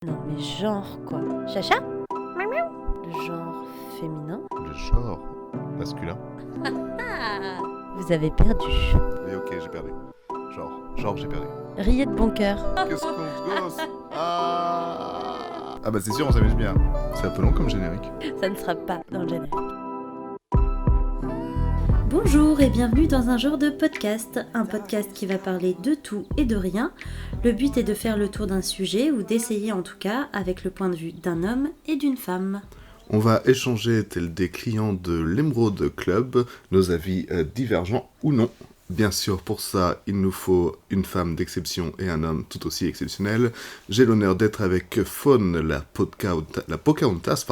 Non mais genre quoi. Chacha? Le genre féminin? Le genre masculin. Ah, vous avez perdu. Mais ok, j'ai perdu. Genre j'ai perdu. Riez de bon cœur. Qu'est-ce qu'on se gosse Ah bah c'est sûr, on s'amuse bien. C'est un peu long comme générique. Ça ne sera pas dans le générique. Bonjour et bienvenue dans un genre de podcast, un podcast qui va parler de tout et de rien. Le but est de faire le tour d'un sujet ou d'essayer en tout cas avec le point de vue d'un homme et d'une femme. On va échanger tel des clients de l'Emerald Club, nos avis divergents ou non. Bien sûr, pour ça, il nous faut une femme d'exception et un homme tout aussi exceptionnel. J'ai l'honneur d'être avec Faune, la Pocahontas,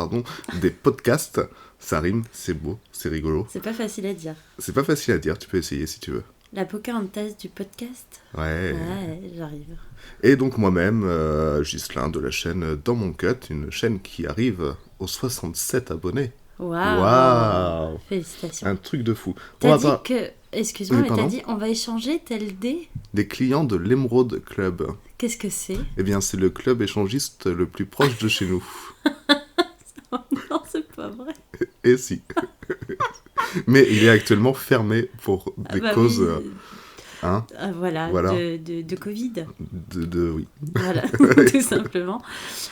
des podcasts. Ça rime, c'est beau, c'est rigolo. C'est pas facile à dire. C'est pas facile à dire, tu peux essayer si tu veux. La Pocahontas du podcast ? Ouais. Ouais, j'arrive. Et donc moi-même, Ghislain de la chaîne Dans Mon Cut, une chaîne qui arrive aux 67 abonnés. Waouh. Félicitations. Un truc de fou. T'as dit que... Excuse-moi, Oui, mais pardon. t'as dit on va échanger tel des... Des clients de l'Emerald Club. Qu'est-ce que c'est ? Eh bien, c'est le club échangiste le plus proche de chez nous. Non, c'est pas vrai. Et si. Mais il est actuellement fermé pour des causes... Oui. Hein, Voilà. Voilà. De Covid. oui. Voilà, tout simplement.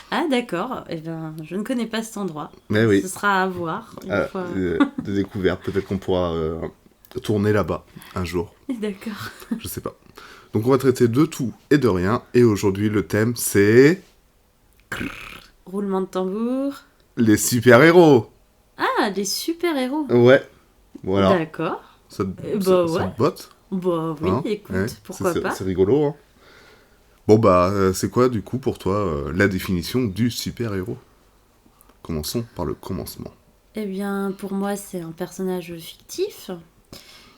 Ah d'accord, eh ben, je ne connais pas cet endroit. Mais oui. Ce sera à voir une fois. Des découvertes. Peut-être qu'on pourra tourner là-bas un jour. D'accord. Je sais pas. Donc on va traiter de tout et de rien. Et aujourd'hui, le thème, c'est... Roulement de tambour. les super-héros. Ah, des super-héros. Ouais. Voilà. D'accord. Ça, bah ça ouais. te botte, Bah oui, hein, écoute, ouais. pourquoi C'est- pas. C'est rigolo, hein. Bon bah, c'est quoi du coup pour toi la définition du super-héros ? Commençons par le commencement. Eh bien, pour moi, c'est un personnage fictif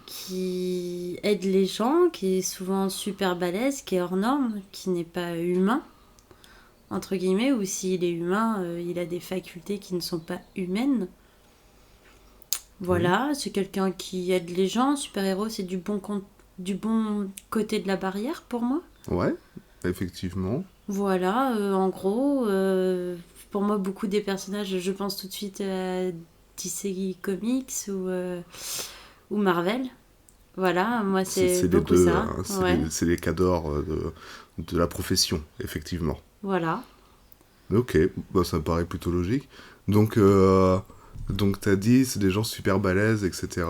qui aide les gens, qui est souvent super balèze, qui est hors norme, qui n'est pas humain, entre guillemets, ou s'il est humain, il a des facultés qui ne sont pas humaines. Voilà, c'est quelqu'un qui aide les gens. Super-héros, c'est du bon côté de la barrière pour moi. Ouais, effectivement. Voilà, en gros, pour moi, beaucoup des personnages, je pense tout de suite à DC Comics ou Marvel. Voilà, moi, c'est les beaucoup deux, ça. hein, Ouais, c'est les cadors de la profession, effectivement. voilà. Ok, bah, ça me paraît plutôt logique. Donc t'as dit, c'est des gens super balèzes, etc.,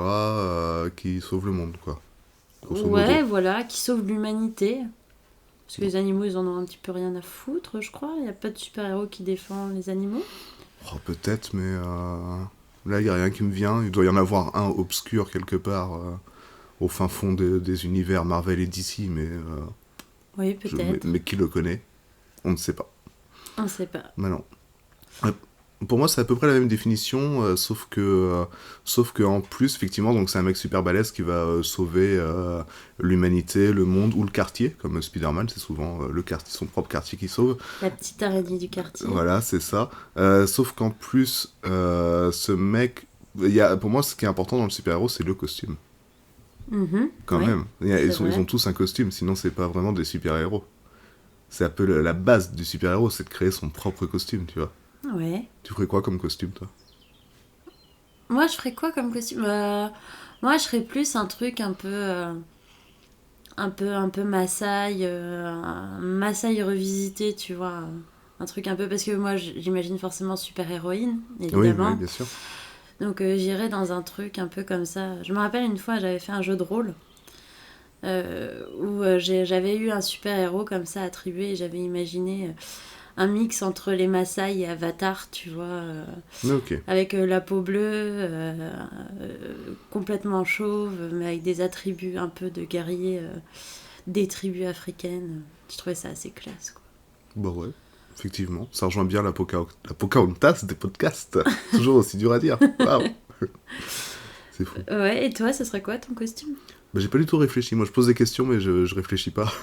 qui sauvent le monde, quoi. Grosso modo. Ouais, voilà, qui sauve l'humanité. Parce que les animaux, ils en ont un petit peu rien à foutre, je crois. Il n'y a pas de super-héros qui défend les animaux. Oh, peut-être, mais là, il n'y a rien qui me vient. Il doit y en avoir un obscur quelque part, au fin fond des univers Marvel et DC, mais, Oui, peut-être. mais qui le connaît ? On ne sait pas. On ne sait pas. Mais non. Pour moi, c'est à peu près la même définition, sauf que en plus, effectivement, donc c'est un mec super balèze qui va sauver l'humanité, le monde ou le quartier, comme Spider-Man, c'est souvent le quartier, son propre quartier qui sauve. La petite araignée du quartier. Voilà, c'est ça. Sauf qu'en plus, ce mec, pour moi, ce qui est important dans le super-héros, c'est le costume, Mhm, quand ouais. même. c'est Ils vrai. ont tous un costume, sinon c'est pas vraiment des super-héros. C'est un peu la base du super-héros, c'est de créer son propre costume, tu vois. Ouais. Tu ferais quoi comme costume, toi ? Moi, je ferais quoi comme costume ? Moi, je ferais plus un truc un peu Maasai, un Maasai revisité, tu vois. Un truc un peu... Parce que moi, j'imagine forcément super-héroïne, Oui, évidemment. oui, bien sûr. Donc, j'irais dans un truc un peu comme ça. Je me rappelle une fois, j'avais fait un jeu de rôle où j'avais eu un super-héros comme ça attribué et j'avais imaginé... un mix entre les Maasai et Avatar, tu vois, Ok. avec la peau bleue, complètement chauve, mais avec des attributs un peu de guerrier des tribus africaines. Je trouvais ça assez classe, quoi. Bah ouais, effectivement. Ça rejoint bien la Pocahontas des podcasts. Toujours aussi dur à dire. Waouh. C'est fou. Ouais, et toi, ce serait quoi ton costume ? Bah, j'ai pas du tout réfléchi. Moi, je pose des questions, mais je réfléchis pas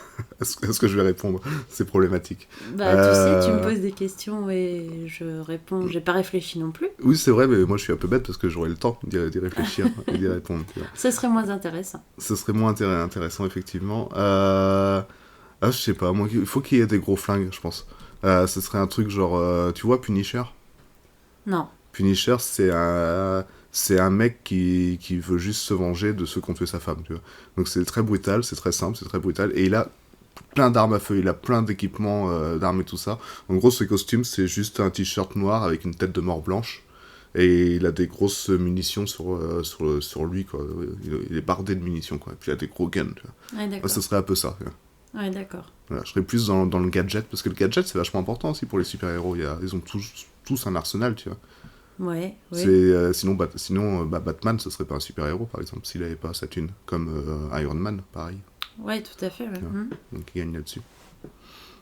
à ce que je vais répondre. C'est problématique. Bah, tu sais, tu me poses des questions et je réponds. J'ai pas réfléchi non plus. Oui, c'est vrai, mais moi, je suis un peu bête parce que j'aurai le temps d'y réfléchir et d'y répondre. Tu vois. Ce serait moins intéressant. Ce serait moins intéressant, effectivement. Je sais pas. Moi, il faut qu'il y ait des gros flingues, je pense. Ce serait un truc genre, tu vois, Punisher? Non. Punisher, c'est un mec qui veut juste se venger de ceux qui ont tué sa femme, tu vois. Donc c'est très brutal, c'est très simple, c'est très brutal. Et il a plein d'armes à feu, il a plein d'équipements d'armes et tout ça. En gros, ses costumes, c'est juste un t-shirt noir avec une tête de mort blanche. Et il a des grosses munitions sur lui, quoi. Il est bardé de munitions, quoi. Et puis il a des gros guns, tu vois. Ouais, Moi, d'accord. ce serait un peu ça, tu vois. Ouais, d'accord. Voilà, je serais plus dans le gadget, parce que le gadget, c'est vachement important aussi pour les super-héros. Ils ont tous un arsenal, tu vois. Ouais, oui. Sinon, Batman, ce serait pas un super-héros, par exemple, s'il avait pas sa thune. Comme Iron Man, pareil. Ouais, tout à fait. Ouais. Ouais. Mhm. Donc il gagne là-dessus.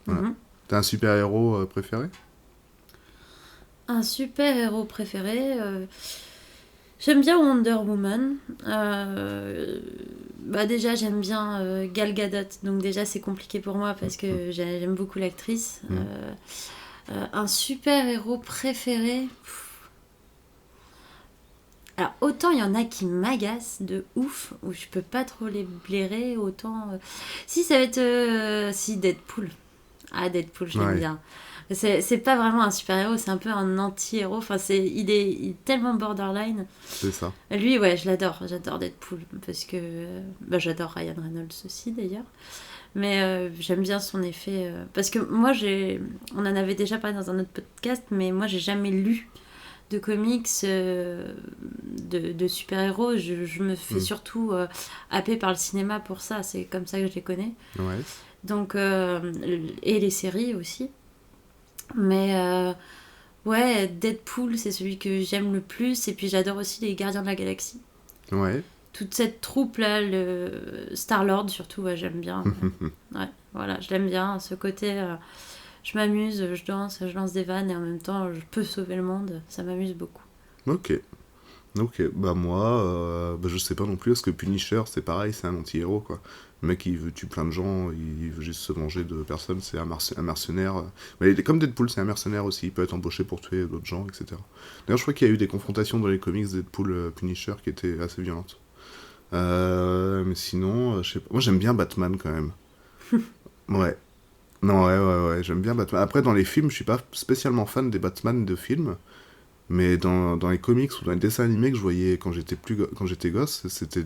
Voilà. Mhm. T'as un super-héros préféré? Un super-héros préféré. J'aime bien Wonder Woman. Déjà, j'aime bien Gal Gadot. Donc, déjà, c'est compliqué pour moi parce que j'aime beaucoup l'actrice. Un super-héros préféré. Alors, autant il y en a qui m'agacent de ouf, où je peux pas trop les blairer, autant. Si, ça va être. Si, Deadpool. Ah, Deadpool, je l'aime Ouais. bien. C'est pas vraiment un super-héros, c'est un peu un anti-héros. Enfin, il est tellement borderline. C'est ça. Lui, ouais, je l'adore. J'adore Deadpool. Parce que. J'adore Ryan Reynolds aussi, d'ailleurs. Mais j'aime bien son effet. Parce que moi, on en avait déjà parlé dans un autre podcast, mais moi, j'ai jamais lu de comics de super-héros. Je me fais surtout happer par le cinéma pour ça. C'est comme ça que je les connais. Ouais. Donc, et les séries aussi. Mais ouais, Deadpool, c'est celui que j'aime le plus. Et puis j'adore aussi les Gardiens de la Galaxie. Ouais. Toute cette troupe-là, le Star-Lord surtout, ouais, j'aime bien. Ouais, voilà, je l'aime bien. Ce côté, je m'amuse, je danse, je lance des vannes et en même temps, je peux sauver le monde. Ça m'amuse beaucoup. Ok. Ok. Bah moi, je sais pas non plus, parce que Punisher, c'est pareil, c'est un anti-héros, quoi. Le mec, il veut tuer plein de gens, il veut juste se venger de personnes, c'est un mercenaire. Mais comme Deadpool, c'est un mercenaire aussi, il peut être embauché pour tuer d'autres gens, etc. D'ailleurs, je crois qu'il y a eu des confrontations dans les comics Deadpool-Punisher qui étaient assez violentes. Mais sinon, je sais pas. Moi, j'aime bien Batman quand même. Ouais. Non, ouais, j'aime bien Batman. Après, dans les films, je suis pas spécialement fan des Batman de films, mais dans les comics ou dans les dessins animés que je voyais quand j'étais gosse, c'était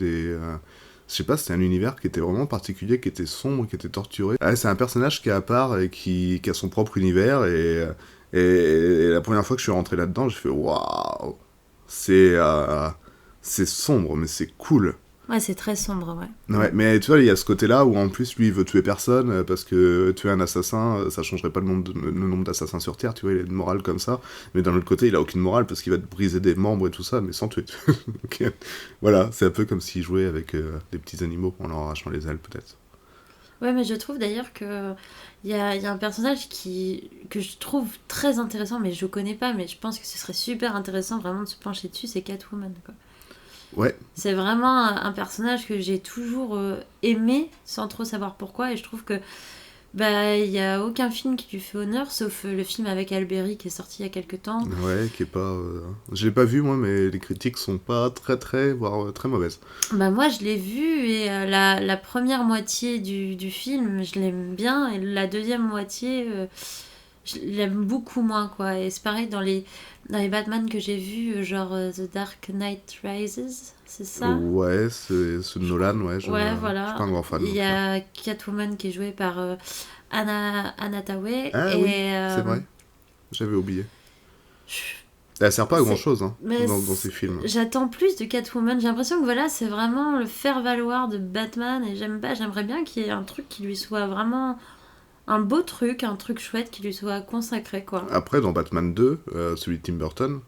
je sais pas, c'était un univers qui était vraiment particulier, qui était sombre, qui était torturé. Ah, c'est un personnage qui est à part et qui a son propre univers, et la première fois que je suis rentré là-dedans, j'ai fait waouh! C'est sombre, mais c'est cool. Ouais, c'est très sombre, ouais. Ouais, mais tu vois, il y a ce côté-là où en plus lui il veut tuer personne parce que tuer un assassin, ça changerait pas le nombre d'assassins sur Terre, tu vois, il a une morale comme ça. Mais d'un autre côté, il a aucune morale parce qu'il va te briser des membres et tout ça, mais sans tuer. Donc, voilà, c'est un peu comme s'il jouait avec des petits animaux en leur arrachant les ailes, peut-être. Ouais, mais je trouve d'ailleurs que il y a un personnage que je trouve très intéressant, mais je connais pas, mais je pense que ce serait super intéressant vraiment de se pencher dessus, c'est Catwoman, quoi. Ouais, C'est vraiment un personnage que j'ai toujours aimé sans trop savoir pourquoi, et je trouve que il y a aucun film qui lui fait honneur, sauf le film avec Alberi qui est sorti il y a quelques temps. ouais, qui est pas. Je l'ai pas vu moi, mais les critiques sont pas très, voire très mauvaises. Moi je l'ai vu et la première moitié du film je l'aime bien et la deuxième moitié je l'aime beaucoup moins, quoi. Et c'est pareil dans les Batman que j'ai vus, genre The Dark Knight Rises, c'est ça? Ouais, c'est ce Nolan, ouais, Ouais, je suis voilà. pas un grand fan. Il donc, y a Catwoman qui est jouée par Anna Thaoué. Ah et, oui, c'est vrai, j'avais oublié. Elle sert pas à c'est- grand chose hein, mais dans ces films. j'attends plus de Catwoman. J'ai l'impression que voilà, c'est vraiment le faire-valoir de Batman. Et j'aimerais bien qu'il y ait un truc qui lui soit vraiment un beau truc, un truc chouette qui lui soit consacré, quoi. Après, dans Batman 2, celui de Tim Burton,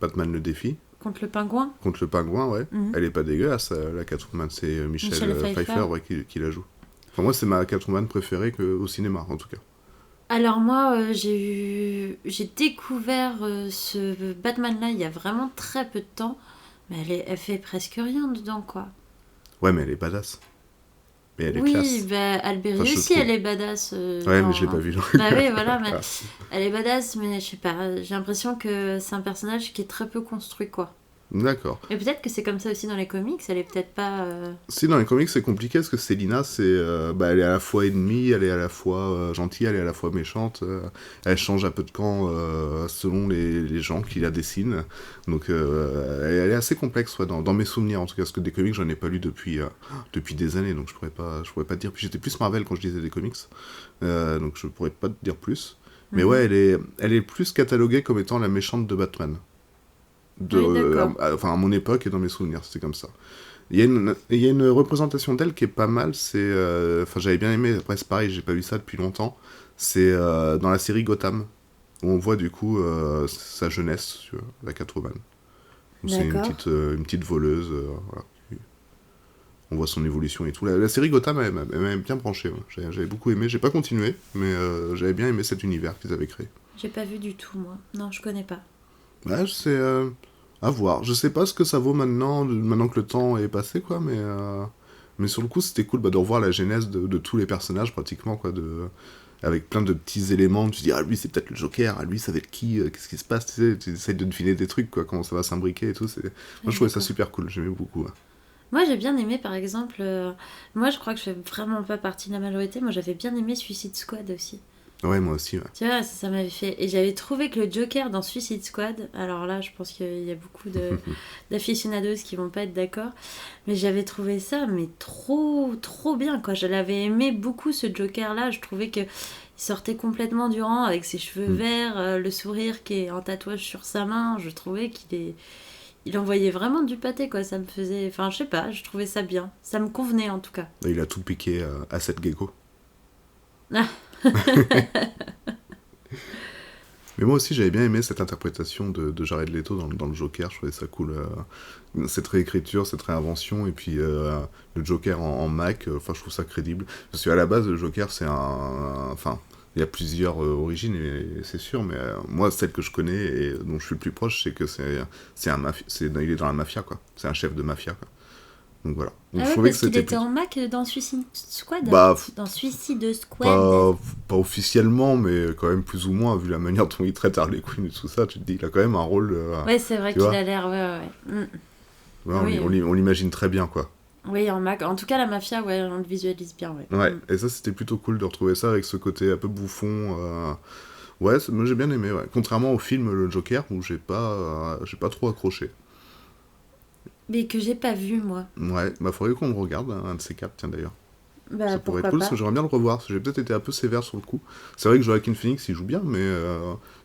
Batman le défi, Contre le pingouin. contre le pingouin, ouais, Mhm. elle est pas dégueulasse, la Catwoman, c'est Michelle Michelle Pfeiffer. Pfeiffer ouais, qui la joue. Enfin, moi, c'est ma Catwoman préférée au cinéma, en tout cas. Alors moi, j'ai découvert ce Batman-là il y a vraiment très peu de temps. Mais elle fait presque rien dedans, quoi. Ouais, mais elle est badass. Mais elle est Oui, classe. Alberi Enfin, je aussi, trouve. elle est badass. Ouais, mais je l'ai pas vu. Bah oui, voilà, mais elle est badass, mais je sais pas, j'ai l'impression que c'est un personnage qui est très peu construit, quoi. D'accord. Et peut-être que c'est comme ça aussi dans les comics, elle est peut-être pas... Si, dans les comics, c'est compliqué parce que Célina, elle est à la fois ennemie, elle est à la fois gentille, elle est à la fois méchante. Elle change un peu de camp selon les gens qui la dessinent. Donc, elle est assez complexe, ouais, dans mes souvenirs en tout cas, parce que des comics, j'en ai pas lu depuis des années, donc je pourrais pas te dire. Puis j'étais plus Marvel quand je lisais des comics, donc je pourrais pas te dire plus. Mais ouais, elle est plus cataloguée comme étant la méchante de Batman. Enfin, à mon époque et dans mes souvenirs, c'était comme ça. Il y a une représentation d'elle qui est pas mal, enfin, j'avais bien aimé, après c'est pareil, j'ai pas vu ça depuis longtemps, c'est dans la série Gotham, où on voit du coup sa jeunesse, tu vois, la Catwoman. Où c'est une petite voleuse, voilà. On voit son évolution et tout. La série Gotham, elle m'a bien branché, ouais. J'avais beaucoup aimé, j'ai pas continué, mais j'avais bien aimé cet univers qu'ils avaient créé. J'ai pas vu du tout, moi. Non, je connais pas. Ouais, c'est à voir. Je sais pas ce que ça vaut maintenant que le temps est passé, quoi, mais sur le coup, c'était cool de revoir la genèse de tous les personnages, pratiquement, quoi, avec plein de petits éléments. Tu te dis, ah, lui, c'est peut-être le Joker, ah, lui, ça va être qui, qu'est-ce qui se passe, tu essayes de deviner des trucs, quoi, comment ça va s'imbriquer et tout. Moi, je trouvais ça super cool, j'aimais beaucoup. Ouais. Moi, j'ai bien aimé, par exemple... Moi, je crois que je fais vraiment pas partie de la majorité. Moi, j'avais bien aimé Suicide Squad aussi. Ouais, moi aussi, ouais. Tu vois, ça m'avait fait... Et j'avais trouvé que le Joker dans Suicide Squad... Alors là, je pense qu'il y a beaucoup d'aficionados qui vont pas être d'accord. Mais j'avais trouvé ça, mais trop, trop bien, quoi. Je l'avais aimé beaucoup, ce Joker-là. Je trouvais que... Il sortait complètement du rang avec ses cheveux verts, le sourire qui est en tatouage sur sa main. Je trouvais il envoyait vraiment du pâté, quoi. Ça me faisait... Enfin, je sais pas, je trouvais ça bien. Ça me convenait, en tout cas. Et il a tout piqué à Seth Gecko. Ah. Mais moi aussi, j'avais bien aimé cette interprétation de Jared Leto dans le Joker. Je trouvais ça cool. Cette réécriture, cette réinvention, et puis le Joker en Mac, je trouve ça crédible. Parce qu'à la base, le Joker, c'est enfin, il y a plusieurs origines, c'est sûr, mais moi, celle que je connais et dont je suis le plus proche, c'est que il est dans la mafia, quoi. C'est un chef de mafia, quoi. Donc voilà. Donc, Ah ouais, parce qu'il était en Mac dans Suicide Squad. Dans Suicide Squad. Pas officiellement, mais quand même plus ou moins, vu la manière dont il traite Harley Quinn et tout ça, tu te dis, il a quand même un rôle... ouais, c'est vrai qu'il a l'air... Ouais, on l'imagine très bien, quoi. Oui, en Mac. En tout cas, la mafia, ouais, on le visualise bien, ouais. Ouais, et ça, c'était plutôt cool de retrouver ça avec ce côté un peu bouffon. Ouais, moi j'ai bien aimé, ouais. Contrairement au film Le Joker, où j'ai pas trop accroché. Mais que j'ai pas vu, moi. Ouais, faudrait qu'on le regarde, un de ces quatre, tiens, d'ailleurs. Ça pourrait être cool, parce que j'aimerais bien le revoir, parce que j'ai peut-être été un peu sévère sur le coup. C'est vrai que Joaquin Phoenix, il joue bien, mais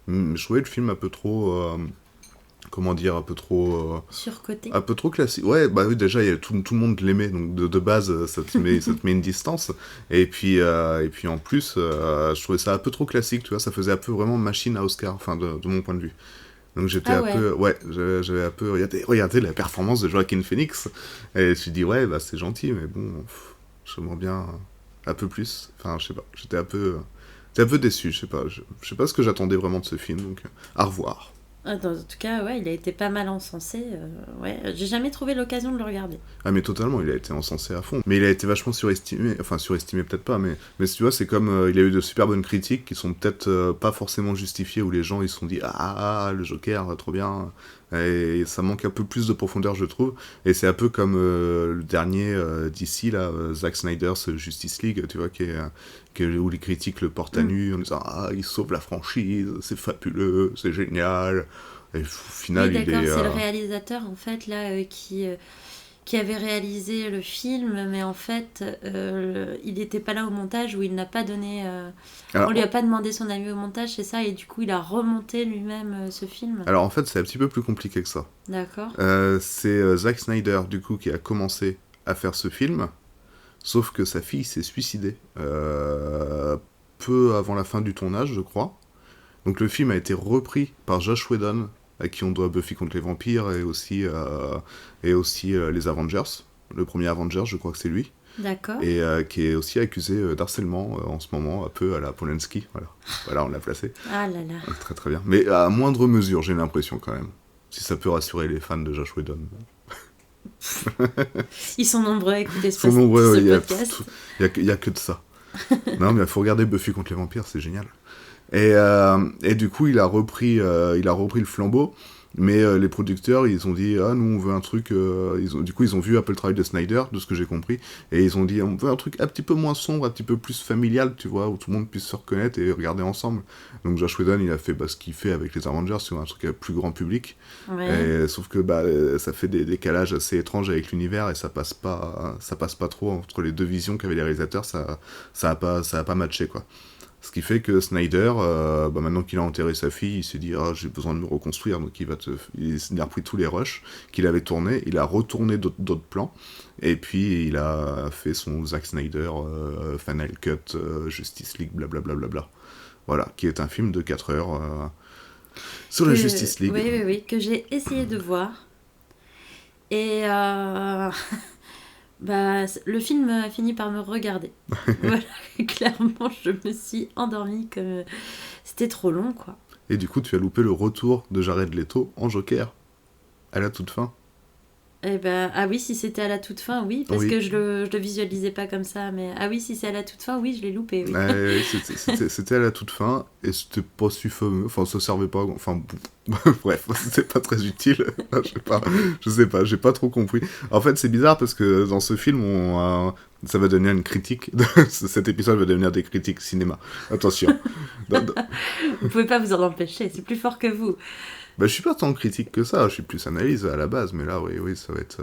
je trouvais le film un peu trop... comment dire, un peu trop... surcoté. Un peu trop classique. Ouais, bah oui, déjà, tout le monde l'aimait, donc de base, ça te met une distance. Et puis en plus, je trouvais ça un peu trop classique, tu vois, ça faisait un peu vraiment machine à Oscar, enfin, de mon point de vue. Donc j'étais peu... Ouais, j'avais un peu... Regardez la performance de Joaquin Phoenix. Et je me suis dit, ouais, bah c'est gentil, mais bon, j'aimerais bien un peu plus. Enfin, je sais pas, j'étais un peu déçu, je sais pas ce que j'attendais vraiment de ce film, donc à revoir. En tout cas, ouais, il a été pas mal encensé. Ouais, j'ai jamais trouvé l'occasion de le regarder. Ah, mais totalement, il a été encensé à fond. Mais il a été vachement surestimé. Enfin, surestimé peut-être pas, mais tu vois, c'est comme... il a eu de super bonnes critiques qui sont peut-être pas forcément justifiées, où les gens, ils se sont dit « Ah, le Joker, trop bien !» Et ça manque un peu plus de profondeur, je trouve. Et c'est un peu comme le dernier d'ici, là, Zack Snyder's Justice League, tu vois, où les critiques le portent à nu en disant « Ah, il sauve la franchise, c'est fabuleux, c'est génial !» Et au final, oui, d'accord, c'est le réalisateur, en fait, là, qui avait réalisé le film, mais en fait, il n'était pas là au montage, ou il n'a pas donné... on lui a pas demandé son avis au montage, c'est ça, et du coup, il a remonté lui-même ce film. Alors, en fait, c'est un petit peu plus compliqué que ça. D'accord. C'est Zack Snyder, du coup, qui a commencé à faire ce film, sauf que sa fille s'est suicidée peu avant la fin du tournage, je crois. Donc, le film a été repris par Joss Whedon, à qui on doit Buffy contre les vampires et aussi les Avengers. Le premier Avengers, je crois que c'est lui. D'accord. Et qui est aussi accusé d'harcèlement en ce moment, un peu à la Polanski. Voilà, on l'a placé. Ah là là. Très très bien. Mais à moindre mesure, j'ai l'impression quand même. Si ça peut rassurer les fans de Joss Whedon. Ils sont nombreux à écouter ce podcast. Il y a que de ça. Non, mais il faut regarder Buffy contre les vampires, c'est génial. Et du coup, il a repris le flambeau. Mais les producteurs, ils ont dit, ah, nous, on veut un truc... Du coup, ils ont vu un peu le travail de Snyder, de ce que j'ai compris, et ils ont dit, on veut un truc un petit peu moins sombre, un petit peu plus familial, tu vois, où tout le monde puisse se reconnaître et regarder ensemble. Donc Josh Whedon, il a fait ce qu'il fait avec les Avengers, c'est un truc plus grand public. Ouais. Sauf que ça fait des décalages assez étranges avec l'univers, et ça passe pas trop entre les deux visions qu'avaient les réalisateurs, ça a pas matché, quoi. Ce qui fait que Snyder, maintenant qu'il a enterré sa fille, il s'est dit j'ai besoin de me reconstruire, donc il a repris tous les rushs qu'il avait tournés, il a retourné d'autres plans, et puis il a fait son Zack Snyder Final Cut, Justice League, blablabla. Voilà, qui est un film de 4 heures sur la Justice League. Oui, que j'ai essayé de voir. Et le film a fini par me regarder. Voilà, clairement, je me suis endormie comme c'était trop long, quoi. Et du coup, tu as loupé le retour de Jared Leto en Joker, à la toute fin. Ah oui, si c'était à la toute fin, oui, parce Oui. que je le visualisais pas comme ça, mais ah oui, si c'est à la toute fin, oui, je l'ai loupé, oui. Ouais, c'était à la toute fin, et c'était pas si fameux, enfin ça servait pas, enfin bref, c'était pas très utile, je sais pas, j'ai pas trop compris. En fait c'est bizarre parce que dans ce film, ça va devenir une critique, cet épisode va devenir des critiques cinéma, attention. Vous pouvez pas vous en empêcher, c'est plus fort que vous. Je suis pas tant critique que ça, je suis plus analyse à la base, mais là oui, ça va être...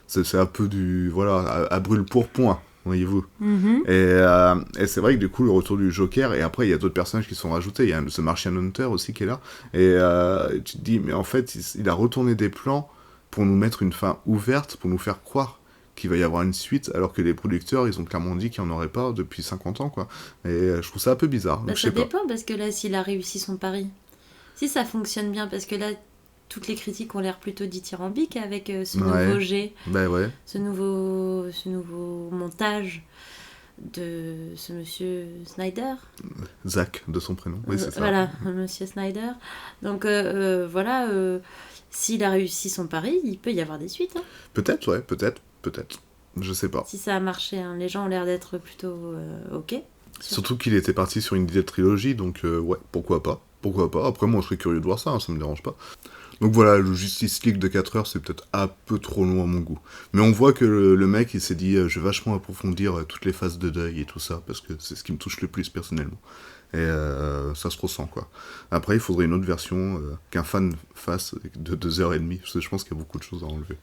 c'est un peu du... Voilà, à brûle-pourpoint, voyez-vous. Et c'est vrai que du coup, le retour du Joker, et après, il y a d'autres personnages qui sont rajoutés. Il y a ce Martian Hunter aussi qui est là. Et tu te dis, mais en fait, il a retourné des plans pour nous mettre une fin ouverte, pour nous faire croire qu'il va y avoir une suite, alors que les producteurs, ils ont clairement dit qu'il n'y en aurait pas depuis 50 ans, quoi. Et je trouve ça un peu bizarre. Donc, je Ça sais pas. dépend, parce que là, s'il a réussi son pari, si ça fonctionne bien, parce que là, toutes les critiques ont l'air plutôt dithyrambiques avec ce nouveau jet, Ouais. ce nouveau montage de ce monsieur Snyder. Zach, de son prénom, oui, c'est ça. Voilà, monsieur Snyder. Donc voilà, s'il a réussi son pari, il peut y avoir des suites. Hein. Peut-être, ouais, peut-être. Je sais pas. Si ça a marché, hein, les gens ont l'air d'être plutôt ok. Surtout qu'il était parti sur une idée de trilogie, donc ouais, pourquoi pas. Après, moi, je serais curieux de voir ça, hein, ça me dérange pas. Donc voilà, le Justice League de 4 heures, c'est peut-être un peu trop long à mon goût. Mais on voit que le mec, il s'est dit, je vais vachement approfondir toutes les phases de deuil et tout ça, parce que c'est ce qui me touche le plus personnellement. Et ça se ressent, quoi. Après, il faudrait une autre version qu'un fan fasse de 2h30, parce que je pense qu'il y a beaucoup de choses à enlever.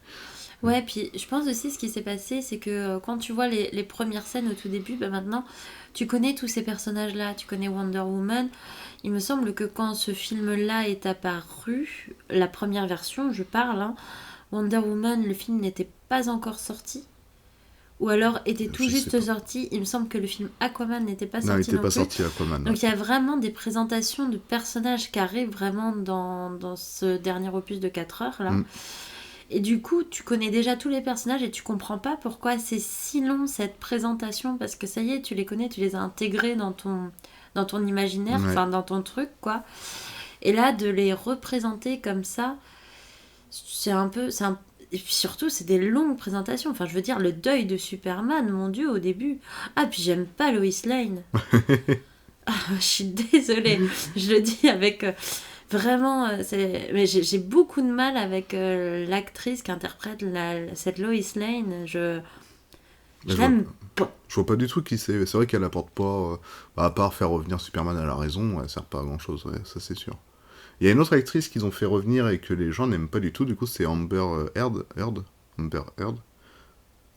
Ouais, puis je pense aussi ce qui s'est passé, c'est que quand tu vois les premières scènes au tout début, maintenant, tu connais tous ces personnages-là, tu connais Wonder Woman. Il me semble que quand ce film-là est apparu, la première version, je parle, hein, Wonder Woman, le film n'était pas encore sorti. Ou alors était tout juste sorti. Il me semble que le film Aquaman n'était pas sorti. Non, il n'était pas plus. sorti Aquaman. Donc il y a vraiment des présentations de personnages qui arrivent vraiment dans ce dernier opus de 4 heures là. Et du coup, tu connais déjà tous les personnages et tu comprends pas pourquoi c'est si long cette présentation, parce que ça y est, tu les connais, tu les as intégrés dans ton imaginaire, enfin dans ton truc, quoi. Et là, de les représenter comme ça, et puis surtout, c'est des longues présentations. Enfin, je veux dire, le deuil de Superman, mon Dieu, au début. Ah, puis j'aime pas Lois Lane. Je suis désolée. Je le dis avec... Vraiment, mais j'ai beaucoup de mal avec l'actrice qui interprète cette Lois Lane. Je l'aime pas. Je vois pas du tout qui c'est. C'est vrai qu'elle apporte pas, à part faire revenir Superman à la raison, elle sert pas à grand chose, ouais, ça c'est sûr. Il y a une autre actrice qu'ils ont fait revenir et que les gens n'aiment pas du tout, du coup c'est Amber Heard,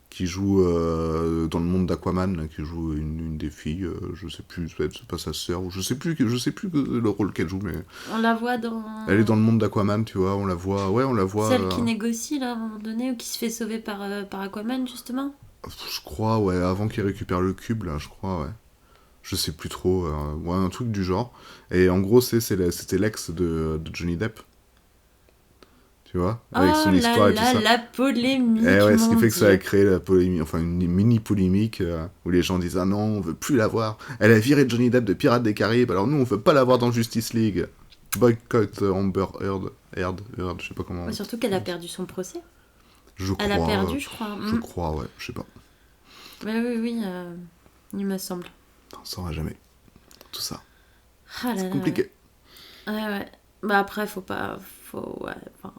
qui joue dans le monde d'Aquaman, qui joue une des filles, je sais plus, c'est pas sa sœur, ou je sais plus le rôle qu'elle joue, mais... On la voit dans... Elle est dans le monde d'Aquaman, tu vois, on la voit... Celle qui négocie, là, à un moment donné, ou qui se fait sauver par Aquaman, justement. Je crois, ouais, avant qu'il récupère le cube, là, je crois, ouais. Je sais plus trop, ouais, un truc du genre. Et en gros, c'était l'ex de Johnny Depp. Tu vois, avec son histoire et tout ça. La polémique. Et ouais, ce qui fait que ça a créé la polémique, enfin une mini polémique où les gens disent ah non, on veut plus la voir. Elle a viré Johnny Depp de Pirates des Caraïbes, alors nous on veut pas la voir dans Justice League. Boycott Amber Heard, je sais pas comment. Ouais, surtout qu'elle a perdu son procès. Elle a perdu, je crois. Je crois, ouais, je sais pas. Oui, il me semble. On saura jamais. Tout ça. Ah c'est compliqué. Ouais. Bah après, faut pas... Ouais, enfin,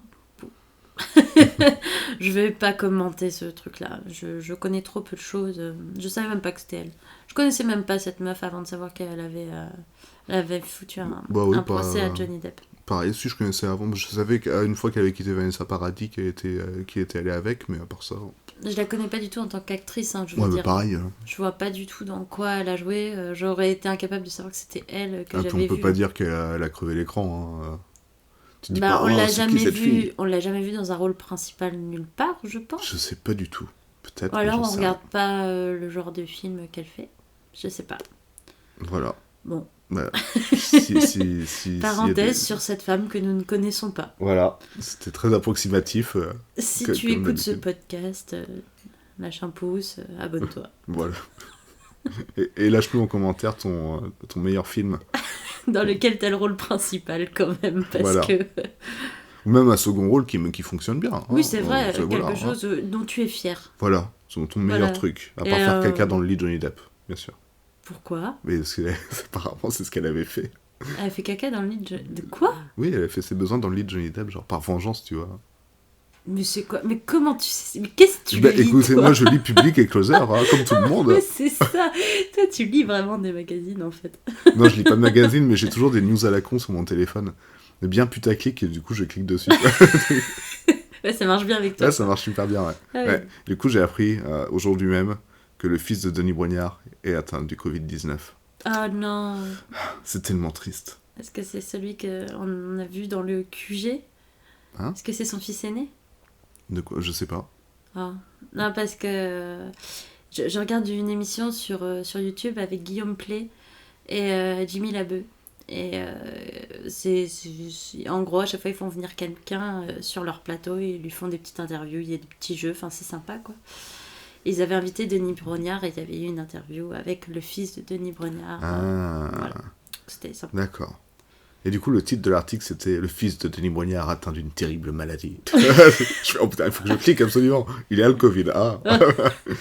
je vais pas commenter ce truc-là. Je connais trop peu de choses. Je savais même pas que c'était elle. Je connaissais même pas cette meuf avant de savoir qu'elle avait, elle avait foutu Bah oui, un procès à Johnny Depp. Pareil, si je connaissais avant, je savais qu'une fois qu'elle avait quitté Vanessa Paradis, qu'il était allé avec, mais à part ça... Je la connais pas du tout en tant qu'actrice, hein, je veux Ouais, mais dire. pareil. Hein. Je vois pas du tout dans quoi elle a joué. J'aurais été incapable de savoir que c'était elle que Ah, puis j'avais on peut vue. pas dire elle a crevé l'écran. Hein. Tu dis Bah, pas, on l'a c'est qui jamais cette fille vue. On l'a jamais vue dans un rôle principal nulle part, je pense. Je sais pas du tout. Peut-être. Ou mais alors j'en on sais regarde pas le genre de film qu'elle fait. Je sais pas. rien. Voilà. Bon. Bah, Parenthèse sur cette femme que nous ne connaissons pas. Voilà. C'était très approximatif. Si Que- tu comme écoutes ce d'habitude. podcast, lâche un pouce, abonne-toi. Voilà. Et lâche-nous en commentaire ton meilleur film. Dans lequel t'as le rôle principal quand même, parce Voilà. que... Ou même un second rôle qui fonctionne bien. hein. Oui, c'est vrai, Voilà, quelque hein. chose dont tu es fier. Voilà. Ton meilleur Voilà. truc. À Et part faire caca dans le lit de Johnny Depp, bien sûr. Pourquoi? Mais apparemment, c'est ce qu'elle avait fait. Elle a fait caca dans le lit de quoi? Oui, elle a fait ses besoins dans le lit de Johnny Depp, genre par vengeance, tu vois. Mais c'est quoi? Mais comment tu sais? Mais qu'est-ce que tu Bah, lis, écoutez, toi? moi je lis Public et Closer, hein, comme tout le monde. Mais c'est ça. Toi, tu lis vraiment des magazines, en fait. Non, je lis pas de magazine, mais j'ai toujours des news à la con sur mon téléphone. Mais bien putaclic, et du coup je clique dessus. Ouais, ça marche bien avec toi. Là, ça marche super bien, ouais. Ah oui. Ouais. Du coup, j'ai appris aujourd'hui même que le fils de Denis Brognard est atteint du Covid-19. Ah non. C'est tellement triste. Est-ce que c'est celui qu'on a vu dans le QG? Hein? Est-ce que c'est son fils aîné? De quoi? Je sais pas. Ah. Non, parce que je regarde une émission sur YouTube avec Guillaume Play et Jimmy Labeu. Et en gros, à chaque fois, ils font venir quelqu'un sur leur plateau et ils lui font des petites interviews, il y a des petits jeux, enfin, c'est sympa, quoi. Ils avaient invité Denis Brognard et il y avait eu une interview avec le fils de Denis Brognard. Ah, Voilà. C'était sympa. d'accord. Et du coup, le titre de l'article, c'était « Le fils de Denis Brognard atteint d'une terrible maladie ». Je fais « Oh putain, il faut que je clique absolument. Il a le Covid. Ah.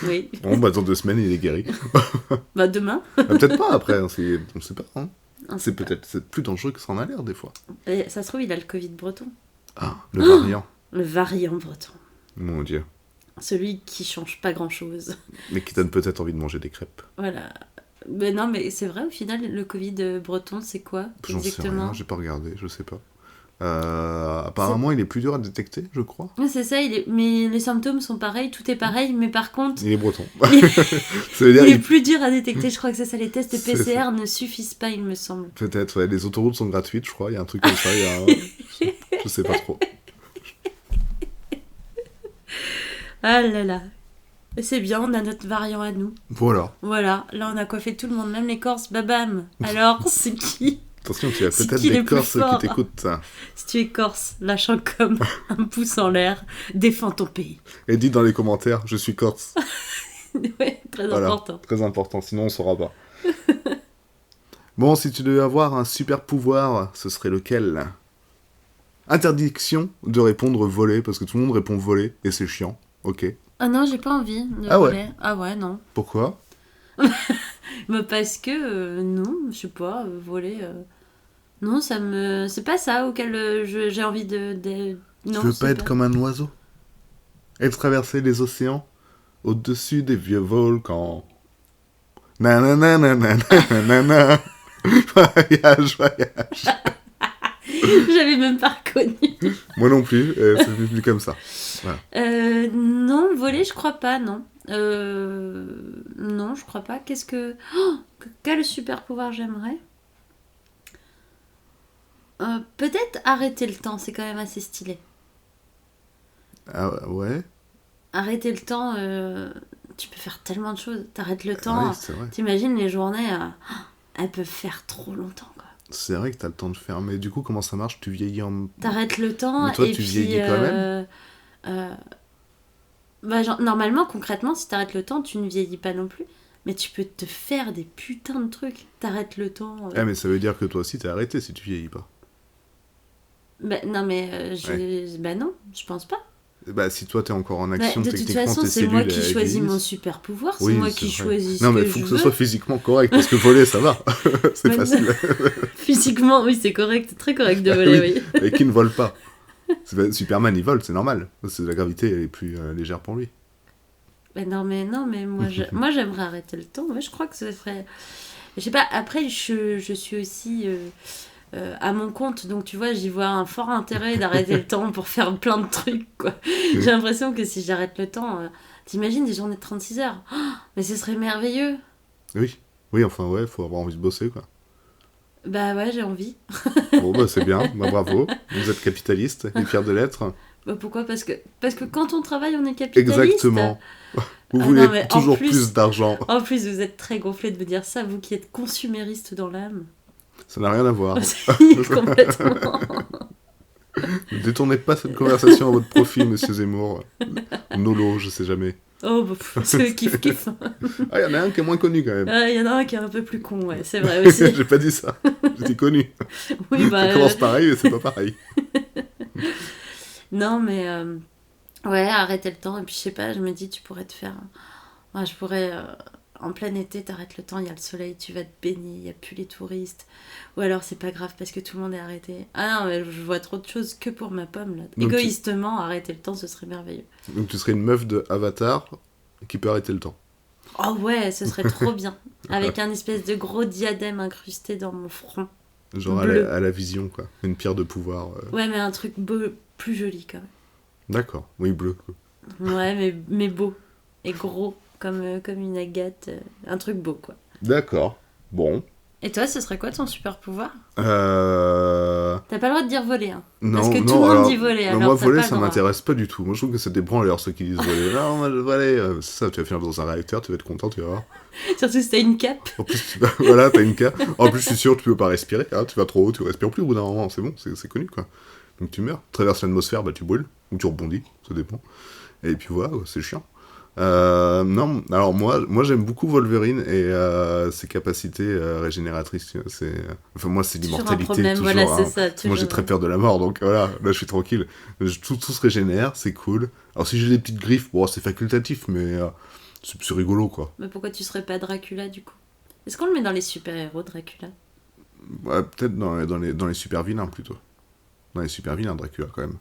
Oui. Bon, bah dans 2 semaines, il est guéri. Bah, demain. Ah, peut-être pas après, on sait pas. Hein. On C'est sait pas. peut-être plus dangereux que ça en a l'air des fois. Et ça se trouve, il a le Covid breton. Ah, le variant. Le variant breton. Mon Dieu. Celui qui change pas grand-chose. Mais qui donne peut-être envie de manger des crêpes. Voilà. Mais non, mais c'est vrai, au final, le Covid breton, c'est quoi J'en sais exactement? rien, j'ai pas regardé, je sais pas. Apparemment, il est plus dur à détecter, je crois. Ouais, c'est ça, mais les symptômes sont pareils, tout est pareil, mais par contre, Il est breton. il Ça veut dire, est plus dur à détecter. Je crois que c'est ça, les tests C'est PCR ne suffisent pas, il me semble. peut-être, ouais, les autoroutes sont gratuites, je crois. Il y a un truc comme ça. Je sais pas trop. Ah là là. C'est bien, on a notre variant à nous. Voilà. Voilà, là on a coiffé tout le monde, même les Corses, babam. Alors, c'est qui? Attention, tu as C'est peut-être qui des le plus Corses qui fort t'écoutent. Ça. Si tu es Corse, lâche un com, un pouce en l'air, défends ton pays. Et dis dans les commentaires, je suis Corse. Ouais, très Voilà. important. Très important, sinon on saura pas. Bon, si tu devais avoir un super pouvoir, ce serait lequel? Interdiction de répondre volé, parce que tout le monde répond volé, et c'est chiant. Ok. Ah non, j'ai pas envie de Ah ouais. voler. Ah ouais, non. Pourquoi? Bah parce que, non, je sais pas, voler... Non, ça me... C'est pas ça auquel j'ai envie de... Non, Tu veux c'est pas être comme un oiseau? Et traverser les océans au-dessus des vieux volcans. Nanana, nanana. Voyage, voyage. J'avais même pas reconnu. Moi non plus, c'est venu comme ça. Non, voler, je crois pas, non. Non, je crois pas. Qu'est-ce que... Oh, quel super pouvoir j'aimerais? Peut-être arrêter le temps, c'est quand même assez stylé. Ah ouais? Arrêter le temps, tu peux faire tellement de choses. T'arrêtes le Ouais, temps, c'est vrai. t'imagines les journées, elles peuvent faire trop longtemps, quoi. C'est vrai que t'as le temps de faire, mais du coup, comment ça marche? Tu vieillis en... T'arrêtes le temps Mais toi, et tu puis... vieillis quand même bah, genre, normalement, concrètement, si t'arrêtes le temps, tu ne vieillis pas non plus. Mais tu peux te faire des putains de trucs. T'arrêtes le temps. Ah, mais ça veut dire que toi aussi, t'es arrêté si tu vieillis pas. Bah, non, mais bah non, je pense pas. Bah, si toi t'es encore en Bah, action, de toute techniquement façon, tes c'est moi cellules qui elles choisis mon vieillissent. super pouvoir, c'est Oui, moi c'est qui vrai. choisis Non, ce mais que il faut je que ce veux. soit physiquement correct, parce que voler, ça va. C'est Ouais, facile. Physiquement, oui, c'est correct, c'est très correct de Bah voler, oui, oui. mais qui ne vole pas. Superman, il vole, c'est normal. La gravité, elle est plus légère pour lui. Non, mais moi j'aimerais arrêter le temps. Moi, je crois que ce serait. Je sais pas, après, je suis aussi à mon compte, donc tu vois, j'y vois un fort intérêt d'arrêter le temps pour faire plein de trucs, quoi. J'ai l'impression que si j'arrête le temps, t'imagines des journées de 36 heures. Oh, mais ce serait merveilleux. Oui. Oui, enfin, ouais, faut avoir envie de bosser, quoi. Bah ouais, j'ai envie. Bon, bah, c'est bien. Bah, bravo. Vous êtes capitaliste, et fier de l'être. Bah pourquoi? Parce que quand on travaille, on est capitaliste. Exactement. Vous Ah voulez non, mais toujours plus d'argent. en plus, vous êtes très gonflé de me dire ça, vous qui êtes consumériste dans l'âme. Ça n'a rien à voir. Si, complètement. Ne détournez pas cette conversation à votre profit, monsieur Zemmour. Nolo, je sais jamais. Oh, bah, c'est kiff. Ah, il y en a un qui est moins connu quand même. Il y en a un qui est un peu plus con, ouais, c'est vrai aussi. J'ai pas dit ça. J'étais connu. Oui, bah. Ça commence pareil, mais c'est pas pareil. Non, mais. Ouais, arrêter le temps. Et puis, je sais pas, je me dis, tu pourrais te faire. Ouais, je pourrais. En plein été, t'arrêtes le temps, il y a le soleil, tu vas te baigner, il n'y a plus les touristes. Ou alors, c'est pas grave parce que tout le monde est arrêté. Ah non, mais je vois trop de choses que pour ma pomme, là. Donc, Égoïstement, arrêter le temps, ce serait merveilleux. Donc tu serais une meuf de Avatar qui peut arrêter le temps. Oh ouais, ce serait trop bien. Avec un espèce de gros diadème incrusté dans mon front. Genre Bleu. à la vision, quoi. Une pierre de pouvoir. Ouais, mais un truc beau, plus joli quand même. D'accord. Oui, bleu. Ouais, mais beau. Et gros, comme une agate. Un truc beau, quoi. D'accord. Bon. Et toi, ce serait quoi ton super pouvoir? Euh... T'as pas le droit de dire voler, hein. Non, Parce que non, tout le monde alors, dit voler, alors moi, t'as voler, pas ça le droit. m'intéresse pas du tout. Moi, je trouve que c'est des branleurs, ceux qui disent voler. Non, moi, voler, c'est ça, tu vas finir dans un réacteur, tu vas être content, tu vas voir. Surtout si t'as une cape. En plus, voilà, t'as une cape. En plus, je suis sûr que tu peux pas respirer. Ah, tu vas trop haut, tu respires plus au bout d'un moment, c'est bon, c'est connu, quoi. Donc tu meurs. Traverse l'atmosphère, bah tu brûles. Ou tu rebondis, ça dépend. Et puis voilà, c'est chiant. Non, alors moi j'aime beaucoup Wolverine et ses capacités régénératrices. Tu vois, moi, c'est Toujours un l'immortalité. problème, Toujours, voilà, c'est hein. ça. Moi, Toujours. j'ai très peur de la mort, donc voilà, là, je suis tranquille. Tout se régénère, c'est cool. Alors, si j'ai des petites griffes, bon, c'est facultatif, mais c'est rigolo, quoi. Mais pourquoi tu serais pas Dracula, du coup? Est-ce qu'on le met dans les super-héros, Dracula? Ouais, peut-être dans les super vilains, plutôt. Dans les super vilains, Dracula, quand même.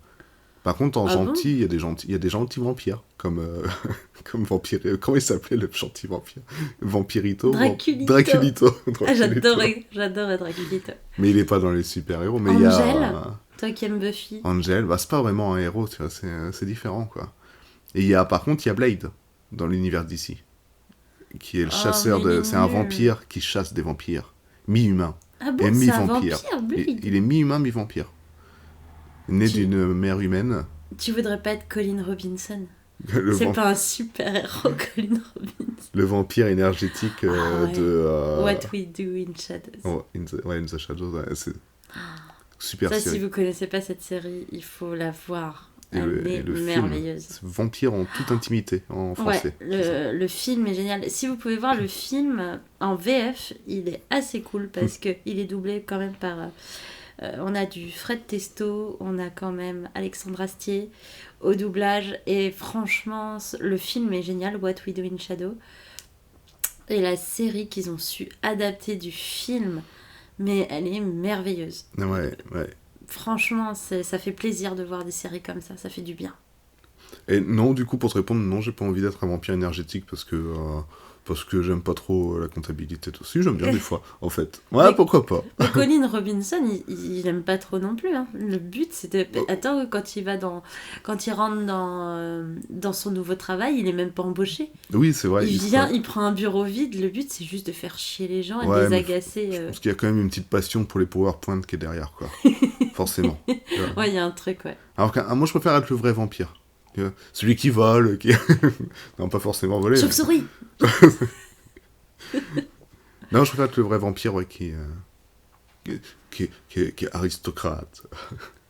Par contre, en Ah bon gentil, il y a des gentils vampires, comme vampire. Comment il s'appelait le gentil vampire? Vampirito. Draculito. Draculito. Ah, Draculito. j'adorais Draculito. Mais il est pas dans les super-héros. Mais il y Angel, a toi qui aimes Buffy. Angel, bah c'est pas vraiment un héros, tu vois, c'est différent, quoi. Et par contre, il y a Blade dans l'univers d'ici, qui est le Oh, chasseur mais il est c'est un nul. vampire qui chasse des vampires, mi-humain Ah et bon, c'est un mi-vampire. vampire, Blade. Il est mi-humain, mi-vampire. Né Tu- d'une mère humaine. Tu voudrais pas être Colin Robinson? Le C'est vamp- pas un super-héros, Colin Robinson. Le vampire énergétique Ah ouais. de... What We Do in Shadows. Oh, in the Shadows, ouais, c'est super Ça, série. si vous connaissez pas cette série, il faut la voir. Et Elle est le film, merveilleuse. c'est Vampire en toute intimité, en français. Ouais, le film est génial. Si vous pouvez voir le film en VF, il est assez cool parce que il est doublé quand même par... on a du Fred Testo, on a quand même Alexandre Astier au doublage. Et franchement, le film est génial, What We Do in Shadow. Et la série qu'ils ont su adapter du film, mais elle est merveilleuse. Ouais, ouais. Franchement, ça fait plaisir de voir des séries comme ça fait du bien. Et non, du coup, pour te répondre, non, j'ai pas envie d'être un vampire énergétique parce que j'aime pas trop la comptabilité. Si, j'aime bien des fois, en fait. Ouais, Mais- pourquoi pas. Mais Colin Robinson, il aime pas trop non plus. Hein. Le but, c'était... Attends, quand il rentre dans son nouveau travail, il est même pas embauché. Oui, c'est vrai. Il vient, il prend un bureau vide. Le but, c'est juste de faire chier les gens et Ouais, de les mais agacer. Je pense qu'il y a quand même une petite passion pour les PowerPoint qui est derrière, quoi. Forcément. Ouais, il y a un truc, ouais. Alors que moi, je préfère être le vrai vampire. Tu vois, celui qui vole, qui... non, pas forcément voler. Chauve-souris. Non, je préfère être le vrai vampire, ouais, qui est aristocrate,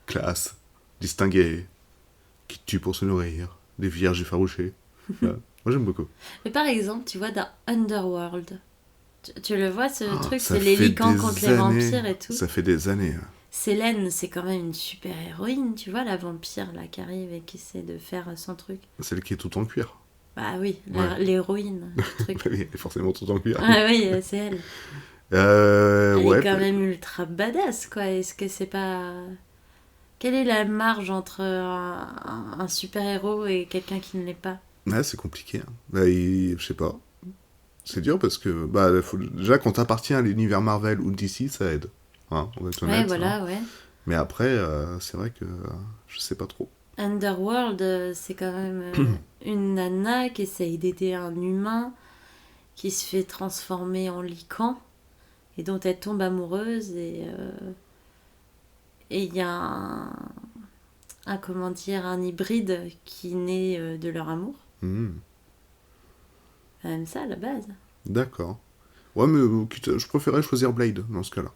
classe, distingué, qui tue pour se nourrir, des vierges effarouchées. Voilà. Moi, j'aime beaucoup. Mais par exemple, tu vois, dans Underworld, tu le vois, ce truc, Ça c'est les fait licans des contre les années. vampires et tout. Ça fait des années. Hein. Célène, c'est quand même une super héroïne, tu vois, la vampire là qui arrive et qui essaie de faire son truc. Celle qui est tout en cuir. Bah oui, Ouais. l'héroïne du truc. Oui, elle est forcément tout en cuir. Ah oui, c'est elle. Elle Ouais, est quand même ultra badass, quoi. Est-ce que c'est pas... Quelle est la marge entre un super-héros et quelqu'un qui ne l'est pas? ouais, c'est compliqué. Hein. Bah, je sais pas. C'est dur parce que déjà quand t'appartiens à l'univers Marvel ou DC, ça aide. Hein, on va être Ouais, honnête. Hein. voilà, ouais. Mais après, c'est vrai que je sais pas trop. Underworld, c'est quand même une nana qui essaye d'aider un humain qui se fait transformer en lycan et dont elle tombe amoureuse et il y a comment dire, un hybride qui naît de leur amour. Hmm, C'est même ça à la base. d'accord. Ouais, mais je préférais choisir Blade dans ce cas-là.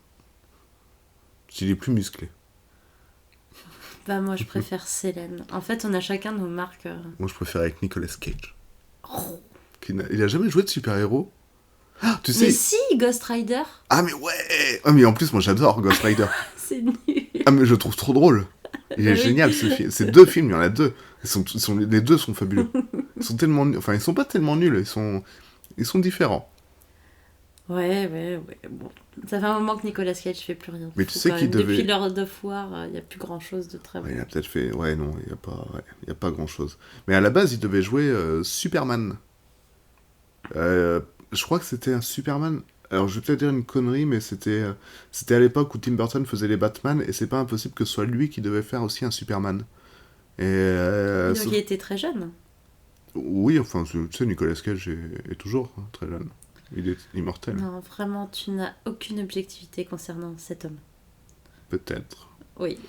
S'il est plus musclé. Bah moi je préfère Célène. En fait on a chacun nos marques. Moi, je préfère avec Nicolas Cage. Oh. Il a jamais joué de super-héros. Ah, tu sais. Mais si, Ghost Rider, Ah, mais ouais. Ah, mais en plus, moi, j'adore Ghost Rider. c'est nul. Ah, mais je le trouve trop drôle. Il est Ah oui. génial ce film. Ces deux films, il y en a deux. Les deux sont fabuleux. Ils sont tellement nuls. Enfin, ils sont pas tellement nuls. Ils sont différents. Ouais. Bon. Ça fait un moment que Nicolas Cage fait plus rien. Mais tu sais Quand qu'il même, devait. depuis l'heure de foire, il n'y a plus grand chose de très bon. Ouais, il a peut-être fait. Ouais, non, il y a pas grand-chose. Mais à la base, il devait jouer Superman. Je crois que c'était un Superman. Alors, je vais peut-être dire une connerie, mais c'était à l'époque où Tim Burton faisait les Batman, et c'est pas impossible que ce soit lui qui devait faire aussi un Superman. Et Donc sauf- il était très jeune. Oui, enfin, tu sais, Nicolas Cage est toujours très jeune. Il est immortel, Non, vraiment, tu n'as aucune objectivité concernant cet homme. peut-être. Oui.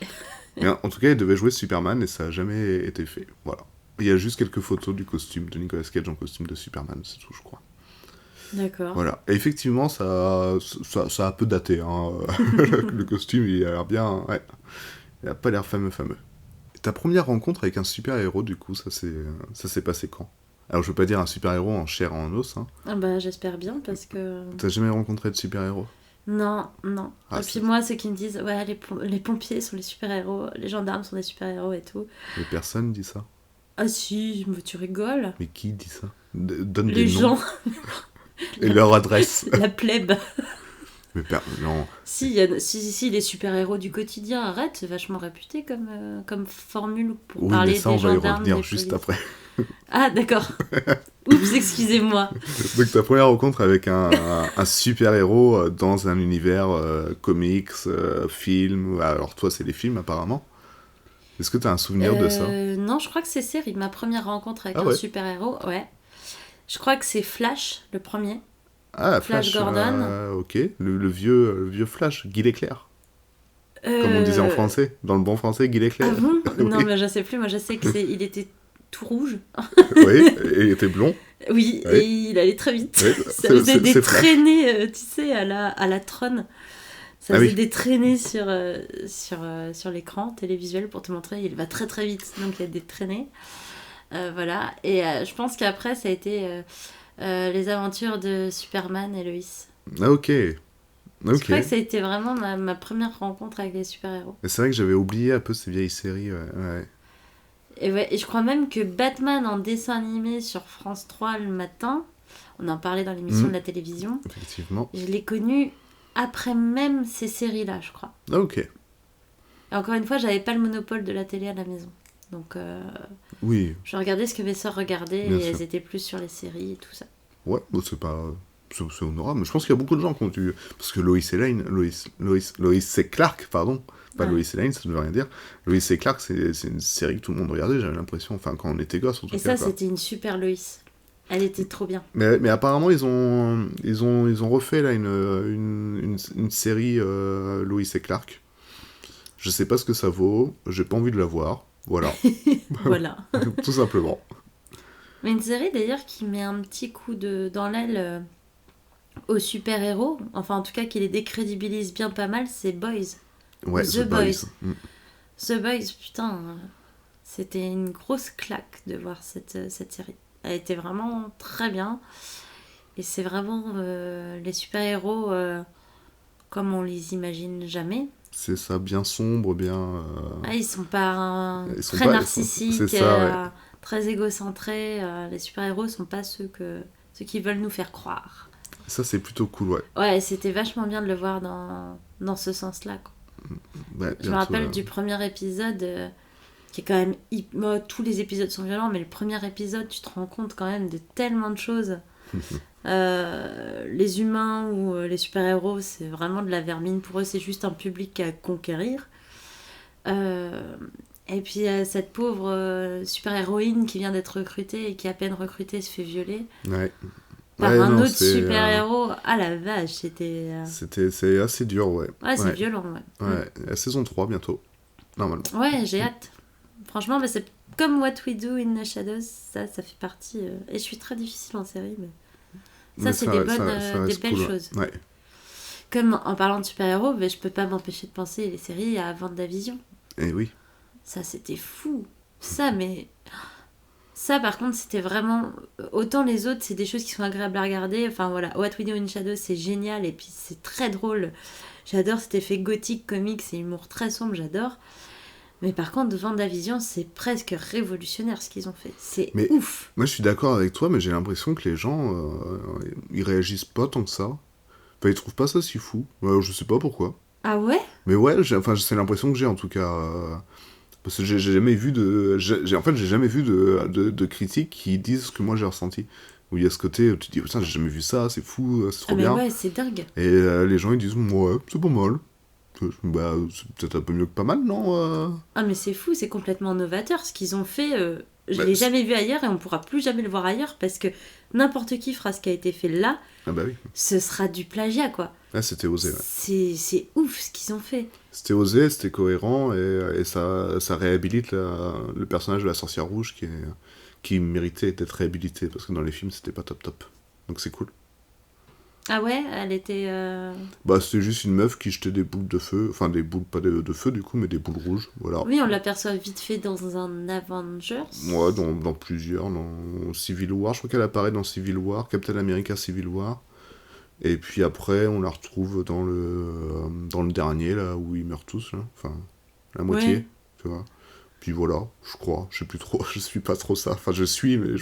Mais en tout cas, il devait jouer Superman, et ça a jamais été fait. Voilà. Il y a juste quelques photos du costume de Nicolas Cage en costume de Superman, c'est tout, je crois. D'accord. Voilà. Et effectivement, ça a un peu daté. Hein. Le costume, il a l'air bien. Ouais. Il a pas l'air fameux. Et ta première rencontre avec un super-héros, du coup, ça s'est passé quand? Alors, je veux pas dire un super-héros en chair et en os. Hein. Ah bah j'espère bien parce que... T'as jamais rencontré de super-héros? Non. Ah, Et puis moi, ceux qui me disent, ouais, les pompiers sont les super-héros, les gendarmes sont des super-héros et tout. Mais personne dit ça. Ah si, mais tu rigoles. Mais qui dit ça? Donne Les des noms gens, et leur adresse. la plèbe. Mais non. Si, les super-héros du quotidien, arrête, c'est vachement réputé comme formule pour Oui, parler mais ça, des on va y gendarmes, revenir des juste policiers. après. Ah, d'accord. Oups, excusez-moi. Donc, ta première rencontre avec un super-héros dans un univers comics, film. Alors, toi, c'est les films, apparemment. Est-ce que t'as un souvenir de ça? Non, je crois que c'est série. Ma première rencontre avec Ah un ouais. super-héros, ouais. Je crois que c'est Flash, le premier. Ah, Flash Gordon. Ok, le vieux Flash, Guy Leclerc. Comme on disait en français, dans le bon français, Guy Leclerc. Ah bon? Oui. Non, mais je sais plus. Moi, je sais qu'il était tout rouge. Oui, et il était blond. Oui, Oui. et il allait très vite. Oui, Ça faisait des c'est Flash. traînées, tu sais, à la Tron. Ça Ah faisait oui. des traînées sur l'écran télévisuel pour te montrer. Il va très très vite, donc il y a des traînées. Voilà. Et je pense qu'après, ça a été les aventures de Superman et Lois. Ah, ok. Je Ok. crois que ça a été vraiment ma première rencontre avec les super-héros. Mais c'est vrai que j'avais oublié un peu ces vieilles séries. Ouais. Et je crois même que Batman en dessin animé sur France 3 le matin, on en parlait dans l'émission de la télévision, Effectivement. je l'ai connu après même ces séries-là, je crois. Ah, ok. Et encore une fois, j'avais pas le monopole de la télé à la maison. Donc, Oui. je regardais ce que mes sœurs regardaient Bien et sûr. elles étaient plus sur les séries et tout ça. Ouais, bon, c'est pas. C'est honorable. Mais je pense qu'il y a beaucoup de gens qui ont dû. Parce que Lois et Lane. Lois et Clark, pardon. Pas Ouais. Lois et Lane, ça ne veut rien dire. Lois et Clark, c'est une série que tout le monde regardait, j'avais l'impression. Enfin, quand on était gosse, en tout Et cas. ça, quoi. c'était une super Lois. Elle était trop bien. Mais apparemment, ils ont refait là une série Lois et Clark. Je sais pas ce que ça vaut. J'ai pas envie de la voir. Voilà. Voilà. Tout simplement. Mais une série d'ailleurs qui met un petit coup dans l'aile aux super-héros, enfin en tout cas qui les décrédibilise bien pas mal, c'est Boys. Ouais, The Boys. Mm. The Boys, putain, c'était une grosse claque de voir cette série. Elle était vraiment très bien. Et c'est vraiment les super-héros comme on les imagine jamais. C'est ça, bien sombre, bien... Ah, ils sont pas Ils sont très pas- narcissiques, c'est ça, ouais. très égocentrés. Les super-héros sont pas ceux qui veulent nous faire croire. Ça, c'est plutôt cool, ouais. Ouais, c'était vachement bien de le voir dans ce sens-là, quoi. Ouais, Je me rappelle du premier épisode, qui est quand même... tous les épisodes sont violents, mais le premier épisode, tu te rends compte quand même de tellement de choses. Les humains ou les super-héros, c'est vraiment de la vermine. Pour eux, c'est juste un public à conquérir. Et puis, cette pauvre super-héroïne qui vient d'être recrutée et qui, à peine recrutée, se fait violer Ouais. par Ouais, un non, autre super-héros. Ah la vache, c'était... c'est assez dur, ouais. Ouais, c'est Ouais. violent, ouais. Ouais, la saison 3 bientôt, normalement. Ouais, j'ai hâte. Franchement, c'est comme What We Do in the Shadows, ça fait partie... Et je suis très difficile en série, mais... Mais c'est des bonnes, ça des reste belles cool, choses. Ouais. Comme en parlant de super-héros, mais je peux pas m'empêcher de penser les séries à WandaVision. Et oui. Ça, c'était fou. Ça, mais... Ça, par contre, c'était vraiment... Autant les autres, c'est des choses qui sont agréables à regarder. Enfin, voilà, What We Do in Shadows, c'est génial. Et puis, c'est très drôle. J'adore cet effet gothique, comique. C'est humour très sombre, j'adore. Mais par contre, WandaVision, c'est presque révolutionnaire ce qu'ils ont fait. C'est ouf. Moi, je suis d'accord avec toi, mais j'ai l'impression que les gens, ils réagissent pas tant que ça. Enfin, ils trouvent pas ça si fou. Je sais pas pourquoi. Ah ouais? Mais ouais, c'est l'impression que j'ai en tout cas. Parce que j'ai jamais vu j'ai jamais vu de critiques qui disent ce que moi j'ai ressenti. Où il y a ce côté, tu te dis, putain, j'ai jamais vu ça, c'est fou, c'est trop mais bien. ouais, c'est dingue. Et les gens ils disent, ouais, c'est pas mal. Bah, c'est peut-être un peu mieux que pas mal, non Ah mais c'est fou, c'est complètement novateur. Ce qu'ils ont fait, je Bah, l'ai jamais vu ailleurs et on pourra plus jamais le voir ailleurs parce que n'importe qui fera ce qui a été fait là, Ah bah oui. ce sera du plagiat quoi. Ah, c'était osé, ouais. C'est ouf ce qu'ils ont fait. C'était osé, c'était cohérent, et ça réhabilite le personnage de la sorcière rouge qui méritait d'être réhabilité, parce que dans les films, c'était pas top top. Donc c'est cool. Ah ouais, elle était... Bah, c'était juste une meuf qui jetait des boules de feu, enfin des boules, pas de feu du coup, mais des boules rouges, voilà. Oui, on l'aperçoit vite fait dans un Avengers. Ouais, dans plusieurs, dans Civil War, je crois qu'elle apparaît dans Civil War, Captain America Civil War, et puis après, on la retrouve dans le dernier, là, où ils meurent tous, là, enfin, la moitié, Ouais. tu vois. Puis voilà, je crois, je sais plus trop, je suis pas trop ça, enfin je suis, mais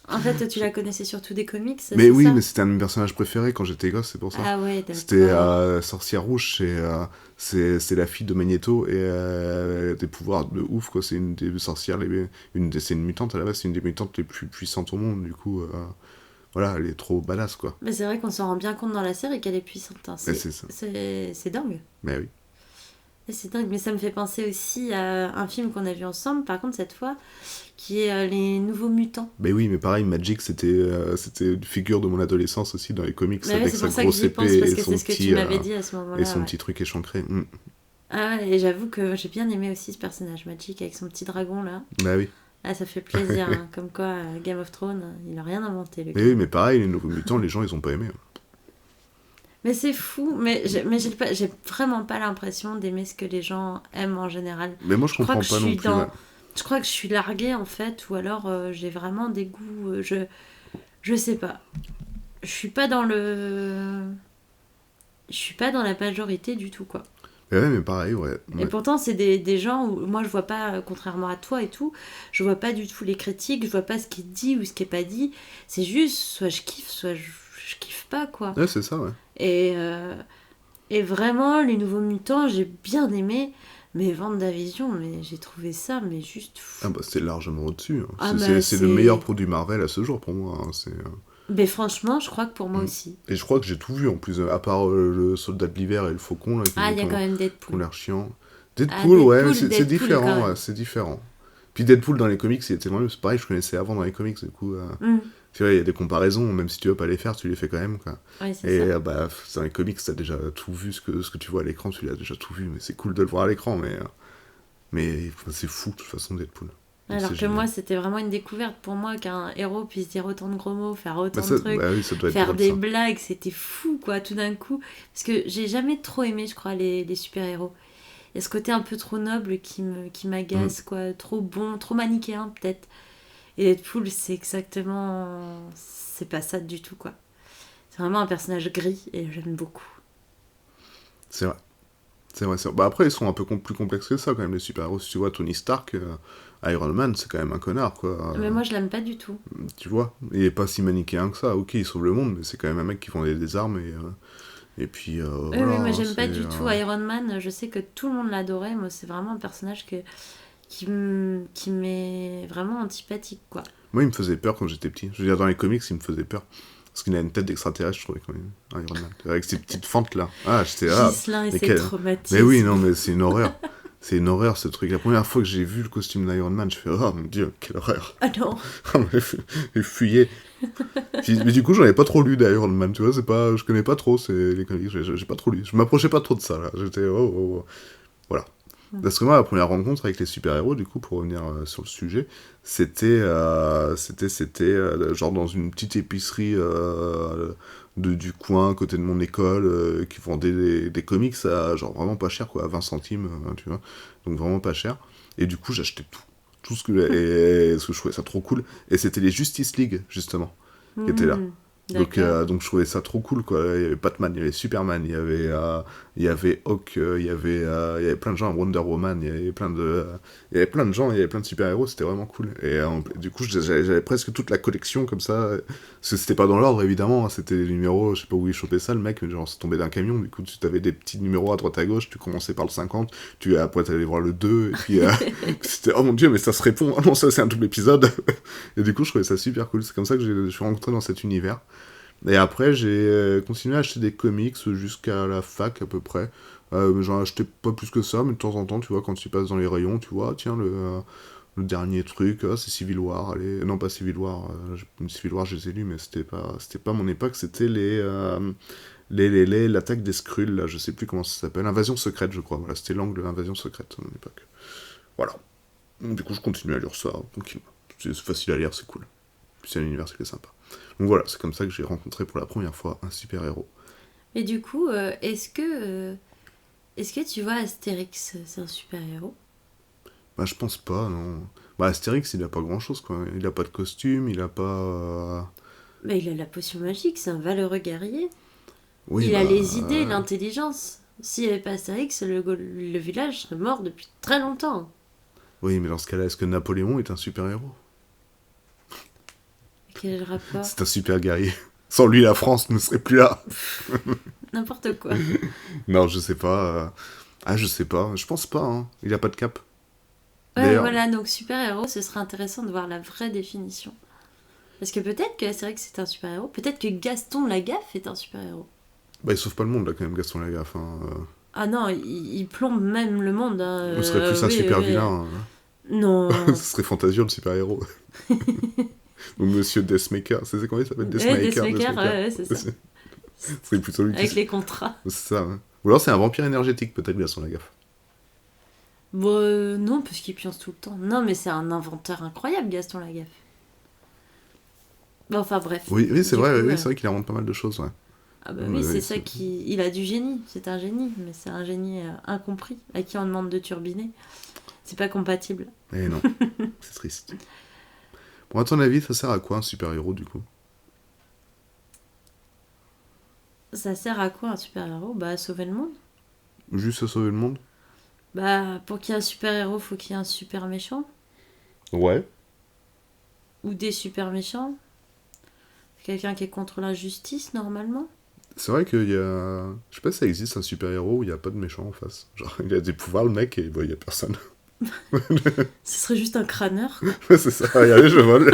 En fait, tu la connaissais surtout des comics, Mais c'est oui, ça? mais c'était un de mes personnages préférés quand j'étais gosse, c'est pour ça. Ah ouais, d'accord. C'était Sorcière Rouge, c'est la fille de Magneto, et elle a des pouvoirs de ouf, quoi. C'est une des sorcières, c'est une mutante à la base, c'est une des mutantes les plus puissantes au monde, du coup, voilà, elle est trop badass, quoi. Mais c'est vrai qu'on s'en rend bien compte dans la série qu'elle est puissante. Hein. Mais c'est ça. C'est dingue. Mais oui. Et c'est dingue, mais ça me fait penser aussi à un film qu'on a vu ensemble, par contre cette fois, qui est Les Nouveaux Mutants. Mais oui, mais pareil, Magic, c'était une figure de mon adolescence aussi dans les comics, Mais ouais, avec c'est sa pour ça que grosse j'y pense, épée parce et que son c'est ce que petit, tu m'avais dit à ce moment-là. et son ouais. petit truc échancré. Ah ouais, et j'avoue que j'ai bien aimé aussi ce personnage Magic avec son petit dragon là. Bah oui. Ah, ça fait plaisir, hein. Comme quoi Game of Thrones, il a rien inventé le gars. Mais oui, mais pareil, les Nouveaux Mutants, les gens, ils ont pas aimé. Mais c'est fou, mais j'ai vraiment pas l'impression d'aimer ce que les gens aiment en général. Mais moi, je crois comprends que pas je non suis plus. Ouais. Je crois que je suis larguée en fait, ou alors j'ai vraiment des goûts. Je sais pas. Je suis pas dans la majorité du tout quoi. Mais ouais, mais pareil, ouais. Et pourtant, c'est des gens où moi je vois pas, contrairement à toi et tout, je vois pas du tout les critiques, je vois pas ce qui est dit ou ce qui est pas dit. C'est juste, soit je kiffe, soit je kiffe pas quoi. Ouais, c'est ça, ouais. Et vraiment, les Nouveaux Mutants, j'ai bien aimé. Mais WandaVision, mais j'ai trouvé ça, mais juste fou. Ah bah c'est largement au-dessus. Hein. Ah, c'est le meilleur produit Marvel à ce jour pour moi. Hein. Mais franchement, je crois que pour moi aussi. Et je crois que j'ai tout vu en plus, à part le Soldat de l'hiver et le Faucon. Là, Il y a quand même qui ont Deadpool. l'air chiant. Deadpool, ouais, Deadpool, c'est quand différent, même. ouais, c'est différent. Puis Deadpool dans les comics, c'est pareil, je connaissais avant dans les comics, du coup. Tu vois, il y a des comparaisons, même si tu veux pas les faire, tu les fais quand même, quoi. Ouais, c'est Et ça. bah, dans les comics, t'as déjà tout vu, ce que tu vois à l'écran, tu l'as déjà tout vu, mais c'est cool de le voir à l'écran, mais c'est fou, de toute façon, Deadpool. Donc, Alors c'est que génial. moi, c'était vraiment une découverte pour moi qu'un héros puisse dire autant de gros mots, faire autant Bah, de trucs, bah oui, ça doit être faire drôle, des ça. blagues, c'était fou, quoi, tout d'un coup. Parce que j'ai jamais trop aimé, je crois, les super-héros. Il y a ce côté un peu trop noble qui m'agace, quoi, trop bon, trop manichéen, peut-être. Et Deadpool, c'est exactement... C'est pas ça du tout, quoi. C'est vraiment un personnage gris, et j'aime beaucoup. C'est vrai. C'est vrai, c'est vrai. Bah après, ils sont un peu plus complexes que ça, quand même, les super-héros. Si tu vois, Tony Stark, Iron Man, c'est quand même un connard, quoi. Mais moi, je l'aime pas du tout. Tu vois, il est pas si manichéen que ça. Ok, il sauve le monde, mais c'est quand même un mec qui vendait des armes et puis Oui, voilà, moi, j'aime c'est, pas du tout Iron Man. Je sais que tout le monde l'adorait. Moi, c'est vraiment un personnage qui m'est vraiment antipathique, quoi. Moi, il me faisait peur quand j'étais petit. Je veux dire, dans les comics, il me faisait peur. Parce qu'il a une tête d'extraterrestre, je trouvais, quand même. Iron Man. Avec ses petites fentes, là. Ah, j'étais là. Ghislain et mais ses traumatismes. Mais oui, non, mais c'est une horreur. C'est une horreur, ce truc. La première fois que j'ai vu le costume d'Iron Man, je fais, oh mon dieu, quelle horreur. Ah non. J'ai fuyé. Mais du coup, j'en avais pas trop lu d'Iron Man, tu vois, je connais pas trop les comics, j'ai pas trop lu. Je m'approchais pas trop de ça, là. J'étais, oh. Voilà. Parce que moi, la première rencontre avec les super-héros, du coup, pour revenir sur le sujet, c'était genre dans une petite épicerie du coin, à côté de mon école, qui vendait des comics à genre vraiment pas cher, quoi, à 20 centimes, tu vois. Donc vraiment pas cher. Et du coup, j'achetais tout. Tout ce que, parce que je trouvais ça trop cool. Et c'était les Justice League, justement, qui étaient là. Donc je trouvais ça trop cool, quoi. Il y avait Batman, il y avait Superman, il y avait Hawk, il y avait plein de gens, Wonder Woman, il y avait plein de gens, il y avait plein de super-héros, c'était vraiment cool. Et du coup, j'avais presque toute la collection comme ça, parce que c'était pas dans l'ordre, évidemment, hein, c'était les numéros, je sais pas où il chopait ça, le mec, mais genre c'est tombé d'un camion, du coup tu avais des petits numéros à droite à gauche, tu commençais par le 50, après t'allais voir le 2, et puis c'était, oh mon dieu, mais ça se répond, oh non, ça c'est un double épisode. Et du coup, je trouvais ça super cool, c'est comme ça que je suis rencontré dans cet univers. Et après, j'ai continué à acheter des comics jusqu'à la fac à peu près. J'en achetais pas plus que ça, mais de temps en temps, tu vois, quand tu passes dans les rayons, tu vois, tiens, le dernier truc, c'est Civil War, allez, non pas Civil War, Civil War, je les ai lus, mais c'était pas mon époque, c'était l'attaque des Skrulls, là, je sais plus comment ça s'appelle, Invasion secrète, je crois, voilà, c'était l'angle Invasion secrète à mon époque. Voilà. Donc, du coup, je continue à lire ça, tranquillement. C'est facile à lire, c'est cool. Puis c'est un univers qui est sympa. Donc voilà, c'est comme ça que j'ai rencontré pour la première fois un super-héros. Et du coup, est-ce que tu vois Astérix, c'est un super-héros? Bah, je pense pas, non. Bah, Astérix, il a pas grand-chose, quoi. Il a pas de costume, il a pas... Bah, il a la potion magique, c'est un valeureux guerrier. Oui, il a les idées, l'intelligence. S'il n'y avait pas Astérix, le village serait mort depuis très longtemps. Oui, mais dans ce cas-là, est-ce que Napoléon est un super-héros? Quel rapport? C'est un super guerrier. Sans lui, la France ne serait plus là. N'importe quoi. Non, je sais pas. Ah, je sais pas. Je pense pas, hein. Il a pas de cap. Ouais, voilà, donc super-héros, ce serait intéressant de voir la vraie définition. Parce que peut-être que Astérix c'est un super-héros, peut-être que Gaston Lagaffe est un super-héros. Bah, il sauve pas le monde, là, quand même, Gaston Lagaffe. Hein. Ah non, il plombe même le monde. Ce serait plus un super-vilain. Hein. Non. Ce serait Fantasio, le super-héros. Ou Monsieur Deathmaker, c'est comment il s'appelle? Deathmaker, ouais, c'est ça. C'est plutôt lui avec les contrats. C'est ça, hein. Ou alors c'est un vampire énergétique, peut-être, Gaston Lagaffe. Bon, non, parce qu'il pionce tout le temps. Non, mais c'est un inventeur incroyable, Gaston Lagaffe. Bon, enfin, bref. Oui, c'est vrai, c'est vrai qu'il invente pas mal de choses, ouais. Ah bah oui, c'est ça qui... Il a du génie, c'est un génie, mais c'est un génie incompris, à qui on demande de turbiner. C'est pas compatible. Eh non, c'est triste. Bon, à ton avis, ça sert à quoi un super-héros, du coup? Ça sert à quoi un super-héros? Bah, à sauver le monde. Juste à sauver le monde? Bah, pour qu'il y ait un super-héros, faut qu'il y ait un super méchant. Ouais. Ou des super méchants. Quelqu'un qui est contre l'injustice, normalement. C'est vrai qu'il y a... Je sais pas si ça existe un super-héros où il n'y a pas de méchant en face. Genre, il a des pouvoirs, le mec, et bah, il y a personne. Ce serait juste un crâneur. C'est ça, regardez, je vole.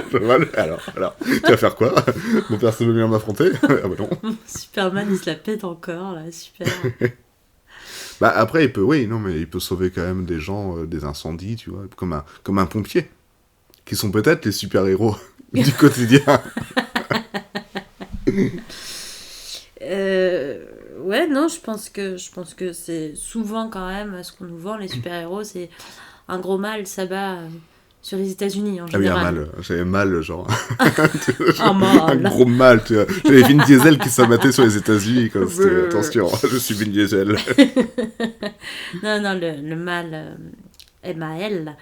Alors, tu vas faire quoi? Mon personne veut venir m'affronter? Ah bah non. Superman, il se la pète encore, là, super. Bah après, il peut sauver quand même des gens des incendies, tu vois, comme un pompier, qui sont peut-être les super-héros du quotidien. Ouais, non, je pense que c'est souvent quand même ce qu'on nous vend, les super-héros, c'est un gros mâle s'abat sur les États-Unis en général. Ah oui, un mâle, j'avais mal, genre. Un mâle. Un gros mâle, tu vois. J'avais Vin Diesel qui s'abattait sur les États-Unis, quand c'était, attention, je suis Vin Diesel. Non, le mâle, M-A-L,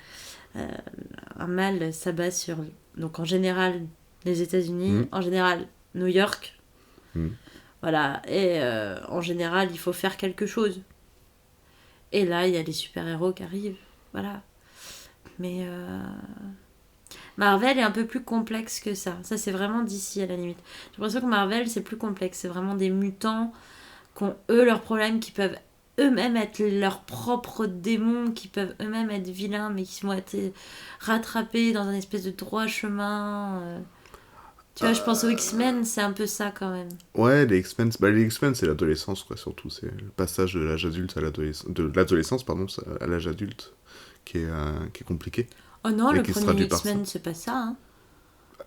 un mâle s'abat sur, donc en général, les États-Unis, en général, New York. Voilà, et en général, il faut faire quelque chose. Et là, il y a les super-héros qui arrivent. Voilà. Mais Marvel est un peu plus complexe que ça. Ça, c'est vraiment d'ici à la limite. J'ai l'impression que Marvel, c'est plus complexe. C'est vraiment des mutants qui ont eux leurs problèmes, qui peuvent eux-mêmes être leurs propres démons, qui peuvent eux-mêmes être vilains, mais qui vont être rattrapés dans un espèce de droit chemin. Tu vois, je pense aux X-Men, c'est un peu ça quand même. Ouais, les X-Men, les X-Men, c'est l'adolescence, quoi, surtout. C'est le passage de l'âge adulte à l'adolescence, de l'adolescence, pardon, à l'âge adulte, qui est compliqué. Oh non, Et le qui se premier traduit par X-Men, c'est pas ça. Hein.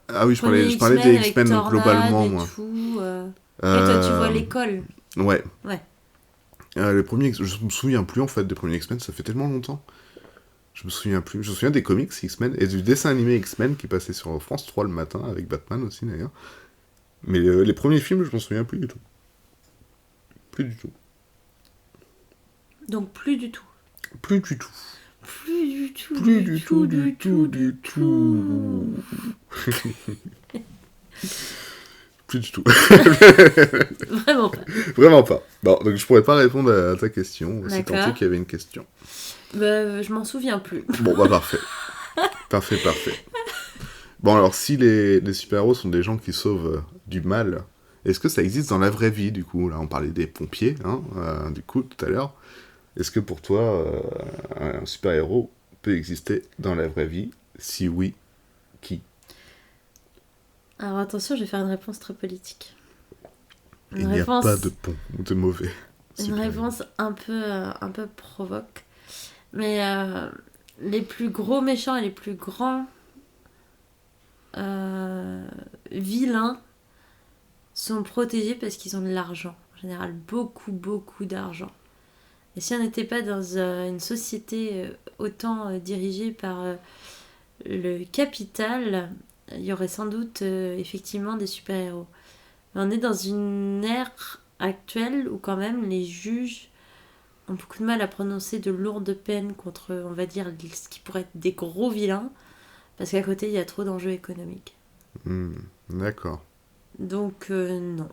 Ah oui, je Premier parlais des avec X-Men Tornade globalement, et moi. tout. Et toi, tu vois l'école. Ouais. Ouais. Les premiers, je me souviens plus, en fait, des premiers X-Men, ça fait tellement longtemps. Je me souviens plus. Je me souviens des comics X-Men et du dessin animé X-Men qui passait sur France 3 le matin, avec Batman aussi, d'ailleurs. Mais les premiers films, je m'en souviens plus du tout. Plus du tout. Donc plus du tout. Plus du tout. Plus du tout. Plus du tout, du tout, du tout. Plus du tout. Vraiment pas. Vraiment pas. Bon, donc je pourrais pas répondre à ta question. C'est D'accord. tant qu'il y avait une question. Bah, je m'en souviens plus. Bon, bah parfait. Parfait. Bon, alors si les super-héros sont des gens qui sauvent du mal, est-ce que ça existe dans la vraie vie, du coup? Là, on parlait des pompiers, hein, du coup, tout à l'heure. Est-ce que pour toi, un super-héros peut exister dans la vraie vie? Si oui, qui? Alors attention, je vais faire une réponse très politique. Il n'y a pas de bon ou de mauvais. Une réponse un peu provoque. Mais les plus gros méchants et les plus grands vilains sont protégés parce qu'ils ont de l'argent. En général, beaucoup d'argent. Et si on n'était pas dans une société autant dirigée par le capital, il y aurait sans doute effectivement des super-héros. Mais on est dans une ère actuelle où quand même les juges ont beaucoup de mal à prononcer de lourdes peines contre, on va dire, ce qui pourrait être des gros vilains, parce qu'à côté, il y a trop d'enjeux économiques. D'accord. Donc, non.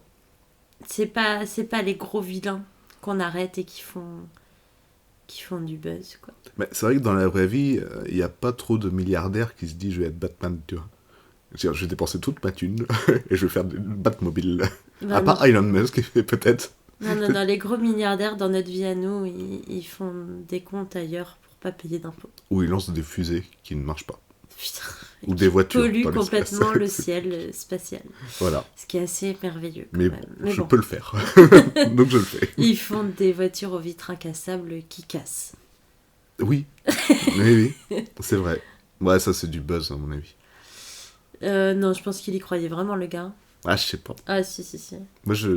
C'est pas les gros vilains qu'on arrête et qui font du buzz, quoi. Mais c'est vrai que dans la vraie vie, il n'y a pas trop de milliardaires qui se disent je vais être Batman, tu vois. C'est-à-dire, je vais dépenser toute ma thune et je vais faire une Batmobile. Bah, à part Elon Musk, peut-être. Non, les gros milliardaires dans notre vie à nous, ils font des comptes ailleurs pour pas payer d'impôts. Ou ils lancent des fusées qui ne marchent pas. Putain. Ou des voitures. Polluent dans l'espace. complètement le ciel spatial. Voilà. Ce qui est assez merveilleux. Quand Mais, même. je bon. peux le faire. Donc je le fais. Ils font des voitures aux vitres incassables qui cassent. Oui. Oui. C'est vrai. Ouais, ça c'est du buzz à mon avis. Non, je pense qu'il y croyait vraiment, le gars. Ah, je sais pas. Ah, si. Moi, je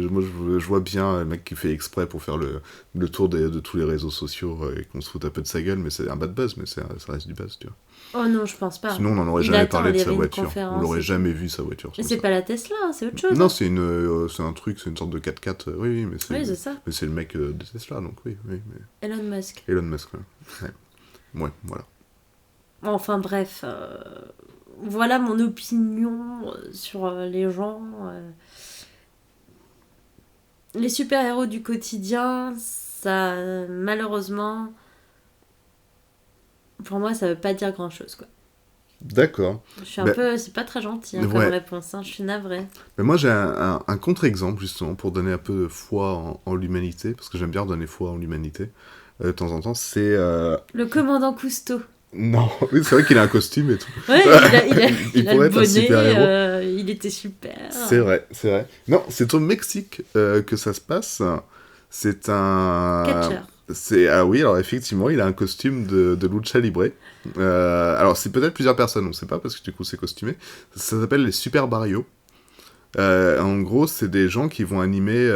vois bien le mec qui fait exprès pour faire le tour de tous les réseaux sociaux et qu'on se fout un peu de sa gueule, mais c'est un bad buzz, mais ça reste du buzz, tu vois. Oh non, je pense pas. Sinon, on n'en aurait Il jamais attend, parlé il de y sa avait une voiture. On conférence l'aurait et jamais vu, sa voiture. Mais comme c'est ça. pas la Tesla, c'est autre chose. Non, hein. c'est un truc, c'est une sorte de 4x4. Oui, mais c'est Oui, c'est ça. mais c'est le mec de Tesla, donc oui. Mais... Elon Musk. Elon Musk, ouais, voilà. Enfin bref, voilà mon opinion sur les gens. Les super-héros du quotidien, ça, malheureusement, pour moi, ça veut pas dire grand-chose, quoi. D'accord. Je suis un peu... C'est pas très gentil comme Ouais. réponse, hein, je suis navrée. Mais moi, j'ai un contre-exemple, justement, pour donner un peu de foi en l'humanité, parce que j'aime bien donner foi en l'humanité, de temps en temps, c'est... Le commandant Cousteau. Non, oui, c'est vrai qu'il a un costume et tout. Ouais, il a pourrait le être un super-héros. bonnet, il était super. C'est vrai. Non, c'est au Mexique que ça se passe. C'est un... Catcheur. Ah oui, alors effectivement, il a un costume de lucha libre. Alors, c'est peut-être plusieurs personnes, on ne sait pas, parce que du coup, c'est costumé. Ça s'appelle les Super Barrios. En gros, c'est des gens qui vont animer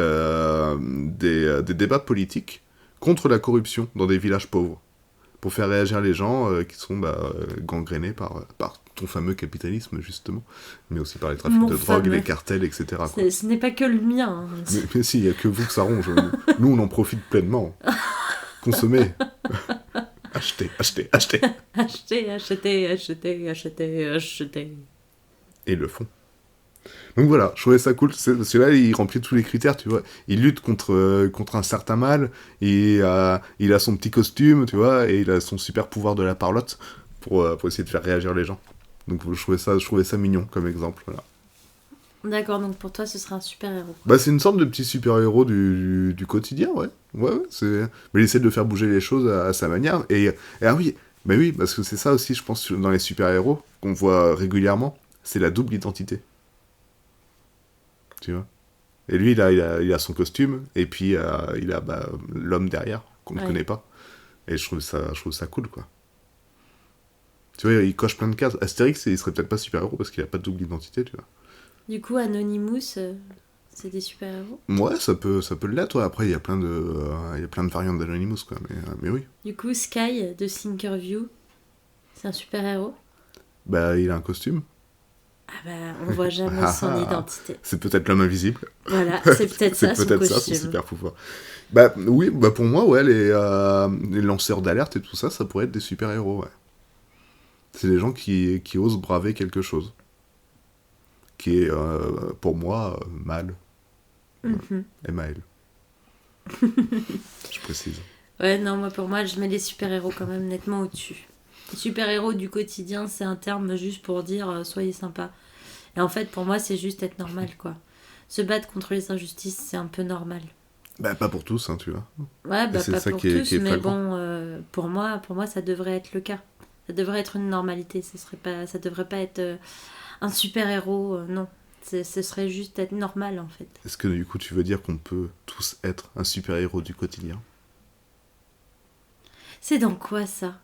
des débats politiques contre la corruption dans des villages pauvres, pour faire réagir les gens qui sont gangrénés par ton fameux capitalisme, justement, mais aussi par les trafics Mon de drogue, fameux. les cartels, etc. quoi. Ce n'est pas que le mien. Hein. Mais si, il n'y a que vous que ça ronge. Nous, on en profite pleinement. Consommez. Achetez. Acheter. Et ils le font. Donc voilà, je trouvais ça cool. Celui-là, il remplit tous les critères, tu vois. Il lutte contre un certain mal, et il a son petit costume, tu vois, et il a son super pouvoir de la parlotte pour essayer de faire réagir les gens. Donc je trouvais ça mignon comme exemple. Voilà. D'accord, donc pour toi, ce serait un super-héros. Bah, c'est une sorte de petit super-héros du quotidien, ouais. Ouais, mais il essaie de faire bouger les choses à sa manière. Et ah oui, bah oui, parce que c'est ça aussi, je pense, dans les super-héros, qu'on voit régulièrement, c'est la double identité. Tu vois. Et lui, il a son costume, et puis il a l'homme derrière, qu'on ne connaît pas. Et je trouve ça cool, quoi. Tu vois, il coche plein de cases. Astérix, il serait peut-être pas super-héros parce qu'il a pas de double identité, tu vois. Du coup, Anonymous, c'est des super-héros. Ouais, ça peut l'être, ouais. Après, il y a plein de variantes d'Anonymous, quoi. Mais oui. Du coup, Sky de Thinkerview, c'est un super-héros. Bah, il a un costume. Ah bah, on voit jamais son identité. C'est peut-être l'homme invisible. Voilà, c'est peut-être ça, C'est peut-être son ça, son costume. super pouvoir. Bah, oui, bah pour moi, ouais, les lanceurs d'alerte et tout ça, ça pourrait être des super-héros, ouais. C'est des gens qui osent braver quelque chose. Qui est, pour moi, mal. Mhm. M-A-L. Je précise. Ouais, non, moi pour moi, je mets les super-héros quand même nettement au-dessus. Les super-héros du quotidien, c'est un terme juste pour dire soyez sympa. Et en fait, pour moi, c'est juste être normal, quoi. Se battre contre les injustices, c'est un peu normal. Bah, pas pour tous, hein, tu vois. Ouais, bah c'est pas ça pour qui est tous, mais flagrant. bon, pour moi, ça devrait être le cas. Ça devrait être une normalité. Ça devrait pas être un super-héros, non. Ce serait juste être normal, en fait. Est-ce que du coup, tu veux dire qu'on peut tous être un super-héros du quotidien? C'est dans quoi, ça?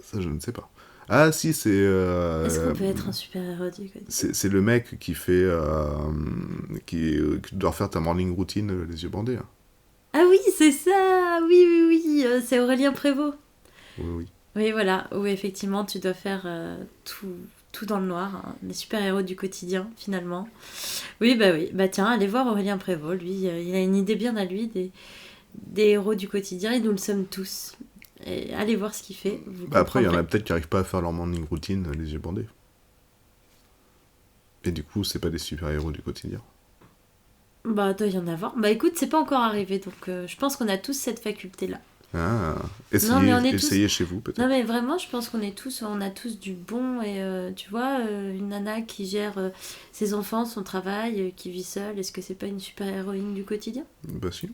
Ça, je ne sais pas. Ah, si, c'est. Est-ce qu'on peut être un super-héros du quotidien? C'est le mec qui fait. Qui doit refaire ta morning routine, les yeux bandés. Hein. Ah oui, c'est ça. Oui, oui, oui, c'est Aurélien Prévost. Oui, oui. Oui, voilà, où effectivement tu dois faire tout dans le noir, hein. Les super-héros du quotidien, finalement. Oui, bah tiens, allez voir Aurélien Prévost, lui, il a une idée bien à lui des héros du quotidien, et nous le sommes tous. Et allez voir ce qu'il fait. Vous Bah après, il y en a comprendrez. peut-être qui n'arrivent pas à faire leur morning routine, les yeux bandés. Et du coup, c'est pas des super-héros du quotidien. Bah, doit y en avoir. Bah écoute, c'est pas encore arrivé, donc je pense qu'on a tous cette faculté-là. Ah, Non, mais on est essayez tous. chez vous, peut-être. Non, mais vraiment, je pense on a tous du bon. Et tu vois, une nana qui gère ses enfants, son travail, qui vit seule, est-ce que c'est pas une super-héroïne du quotidien? Bah si.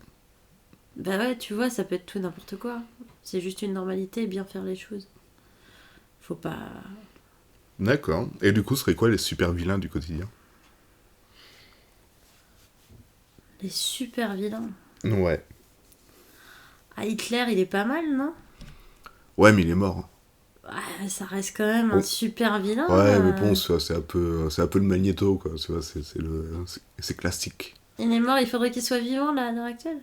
Bah ouais, tu vois, ça peut être tout n'importe quoi. C'est juste une normalité, bien faire les choses. Faut pas. D'accord. Et du coup, ce serait quoi les super-vilains du quotidien? Les super vilains. Ouais. Ah, Hitler, il est pas mal, non? Ouais, mais il est mort. Ah, ça reste quand même un Oh. super vilain. Ouais, mais bon, c'est un peu le Magnéto, quoi. Tu vois, c'est classique. Il est mort, il faudrait qu'il soit vivant, là, à l'heure actuelle.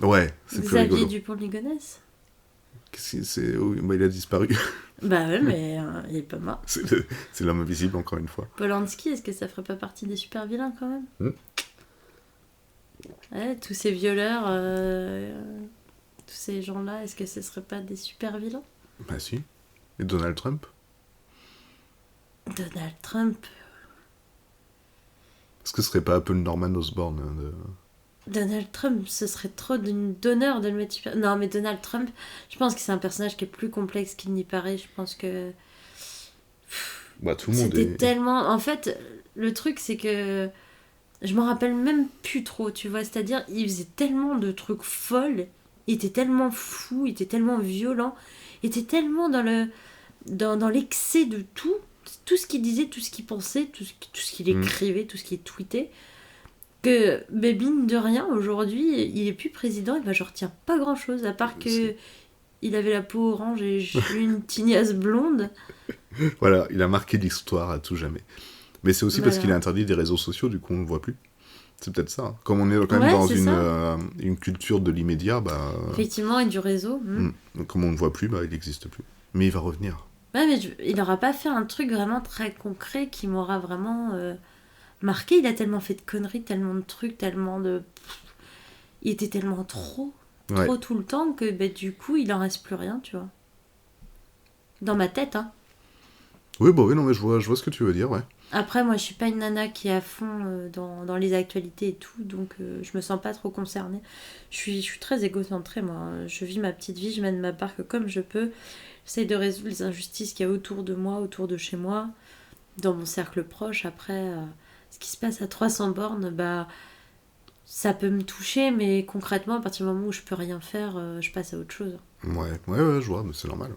Ouais, c'est plus Xavier rigolo. Dupont-Ligonnès. Oui, bah, il a disparu. Bah ouais, mais il est pas mort. C'est l'homme invisible, encore une fois. Polanski, est-ce que ça ferait pas partie des super vilains quand même? Ouais, tous ces violeurs, tous ces gens-là, est-ce que ce serait pas des super vilains? Bah si. Et Donald Trump? Donald Trump. Est-ce que ce serait pas un peu le Norman Osborn Donald Trump, ce serait trop d'honneur de le mettre super. Non, mais Donald Trump, je pense que c'est un personnage qui est plus complexe qu'il n'y paraît. Je pense que Bah tout le monde c'était est... tellement. En fait, le truc, c'est que je m'en rappelle même plus trop, tu vois. C'est-à-dire, il faisait tellement de trucs folles, il était tellement fou, il était tellement violent, il était tellement dans l'excès de tout. Tout ce qu'il disait, tout ce qu'il pensait, tout ce qu'il écrivait, tout ce qu'il tweetait. Que, mais mine de rien, aujourd'hui, il est plus président, et ben je retiens pas grand chose, à part que il avait la peau orange et une tignasse blonde. Voilà, il a marqué l'histoire à tout jamais. Mais c'est aussi parce Voilà. qu'il a interdit des réseaux sociaux, du coup on le voit plus. C'est peut-être ça. Hein. Comme on est quand même Ouais, dans c'est une culture de l'immédiat, bah... Effectivement, et du réseau. donc, comme on ne le voit plus, bah il n'existe plus. Mais il va revenir. Ouais, mais il aura pas fait un truc vraiment très concret qui m'aura vraiment marqué. Il a tellement fait de conneries, tellement de trucs, tellement de. Il était tellement trop Ouais. tout le temps que bah, du coup, il en reste plus rien, tu vois. Dans ma tête, hein. Oui, bah oui, non, mais je vois ce que tu veux dire, ouais. Après, moi, je suis pas une nana qui est à fond dans les actualités et tout, donc je me sens pas trop concernée. Je suis très égocentrée, moi. Je vis ma petite vie, je mène ma barque comme je peux. J'essaie de résoudre les injustices qu'il y a autour de moi, autour de chez moi, dans mon cercle proche. Après, ce qui se passe à 300 bornes, bah, ça peut me toucher, mais concrètement, à partir du moment où je peux rien faire, je passe à autre chose. Ouais, je vois, mais c'est normal.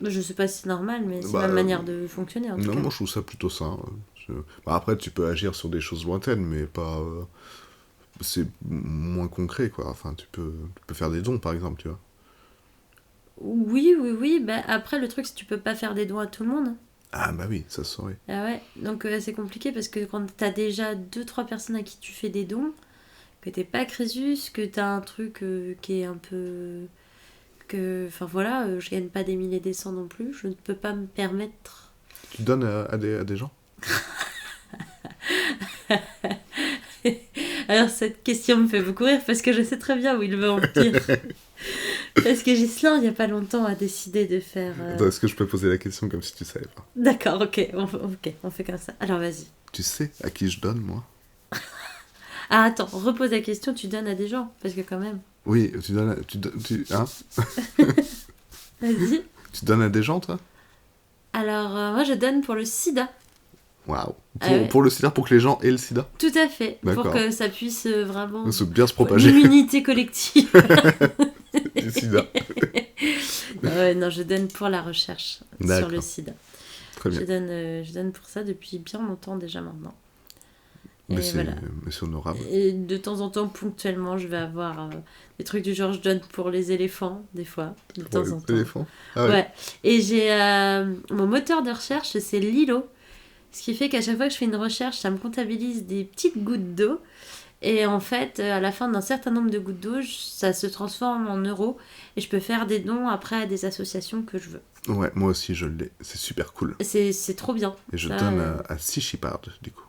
Je sais pas si c'est normal, mais c'est Bah, ma manière de fonctionner en tout Non, cas. moi je trouve ça plutôt sain. Bah, après, tu peux agir sur des choses lointaines, mais pas. C'est moins concret, quoi. Enfin, tu peux faire des dons, par exemple, tu vois. Oui. Bah, après, le truc, c'est que tu peux pas faire des dons à tout le monde. Ah, bah oui, ça se saurait. Ah ouais, donc c'est compliqué parce que quand t'as déjà deux trois personnes à qui tu fais des dons, que t'es pas Crésus, que t'as un truc qui est un peu. Enfin voilà, je gagne pas des milliers des cents non plus, je ne peux pas me permettre. Tu donnes à des gens? Alors cette question me fait beaucoup rire parce que je sais très bien où il veut en venir. Parce que Ghislain, il y a pas longtemps, a décidé de faire. Attends, est-ce que je peux poser la question comme si tu savais pas? D'accord, ok, on fait comme ça. Alors vas-y. Tu sais à qui je donne, moi? Ah attends, repose la question, tu donnes à des gens, parce que quand même. Oui, hein? Vas-y. Tu donnes à des gens, toi? Alors moi je donne pour le sida. Waouh. Ouais. Pour le sida, pour que les gens aient le sida? Tout à fait, D'accord. pour que ça puisse vraiment... Ça peut bien se propager. L'immunité collective. Du sida. Non, je donne pour la recherche sur D'accord. le sida. Très bien. Je donne pour ça depuis bien longtemps déjà maintenant. Et Mais c'est voilà. honorable. Et de temps en temps, ponctuellement, je vais avoir des trucs du genre, je donne pour les éléphants, des fois, de temps en temps. Éléphant. Ah ouais. Ouais. Et j'ai mon moteur de recherche, c'est Lilo. Ce qui fait qu'à chaque fois que je fais une recherche, ça me comptabilise des petites gouttes d'eau. Et en fait, à la fin d'un certain nombre de gouttes d'eau, ça se transforme en euros. Et je peux faire des dons après à des associations que je veux. Ouais, moi aussi je l'ai. C'est super cool. C'est trop bien. Et je Ça, donne à Sea Shepherd, du coup.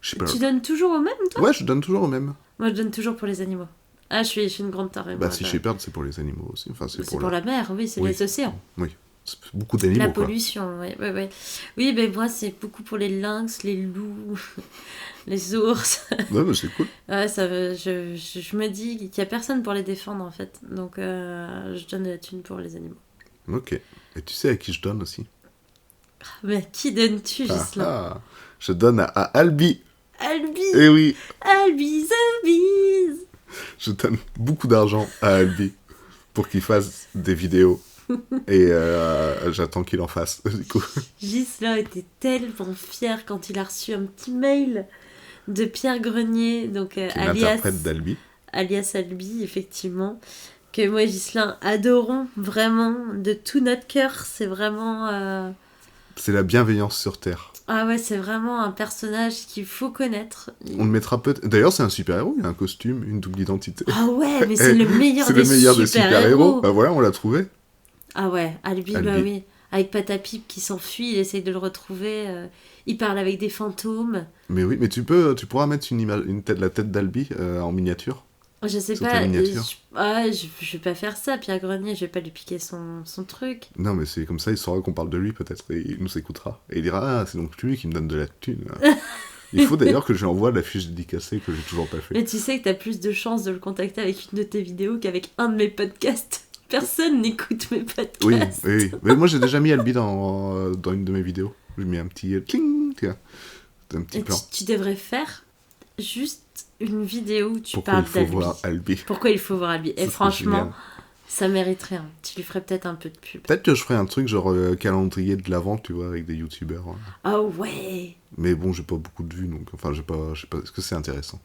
Shepherd. Tu donnes toujours au même, toi? Ouais, je donne toujours au même. Moi, je donne toujours pour les animaux. Ah, je suis une grande tarée. Bah, moi, Sea là. Shepherd, c'est pour les animaux aussi. Enfin, c'est C'est pour la mer, oui, c'est Oui. les océans. Oui. C'est beaucoup d'animaux, La quoi. pollution, ouais. Oui, ben moi, c'est beaucoup pour les lynx, les loups, les ours. Ouais, mais c'est cool. Ouais, je me dis qu'il n'y a personne pour les défendre, en fait. Donc, je donne de la thune pour les animaux. Ok. Et tu sais à qui je donne aussi? Mais à qui donnes-tu, Ghislain? Je donne à Albi. Albi! Eh oui, Albi, Albi! je donne beaucoup d'argent à Albi pour qu'il fasse des vidéos. Et j'attends qu'il en fasse, du coup. Ghislain était tellement fier quand il a reçu un petit mail de Pierre Grenier, donc Qui est l'interprète d'Albi. alias Albi, effectivement, que moi et Ghislain adorons vraiment de tout notre cœur. C'est vraiment... C'est la bienveillance sur Terre. Ah ouais, c'est vraiment un personnage qu'il faut connaître. On le mettra peut-être... D'ailleurs, c'est un super-héros, il a un costume, une double identité. Ah ouais, mais c'est le meilleur C'est des le meilleur des super-héros. super-héros. Bah voilà, on l'a trouvé. Ah ouais, Albi, bah Albi. oui. Avec Patapip qui s'enfuit, il essaye de le retrouver. Il parle avec des fantômes. Mais oui, mais tu pourras mettre la tête d'Albi en miniature. Je sais Sur pas. ta miniature. Je vais pas faire ça, Pierre Grenier. Je vais pas lui piquer son truc. Non, mais c'est comme ça, il saura qu'on parle de lui peut-être, et il nous écoutera. Et il dira, ah, c'est donc lui qui me donne de la thune. Il faut d'ailleurs que je lui envoie la fiche dédicacée que j'ai toujours pas fait. Mais tu sais que t'as plus de chances de le contacter avec une de tes vidéos qu'avec un de mes podcasts. Personne n'écoute mes podcasts. Oui. Mais moi, j'ai déjà mis Albi dans une de mes vidéos. J'ai mis un petit cling, tu vois. Un petit Et plan. tu devrais faire juste une vidéo où tu Pourquoi parles il faut d'Albi. voir Albi. Pourquoi il faut voir Albi. Et Ça serait franchement, génial. ça mériterait. Tu lui ferais peut-être un peu de pub. Peut-être que je ferai un truc genre calendrier de l'avant, tu vois, avec des youtubeurs. Hein. Ah ouais. Mais bon, j'ai pas beaucoup de vues, donc enfin, je sais pas, est-ce que c'est intéressant?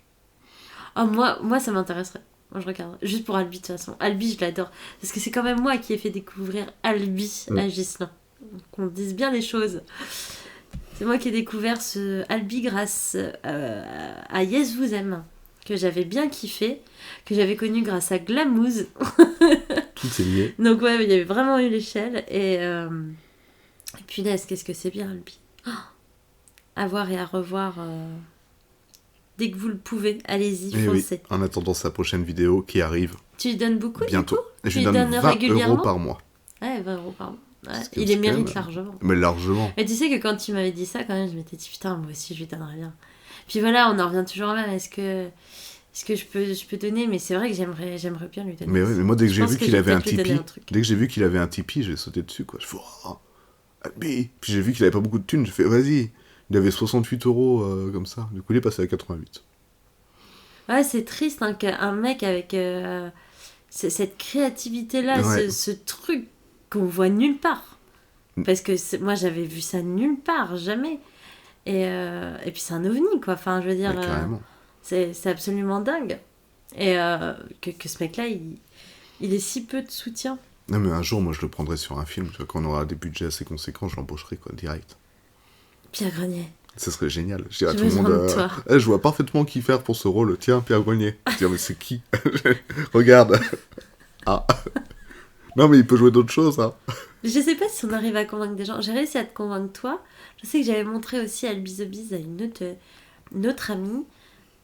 Oh, moi, ça m'intéresserait. Moi, je regarde. Juste pour Albi, de toute façon. Albi, je l'adore. Parce que c'est quand même moi qui ai fait découvrir Albi à Ghislain. Qu'on dise bien les choses. C'est moi qui ai découvert ce Albi grâce à Yes Vous Aime, que j'avais bien kiffé, que j'avais connu grâce à Glamouze. Tout est lié. Donc ouais, il y avait vraiment eu l'échelle. Et punaise, qu'est-ce que c'est bien Albi. Oh, à voir et à revoir dès que vous le pouvez. Allez-y, Et oui, foncez. en attendant sa prochaine vidéo qui arrive Tu lui donnes beaucoup bientôt. du coup? Et je Tu lui lui donne donnes 20 régulièrement € par mois. Ouais, 20 € par mois. Ce qui il me les fait mérite même- largement. Mais largement. Mais tu sais que quand tu m'avais dit ça, quand même, je m'étais dit putain, moi aussi je lui donnerais bien. Puis voilà, on en revient toujours au même. Est-ce que je peux donner? Mais c'est vrai que j'aimerais bien lui donner. Mais ouais, mais moi, dès que Je j'ai pense vu que qu'il je vais avait un peut-être lui donner Tipeee, un truc. dès que j'ai vu qu'il avait un Tipeee, j'ai sauté dessus, quoi. Je fais, oh, Albi. Puis j'ai vu qu'il avait pas beaucoup de thunes, j'ai fait, vas-y. Il avait 68 euros comme ça. Du coup, il est passé à 88. Ouais, c'est triste hein, qu'un mec avec cette créativité-là, Ouais. ce truc qu'on voit nulle part. Mm. Parce que moi, j'avais vu ça nulle part, jamais. Et puis c'est un ovni, quoi. Enfin, je veux dire, Ouais, carrément. c'est absolument dingue. Et que ce mec-là, il ait si peu de soutien. Non, mais un jour, moi, je le prendrai sur un film. Tu vois, quand on aura des budgets assez conséquents, je l'embaucherai, quoi, direct. Pierre Grenier. Ce serait génial. Je dirais à J'ai tout le monde, besoin de toi. je vois parfaitement qui faire pour ce rôle. Tiens, Pierre Grenier. Je dis, mais c'est qui? Regarde. Ah. Non, mais il peut jouer d'autres choses, hein. Je sais pas si on arrive à convaincre des gens. J'ai réussi à te convaincre toi. Je sais que j'avais montré aussi Albi the Biz à une autre amie.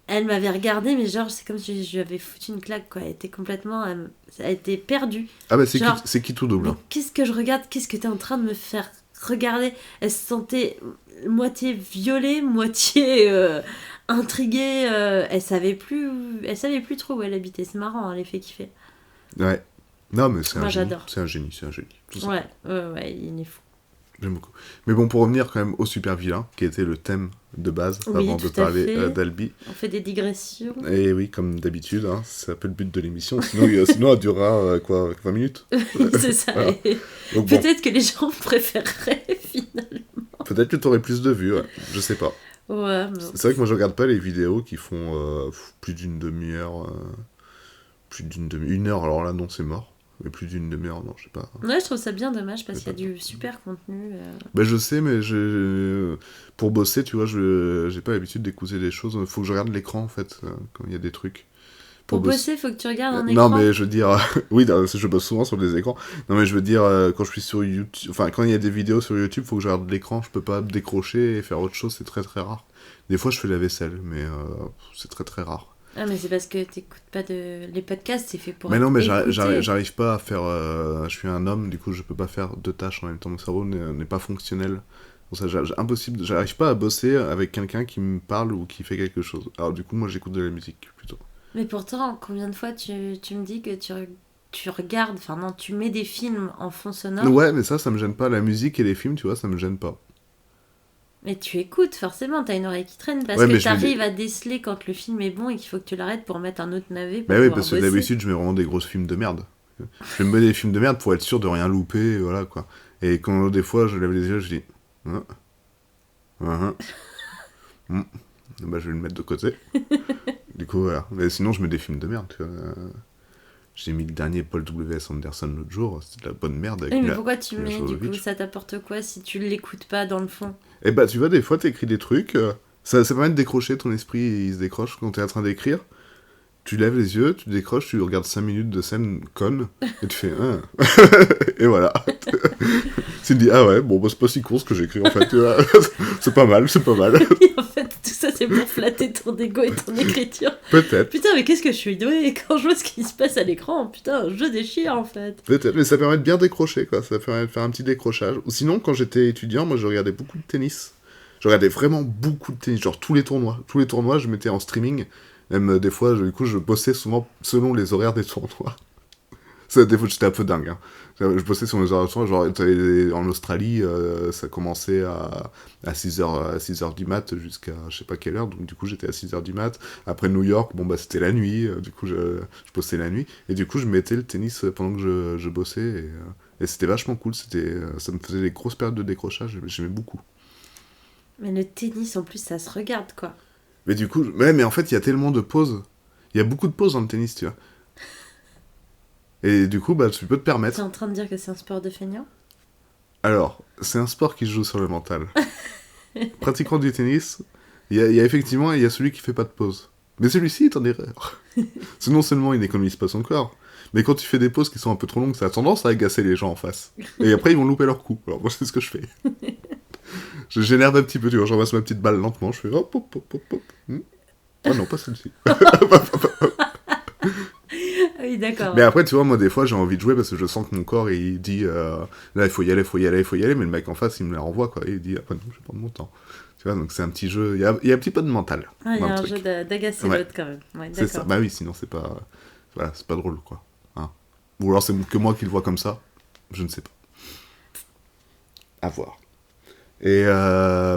Elle m'avait regardé, mais genre, c'est comme si je lui avais foutu une claque, quoi. Elle était complètement... elle a été perdue. Ah, bah, Genre, c'est qui tout double, Mais hein. qu'est-ce que je regarde? Qu'est-ce que t'es en train de me faire regarder? Elle se sentait moitié violée, moitié intriguée. Elle savait plus trop où elle habitait. C'est marrant, hein, l'effet qu'il fait. Ouais. Non, mais c'est Moi, un génie. j'adore. C'est un génie, c'est un génie. Tout ça. Ouais, il est fou. J'aime beaucoup. Mais bon, pour revenir quand même au super vilain, qui était le thème de base, Oui, avant de tout à parler fait. d'Albi. On fait des digressions. Et oui, comme d'habitude, hein, c'est un peu le but de l'émission. Sinon elle durera, 20 minutes. Oui, c'est ça. Voilà. Et Donc bon, peut-être que les gens préféreraient, finalement. peut-être que t'aurais plus de vues, ouais. Je sais pas. Ouais, mais... C'est vrai que moi je regarde pas les vidéos qui font plus d'une demi-heure. Une heure, alors là non, c'est mort. Mais plus d'une demi-heure, non, je sais pas. Ouais, je trouve ça bien dommage parce qu'il y a du super contenu. Ben je sais, mais pour bosser, tu vois, j'ai pas l'habitude d'écouter des choses. Faut que je regarde l'écran en fait, quand il y a des trucs. Pour bosser, faut que tu regardes un Non, écran. mais je veux dire, oui, je bosse souvent sur des écrans. Non, mais je veux dire, quand je suis sur YouTube, enfin, quand il y a des vidéos sur YouTube, faut que je regarde l'écran. Je peux pas décrocher et faire autre chose, c'est très très rare. Des fois, je fais la vaisselle, mais c'est très très rare. Ah, mais c'est parce que t'écoutes pas les podcasts, c'est fait pour Mais non, mais écouter. j'arrive pas à faire. Je suis un homme, du coup, je peux pas faire deux tâches en même temps. Mon cerveau n'est pas fonctionnel. Pour ça, impossible. J'arrive pas à bosser avec quelqu'un qui me parle ou qui fait quelque chose. Alors, du coup, moi, j'écoute de la musique plutôt. Mais pourtant, combien de fois tu me dis que tu regardes, enfin non, tu mets des films en fond sonore, Ouais, mais ça me gêne pas. La musique et les films, tu vois, ça me gêne pas. mais tu écoutes forcément, t'as une oreille qui traîne parce Ouais, mais que je vais t'arrives à déceler quand le film est bon et qu'il faut que tu l'arrêtes pour mettre un autre navet pour Bah oui, pouvoir parce que bosser. d'habitude, je mets vraiment des grosses films de merde. Je me mets des films de merde pour être sûr de rien louper, voilà quoi. Et quand des fois je lève les yeux, je dis. Bah je vais le mettre de côté. Du coup, voilà. Mais sinon, je mets des films de merde, tu vois. J'ai mis le dernier Paul W.S. Anderson l'autre jour, c'était de la bonne merde avec Oui, mais Mila- pourquoi tu Mila mets, du coup, Jovovich. ça t'apporte quoi si tu l'écoutes pas dans le fond? Et bah, tu vois, des fois, t'écris des trucs, ça permet de décrocher, ton esprit, il se décroche quand t'es en train d'écrire. Tu lèves les yeux, tu décroches, tu regardes 5 minutes de scène conne, et tu fais et voilà. Tu te dis, ah ouais, bon, bah, c'est pas si con ce que j'écris en fait, tu vois. C'est pas mal, c'est pas mal. Oui, en fait, tout ça c'est pour flatter ton ego et ton écriture. Peut-être, Putain, mais qu'est-ce que je suis douée quand je vois ce qui se passe à l'écran. Putain, je déchire en fait. peut-être, mais ça permet de bien décrocher, quoi. Ça permet de faire un petit décrochage. Ou sinon, quand j'étais étudiant, moi, je regardais beaucoup de tennis. Je regardais vraiment beaucoup de tennis, genre tous les tournois. Tous les tournois, je mettais en streaming. Même des fois, du coup, je bossais souvent selon les horaires des tournois. Ça, des fois, j'étais un peu dingue. Hein. Je bossais sur les horaires des tournois. Genre, en Australie, ça commençait à 6h du mat jusqu'à je sais pas quelle heure. Donc, du coup, j'étais à 6h du mat. Après, New York, bon, bah, c'était la nuit. Du coup, je bossais la nuit. Et du coup, je mettais le tennis pendant que je bossais. Et c'était vachement cool. Ça me faisait des grosses périodes de décrochage. J'aimais beaucoup. Mais le tennis en plus, ça se regarde quoi. Mais du coup, mais en fait, il y a tellement de pauses. Il y a beaucoup de pauses dans le tennis, tu vois. Et du coup, bah, tu peux te T'es permettre. en train de dire que c'est un sport de feignant? Alors, c'est un sport qui se joue sur le mental. Pratiquant du tennis, il y a effectivement il y a celui qui fait pas de pause. Mais celui-ci est en erreur. Sinon, non seulement il n'économise pas son corps, mais quand tu fais des pauses qui sont un peu trop longues, ça a tendance à agacer les gens en face. Et après, ils vont louper leur coup. Alors, moi, c'est ce que je fais. Je j'énerve un petit peu, tu vois. J'envoie ma petite balle lentement, je fais hop, hop, hop, hop, hop. Ah non, pas celle-ci. Ah oui, d'accord. Mais après, tu vois, moi, des fois, j'ai envie de jouer parce que je sens que mon corps, il dit là, il faut y aller, mais le mec en face, il me la renvoie, quoi. Et il dit, après, non, je vais prendre mon temps. Tu vois, donc c'est un petit jeu. Il y a un petit peu de mental. Ah, il y dans a le un truc. jeu d'agacer Ouais. l'autre quand même. Ouais, C'est ça. d'accord. Bah oui, sinon, c'est pas. Voilà, c'est pas drôle, quoi. Hein. Ou alors, c'est que moi qui le vois comme ça. Je ne sais pas. À voir. Et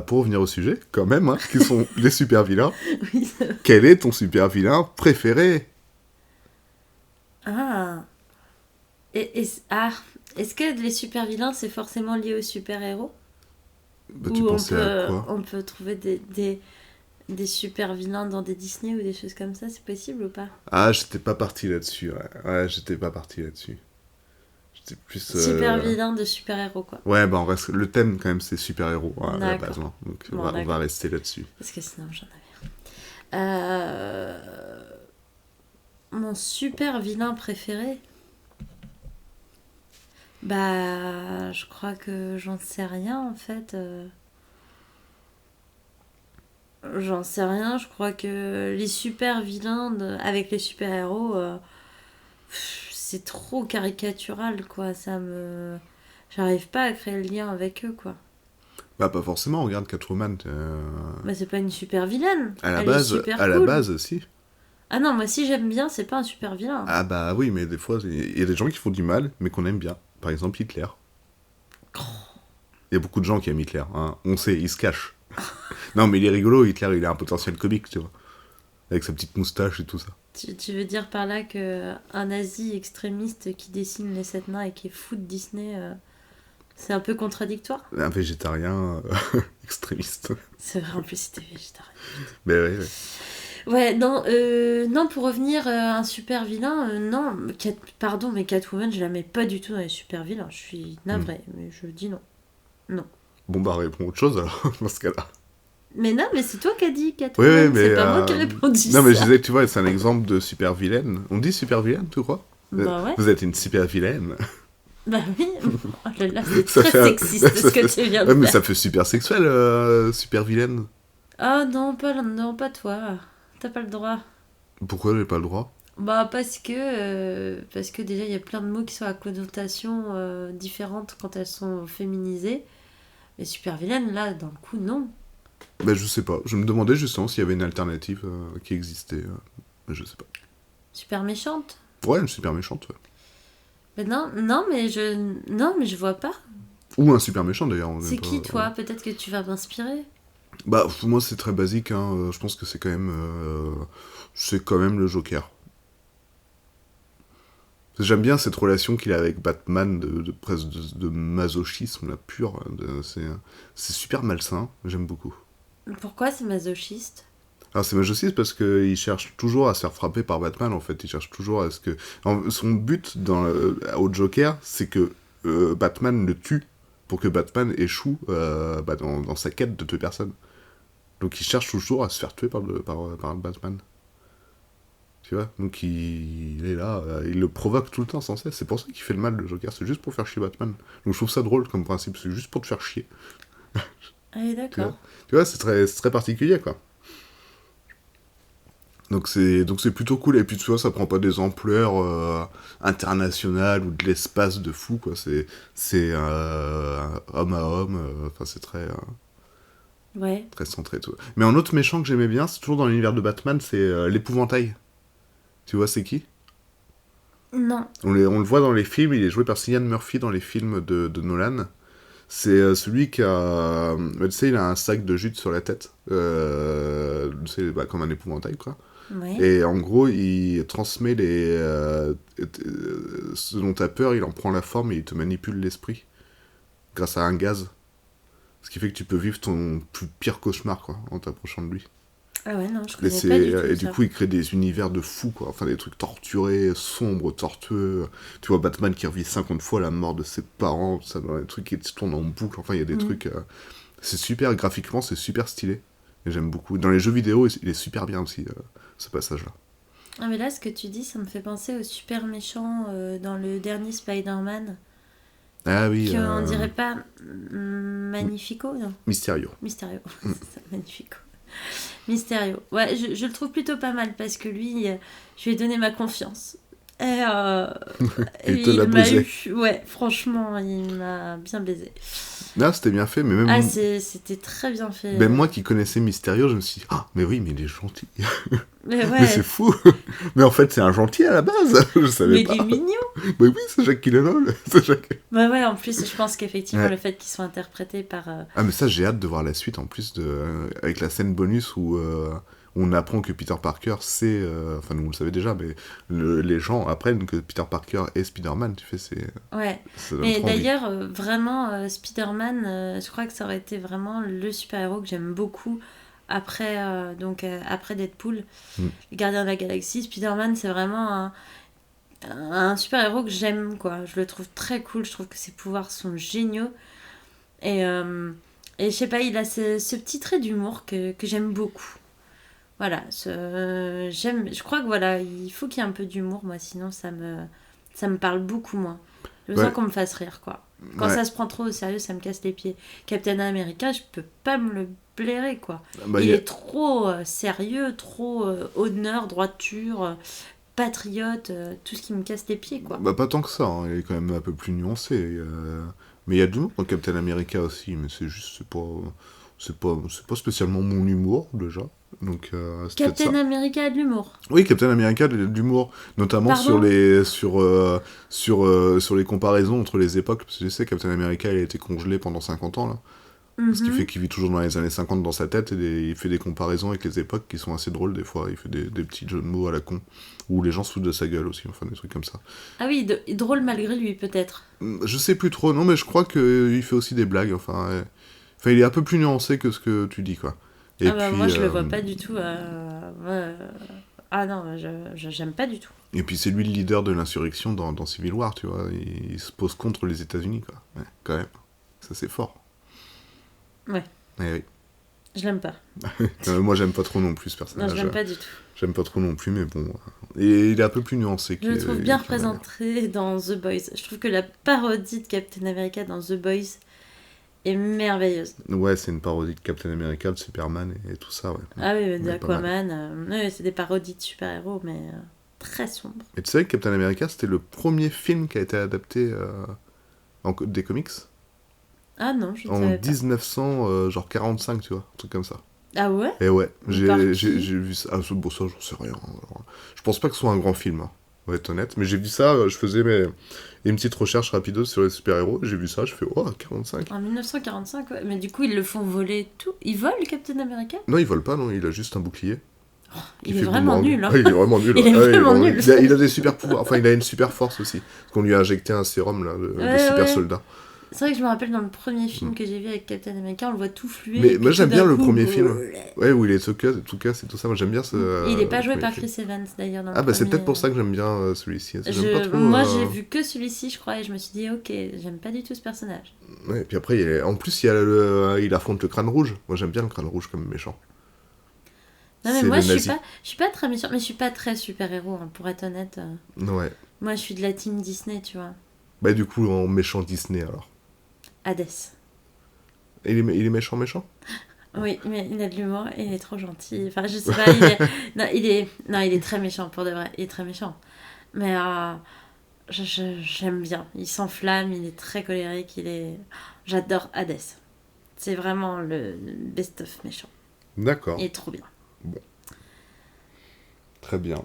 pour revenir au sujet, quand même, hein, qui sont les super vilains, Oui, ça- quel est ton super vilain préféré? Ah. Est-ce que les super vilains, c'est forcément lié aux super-héros? Bah, tu Ou pensais à quoi? on peut trouver des super vilains dans des Disney ou des choses comme ça, c'est possible ou pas? Ah, j'étais pas parti là-dessus. Ouais, j'étais pas parti là-dessus. J'étais plus. Super vilains de super-héros, quoi. Ouais, bah on reste. Le thème, quand même, c'est super-héros à la D'accord. base. Hein. Donc, Bon, on va d'accord. rester là-dessus. Parce que sinon, j'en avais rien. Mon super vilain préféré? Bah, je crois que j'en sais rien, en fait. J'en sais rien, je crois que les super vilains avec les super-héros, c'est trop caricatural, quoi. J'arrive pas à créer le lien avec eux, quoi. Bah, pas forcément, regarde Catwoman. Bah, c'est pas une super vilaine. Elle est super à la cool. base, si. Ah non, moi, si j'aime bien, c'est pas un super vilain. Ah bah oui, mais des fois, il y a des gens qui font du mal, mais qu'on aime bien. Par exemple, Hitler. Il y a beaucoup de gens qui aiment Hitler. Hein. On sait, il se cache. Non, mais il est rigolo, Hitler, il a un potentiel comique, tu vois. Avec sa petite moustache et tout ça. Tu veux dire par là que un nazi extrémiste qui dessine les 7 nains et qui est fou de Disney, c'est un peu contradictoire? Un végétarien extrémiste. C'est vrai, en plus, c'était végétarien. Mais ouais, ouais. Ouais, non, non, pour revenir, un super vilain, non, pardon, mais Catwoman, je la mets pas du tout dans les super vilains. Je suis navrée, mais je dis non. Non. Bon bah réponds autre chose alors, dans ce cas-là. Mais non, mais c'est toi qui as dit Oui, Catwoman, mais... c'est pas moi qui ai répondu Non mais je ça. disais, tu vois, c'est un exemple de super vilaine. On dit super vilaine, tu crois? Bah ouais, Vous êtes une super vilaine. bah oui. Oh là là, c'est Ça très fait un- sexiste ça ce que fait- tu viens de Ouais, mais faire. ça fait super sexuel, super vilaine. Ah non, pas toi. T'as pas le droit. Pourquoi j'ai pas le droit? Bah parce que déjà il y a plein de mots qui sont à connotation différente quand elles sont féminisées. Mais super vilaine, là, dans le coup, non. Bah je sais pas, je me demandais justement s'il y avait une alternative qui existait. Mais je sais pas. Super méchante. Ouais, une super méchante. Ouais. Mais non, mais je vois pas. Ou un super méchant d'ailleurs. on C'est est pas- qui, toi? Peut-être que tu vas m'inspirer. Bah moi c'est très basique, hein. Je pense que c'est quand même le Joker. J'aime bien cette relation qu'il a avec Batman, presque de masochisme, la pure. C'est super malsain, j'aime beaucoup. Pourquoi c'est masochiste? Alors c'est masochiste parce qu'il cherche toujours à se faire frapper par Batman, en fait. Il cherche toujours à ce que... son but au Joker, c'est que Batman le tue pour que Batman échoue dans sa quête de tuer personne. Donc il cherche toujours à se faire tuer par Batman. Tu vois, donc il est là, il le provoque tout le temps sans cesse. C'est pour ça qu'il fait le mal, le Joker, c'est juste pour faire chier Batman. Donc je trouve ça drôle comme principe, c'est juste pour te faire chier. Ah oui, d'accord. Tu vois, c'est très particulier, quoi. Donc c'est plutôt cool, et puis tu vois, ça prend pas des ampleurs internationales ou de l'espace de fou, quoi. C'est homme à homme, enfin c'est Ouais. très centré, tout. Mais un autre méchant que j'aimais bien, c'est toujours dans l'univers de Batman, c'est l'épouvantail. Tu vois, c'est qui? Non. On le voit dans les films, il est joué par Cillian Murphy dans les films de Nolan. C'est celui qui a... tu sais, il a un sac de jute sur la tête. C'est comme un épouvantail, quoi. Ouais. Et en gros, il transmet ce dont t'as peur, il en prend la forme et il te manipule l'esprit. Grâce à un gaz. Ce qui fait que tu peux vivre ton plus pire cauchemar, quoi, en t'approchant de lui. Ah ouais, non, je Et, connais pas du tout et ça. du coup, il crée des univers de fous, quoi. Enfin, des trucs torturés, sombres, tortueux. Tu vois Batman qui revit 50 fois la mort de ses parents, ça, dans des trucs qui se tournent en boucle. Enfin, il y a des trucs... c'est super, graphiquement, c'est super stylé. Et j'aime beaucoup. Dans les jeux vidéo, il est super bien aussi, ce passage-là. Ah mais là, ce que tu dis, ça me fait penser au super méchant dans le dernier Spider-Man. Ah oui, Qui, on dirait pas Magnifico, non? Mysterio. Mysterio. C'est ça, Magnifico. Mysterio. Ouais, je le trouve plutôt pas mal parce que lui, je lui ai donné ma confiance. Et, Il et te l'a il m'a baisé. eu. Ouais, franchement, il m'a bien baisé. Là, c'était bien fait, mais même, Ah, c'était très bien fait. même moi qui connaissais Mysterio, je me suis dit, ah, mais oui, mais il est gentil. Mais Mais c'est ouais, fou. Mais en fait, c'est un gentil à la base. Je savais mais il pas. est mignon. Mais oui, c'est Jacques Gyllenhaal. C'est Jacques... Bah ouais, en plus, je pense qu'effectivement, Ouais. le fait qu'ils soient interprétés par... Ah, mais ça, j'ai hâte de voir la suite, en plus, avec la scène bonus où on apprend que Peter Parker sait... Enfin, nous, on le savait déjà, mais les gens apprennent que Peter Parker est Spider-Man. Tu fais, Ouais. ça donne Mais trop envie. d'ailleurs, vraiment, Spider-Man, je crois que ça aurait été vraiment le super-héros que j'aime beaucoup après, après Deadpool, Mm. les Gardiens de la Galaxie. Spider-Man, c'est vraiment un super-héros que j'aime, quoi. Je le trouve très cool, je trouve que ses pouvoirs sont géniaux. Et, euh, et je sais pas, il a ce petit trait d'humour que j'aime beaucoup. Voilà, je crois que voilà, il faut qu'il y ait un peu d'humour, moi, sinon ça me parle beaucoup moins. J'ai besoin Ouais. qu'on me fasse rire, quoi. Quand Ouais. ça se prend trop au sérieux, ça me casse les pieds. Captain America, je peux pas me le blairer, quoi. Bah, Il y a- est trop sérieux, trop honneur, droiture, patriote, tout ce qui me casse les pieds, quoi. Bah, pas tant que ça, hein. Il est quand même un peu plus nuancé. Mais il y a de l'humour dans Captain America aussi, mais c'est juste, c'est pas spécialement mon humour, déjà. Donc, c'est peut-être ça. Captain America a de l'humour. Oui, Captain America, de l'humour, notamment sur Pardon. sur les comparaisons entre les époques, parce que tu sais, Captain America, il a été congelé pendant 50 ans, là. Ce qui Mhm. fait qu'il vit toujours dans les années 50 dans sa tête, et il fait des comparaisons avec les époques qui sont assez drôles, des fois. Il fait des petits jeux de mots à la con, où les gens se foutent de sa gueule aussi, enfin, des trucs comme ça. Ah oui, drôle malgré lui, peut-être. Je sais plus trop, non, mais je crois qu'il fait aussi des blagues, enfin... Enfin, il est un peu plus nuancé que ce que tu dis, quoi. Et Ah bah puis, moi je le vois pas du tout. Ah non, j'aime pas du tout. et puis c'est lui le leader de l'insurrection dans Civil War, tu vois. Il se pose contre les États-Unis, quoi. Ouais, quand même. Ça, c'est fort. Ouais, Eh oui. je l'aime pas. Moi, j'aime pas trop non plus ce Non, personnage. je l'aime pas du tout. J'aime pas trop non plus, mais bon. Et il est un peu plus nuancé Je le trouve bien qu'il en a l'air. représenté dans The Boys. Je trouve que la parodie de Captain America dans The Boys est merveilleuse. Ouais, c'est une parodie de Captain America, de Superman et tout ça, ouais. Ah oui, Ouais, pas mal. d'Aquaman. Ouais, c'est des parodies de super-héros, mais très sombres. Et tu savais que Captain America, c'était le premier film qui a été adapté des comics Ah non, je ne en savais pas. 1945, tu vois, un truc comme ça. Ah ouais? Et ouais, Par j'ai qui? vu ça. Ah, bon, ça, j'en sais rien. Alors, je pense pas que ce soit un grand film, hein, on va être honnête. Mais j'ai vu ça, je faisais une petite recherche rapide sur les super-héros. J'ai vu ça, je fais, oh, 45. En 1945, ouais. Mais du coup, ils le font voler tout. Ils volent, Captain America? Non, il vole pas, non, il a juste un bouclier. qui Il est fait vraiment boomerang. nul, hein. Ah, il est vraiment nul. Il est Ouais, vraiment nul. Il a des super pouvoirs. Enfin, il a une super force aussi. Parce qu'on lui a injecté un sérum, là, de Ouais, super ouais. soldat. C'est vrai que je me rappelle dans le premier film que j'ai vu avec Captain America, on le voit tout fluer. Mais et moi, puis j'aime tout bien d'un le coup, premier film. Ouais, où il est tout casse et tout ça. Moi, j'aime bien ce. Il est pas le joué premier par film. Chris Evans d'ailleurs dans le Ah, bah, c'est premier. peut-être pour ça que j'aime bien celui-ci. J'aime pas trop. Moi j'ai vu que celui-ci, je crois, et je me suis dit, ok, j'aime pas du tout ce personnage. Ouais, et puis après, en plus, il affronte le crâne rouge. Moi, j'aime bien le crâne rouge comme méchant. Non, mais C'est moi le je nazi. suis pas très méchant, mais je suis pas très super-héros, hein, pour être honnête. Ouais. Moi je suis de la team Disney, tu vois. Bah, du coup, en méchant Disney, alors. Hades. Et il est méchant, méchant. Oui, mais il a de l'humour et il est trop gentil. Enfin, je sais pas, il est... Non, il est très méchant, pour de vrai. Il est très méchant. Mais j'aime bien. Il s'enflamme, il est très colérique, J'adore Hades. C'est vraiment le best-of méchant. D'accord. Il est trop bien. Très bien.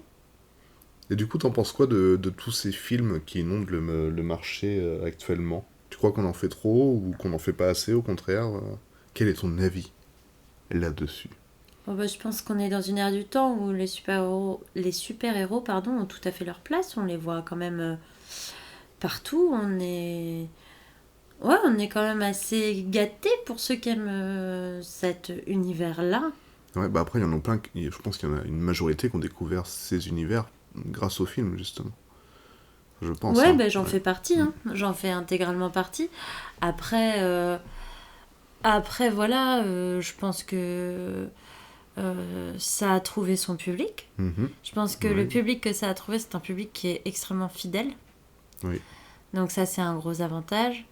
Et du coup, t'en penses quoi de tous ces films qui inondent le marché actuellement? Tu crois qu'on en fait trop ou qu'on en fait pas assez, au contraire Quel est ton avis là-dessus? Bon, bah, je pense qu'on est dans une ère du temps où les super-héros, pardon, ont tout à fait leur place. On les voit quand même partout. Ouais, on est quand même assez gâtés pour ceux qui aiment cet univers-là. Ouais, bah après, il y en a plein, je pense qu'il y en a une majorité qui ont découvert ces univers grâce aux films, justement. Je pense. Ouais, Hein. ben j'en Ouais. fais partie, hein. J'en fais intégralement partie. Après, voilà, je pense que ça a trouvé son public. Mhm. Je pense que Ouais. le public que ça a trouvé, c'est un public qui est extrêmement fidèle. Oui. Donc ça, c'est un gros avantage.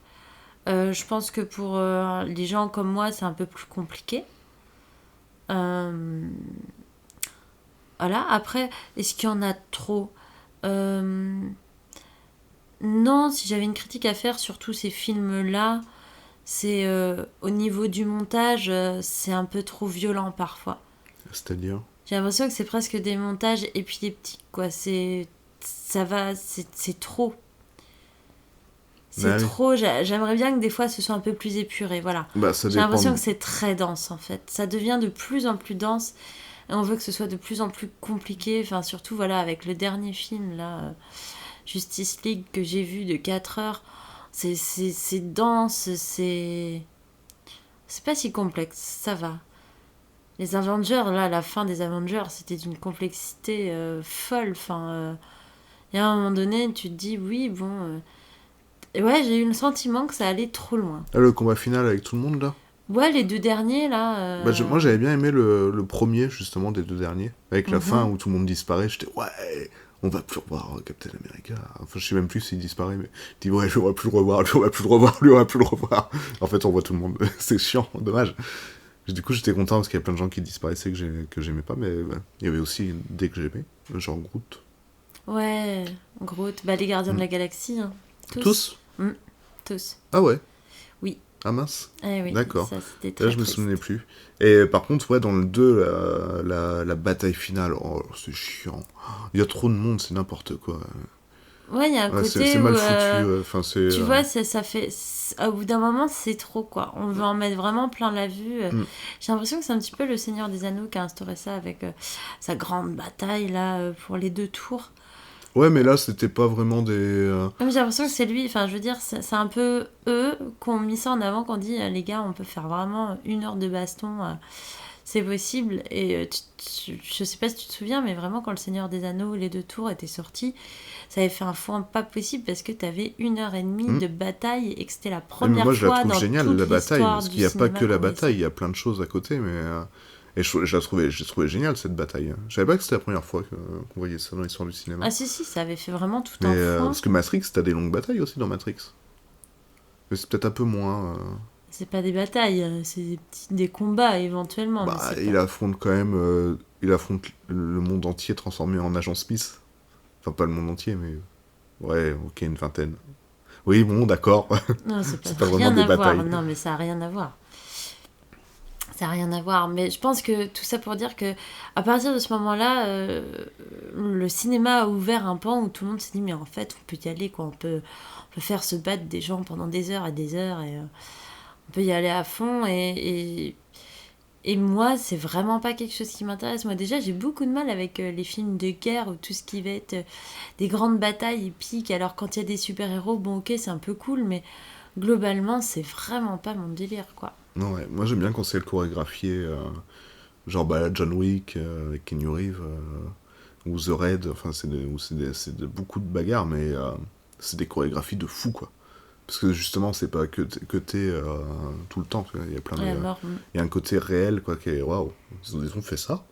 Je pense que pour les gens comme moi, c'est un peu plus compliqué. Voilà. Après, est-ce qu'il y en a trop? Non, si j'avais une critique à faire sur tous ces films-là, c'est au niveau du montage, c'est un peu trop violent parfois. C'est-à-dire? J'ai l'impression que c'est presque des montages épileptiques, quoi. C'est trop. C'est Ouais. trop. J'aimerais bien que des fois ce soit un peu plus épuré, voilà. Bah, ça J'ai dépend. l'impression que c'est très dense en fait. Ça devient de plus en plus dense et on veut que ce soit de plus en plus compliqué. Enfin, surtout, voilà, avec le dernier film là, Justice League que j'ai vu de 4 heures. C'est dense, c'est pas si complexe, ça va. Les Avengers, là, la fin des Avengers, c'était d'une complexité folle. Enfin, et à un moment donné, tu te dis, oui, bon. Ouais, j'ai eu le sentiment que ça allait trop loin. Ah, le combat final avec tout le monde, là? Ouais, les 2 derniers, là. Bah, moi, j'avais bien aimé le premier, justement, des 2 derniers. Avec la Mhm. fin où tout le monde disparaît, j'étais, ouais, on va plus revoir Captain America. Enfin, je sais même plus s'il disparaît, mais je dis, ouais, on va plus le revoir, lui, on va plus le revoir, lui, on va plus le revoir. En fait, on voit tout le monde. C'est chiant, dommage. Du coup, j'étais content parce qu'il y a plein de gens qui disparaissaient que j'aimais pas, mais ouais. Il y avait aussi des que j'aimais, genre Groot. Ouais, Groot. Bah, les Gardiens de la Galaxie. Hein. Tous? Tous. Ah ouais? Oui. Ah mince. Eh oui, D'accord. ça, c'était très Là, je me triste. souvenais plus. Et par contre, ouais, dans le 2, la bataille finale, oh, c'est chiant. Il y a trop de monde, c'est n'importe quoi. Ouais, il y a un Ouais, côté c'est où... mal foutu. Enfin, c'est, tu vois, ça fait... Au bout d'un moment, c'est trop, quoi. On veut en mettre vraiment plein la vue. J'ai l'impression que c'est un petit peu le Seigneur des Anneaux qui a instauré ça avec sa grande bataille, là, pour les 2 tours. Ouais, mais là, c'était pas vraiment des... Non, mais j'ai l'impression que c'est lui, enfin, je veux dire, c'est un peu eux qui ont mis ça en avant, qu'on dit, les gars, on peut faire vraiment 1 heure de baston, c'est possible. Et je sais pas si tu te souviens, mais vraiment, quand le Seigneur des Anneaux, les 2 tours étaient sortis, ça avait fait un foin pas possible parce que t'avais 1 heure et demie de bataille et que c'était la Mais première moi, je la fois trouve dans géniale, toute la bataille, l'histoire parce du qu'il n'y a pas cinéma que la qu'on ait bataille, ça. il y a plein de choses à côté, mais... Et j'ai trouvé génial, cette bataille. Je savais pas que c'était la première fois qu'on voyait ça dans l'histoire du cinéma. Ah si, ça avait fait vraiment tout Mais, un foin. parce que Matrix, t'as des longues batailles aussi dans Matrix. Mais c'est peut-être un peu moins... C'est pas des batailles, c'est des combats éventuellement. mais Bah, c'est il pas... affronte quand même... il affronte le monde entier transformé en agent Smith. Enfin, pas le monde entier, mais... Ouais, ok, une vingtaine. Oui, bon, d'accord. Non, C'est pas rien vraiment des à voir. batailles. Non, mais ça a rien à voir. Ça n'a rien à voir, mais je pense que tout ça pour dire que à partir de ce moment-là, le cinéma a ouvert un pan où tout le monde s'est dit mais en fait on peut y aller quoi, on peut faire se battre des gens pendant des heures et des heures et on peut y aller à fond et moi c'est vraiment pas quelque chose qui m'intéresse. Moi déjà j'ai beaucoup de mal avec les films de guerre ou tout ce qui va être des grandes batailles épiques. Alors quand il y a des super-héros, bon ok c'est un peu cool, mais globalement c'est vraiment pas mon délire quoi. Non, ouais. Moi, j'aime bien quand c'est le chorégraphié, genre bah, John Wick, avec Keanu Reeves, ou The Raid, enfin, c'est beaucoup de bagarres, mais c'est des chorégraphies de fou, quoi. Parce que justement, c'est pas que t'es tout le temps, tu vois. Il y a plein de... Ouais, alors, Il y a un côté réel, quoi, qui est... Waouh, ils ont fait ça.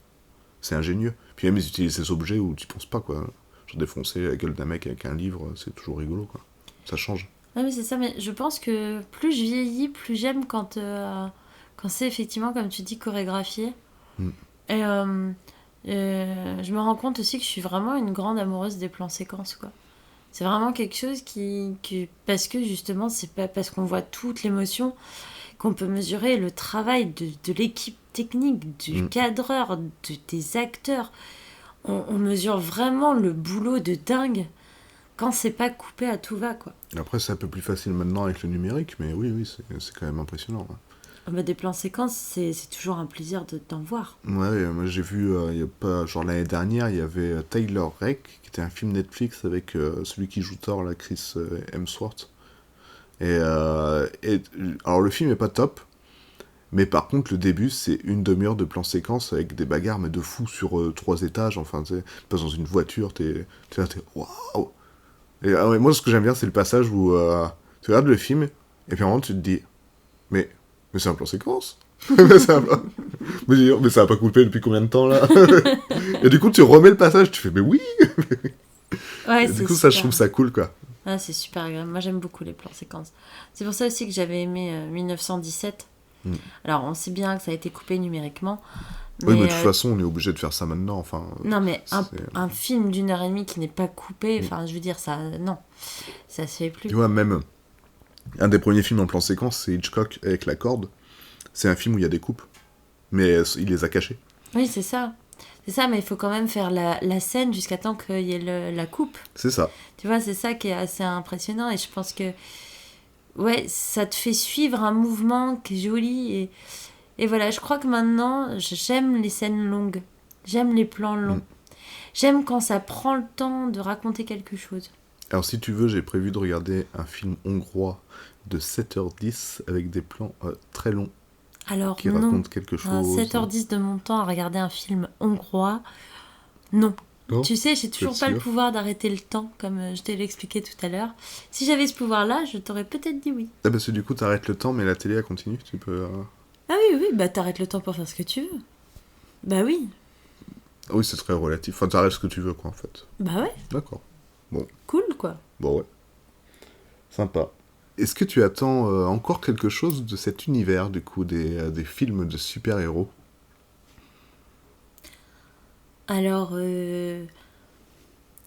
C'est ingénieux. Puis même, ils utilisent ces objets où tu penses pas, quoi. Genre défoncer la gueule d'un mec avec un livre, c'est toujours rigolo, quoi. Ça change. ouais, mais c'est ça, mais je pense que plus je vieillis, plus j'aime quand c'est effectivement, comme tu dis, chorégraphié. Mm. Et je me rends compte aussi que je suis vraiment une grande amoureuse des plans séquences, quoi. C'est vraiment quelque chose parce que justement, c'est pas parce qu'on voit toute l'émotion qu'on peut mesurer le travail de l'équipe technique, du cadreur, des acteurs. On mesure vraiment le boulot de dingue quand c'est pas coupé à tout va, quoi. Après, c'est un peu plus facile maintenant avec le numérique, mais oui, c'est quand même impressionnant. Ouais. Ah bah, des plans séquences, c'est toujours un plaisir d'en voir. Ouais, moi j'ai vu, il y a pas, genre l'année dernière, il y avait Tyler Rake, qui était un film Netflix avec celui qui joue Thor, là, Chris Hemsworth. Alors le film est pas top, mais par contre le début c'est une demi-heure de plan séquence avec des bagarres, mais de fou sur 3 étages, enfin tu sais, tu passes dans une voiture, t'es là, t'es waouh! Et ouais, moi ce que j'aime bien c'est le passage où tu regardes le film, et puis à un moment tu te dis, mais c'est un plan séquence! mais ça a pas coupé depuis combien de temps là? Et du coup tu remets le passage, tu fais mais oui! Ouais, Et du coup ça je trouve ça cool quoi. Ah, c'est super agréable. Moi j'aime beaucoup les plans séquences. C'est pour ça aussi que j'avais aimé 1917. Alors on sait bien que ça a été coupé numériquement, Oui, mais de toute façon, on est obligé de faire ça maintenant. Enfin, non, mais c'est- un film d'1 heure et demie qui n'est pas coupé, enfin, je veux dire, ça, non, ça se fait plus. tu vois, même un des premiers films en plan séquence, c'est Hitchcock avec La Corde. C'est un film où il y a des coupes, mais il les a cachés. Oui, c'est ça. C'est ça, mais il faut quand même faire la scène jusqu'à temps qu'il y ait la coupe. C'est ça. Tu vois, c'est ça qui est assez impressionnant. Et je pense que, ouais, ça te fait suivre un mouvement qui est joli. Et voilà, je crois que maintenant, j'aime les scènes longues. J'aime les plans longs. J'aime quand ça prend le temps de raconter quelque chose. Alors, si tu veux, j'ai prévu de regarder un film hongrois de 7h10 avec des plans très longs Alors, qui non. racontent quelque chose. 7h10 de mon temps à regarder un film hongrois, non. Non, Tu sais, j'ai toujours t'es pas le sûre pouvoir d'arrêter le temps, comme je te l'ai expliqué tout à l'heure. Si j'avais ce pouvoir-là, je t'aurais peut-être dit oui. Ah, parce que du coup, t'arrêtes le temps, mais la télé, elle continue. Tu peux. Ah oui, bah t'arrêtes le temps pour faire ce que tu veux. Bah oui, Oui, c'est très relatif. Enfin, t'arrêtes ce que tu veux, quoi, en fait. bah ouais, D'accord. cool quoi. Bon, ouais. Sympa. Est-ce que tu attends encore quelque chose de cet univers, du coup, des films de super-héros? Alors,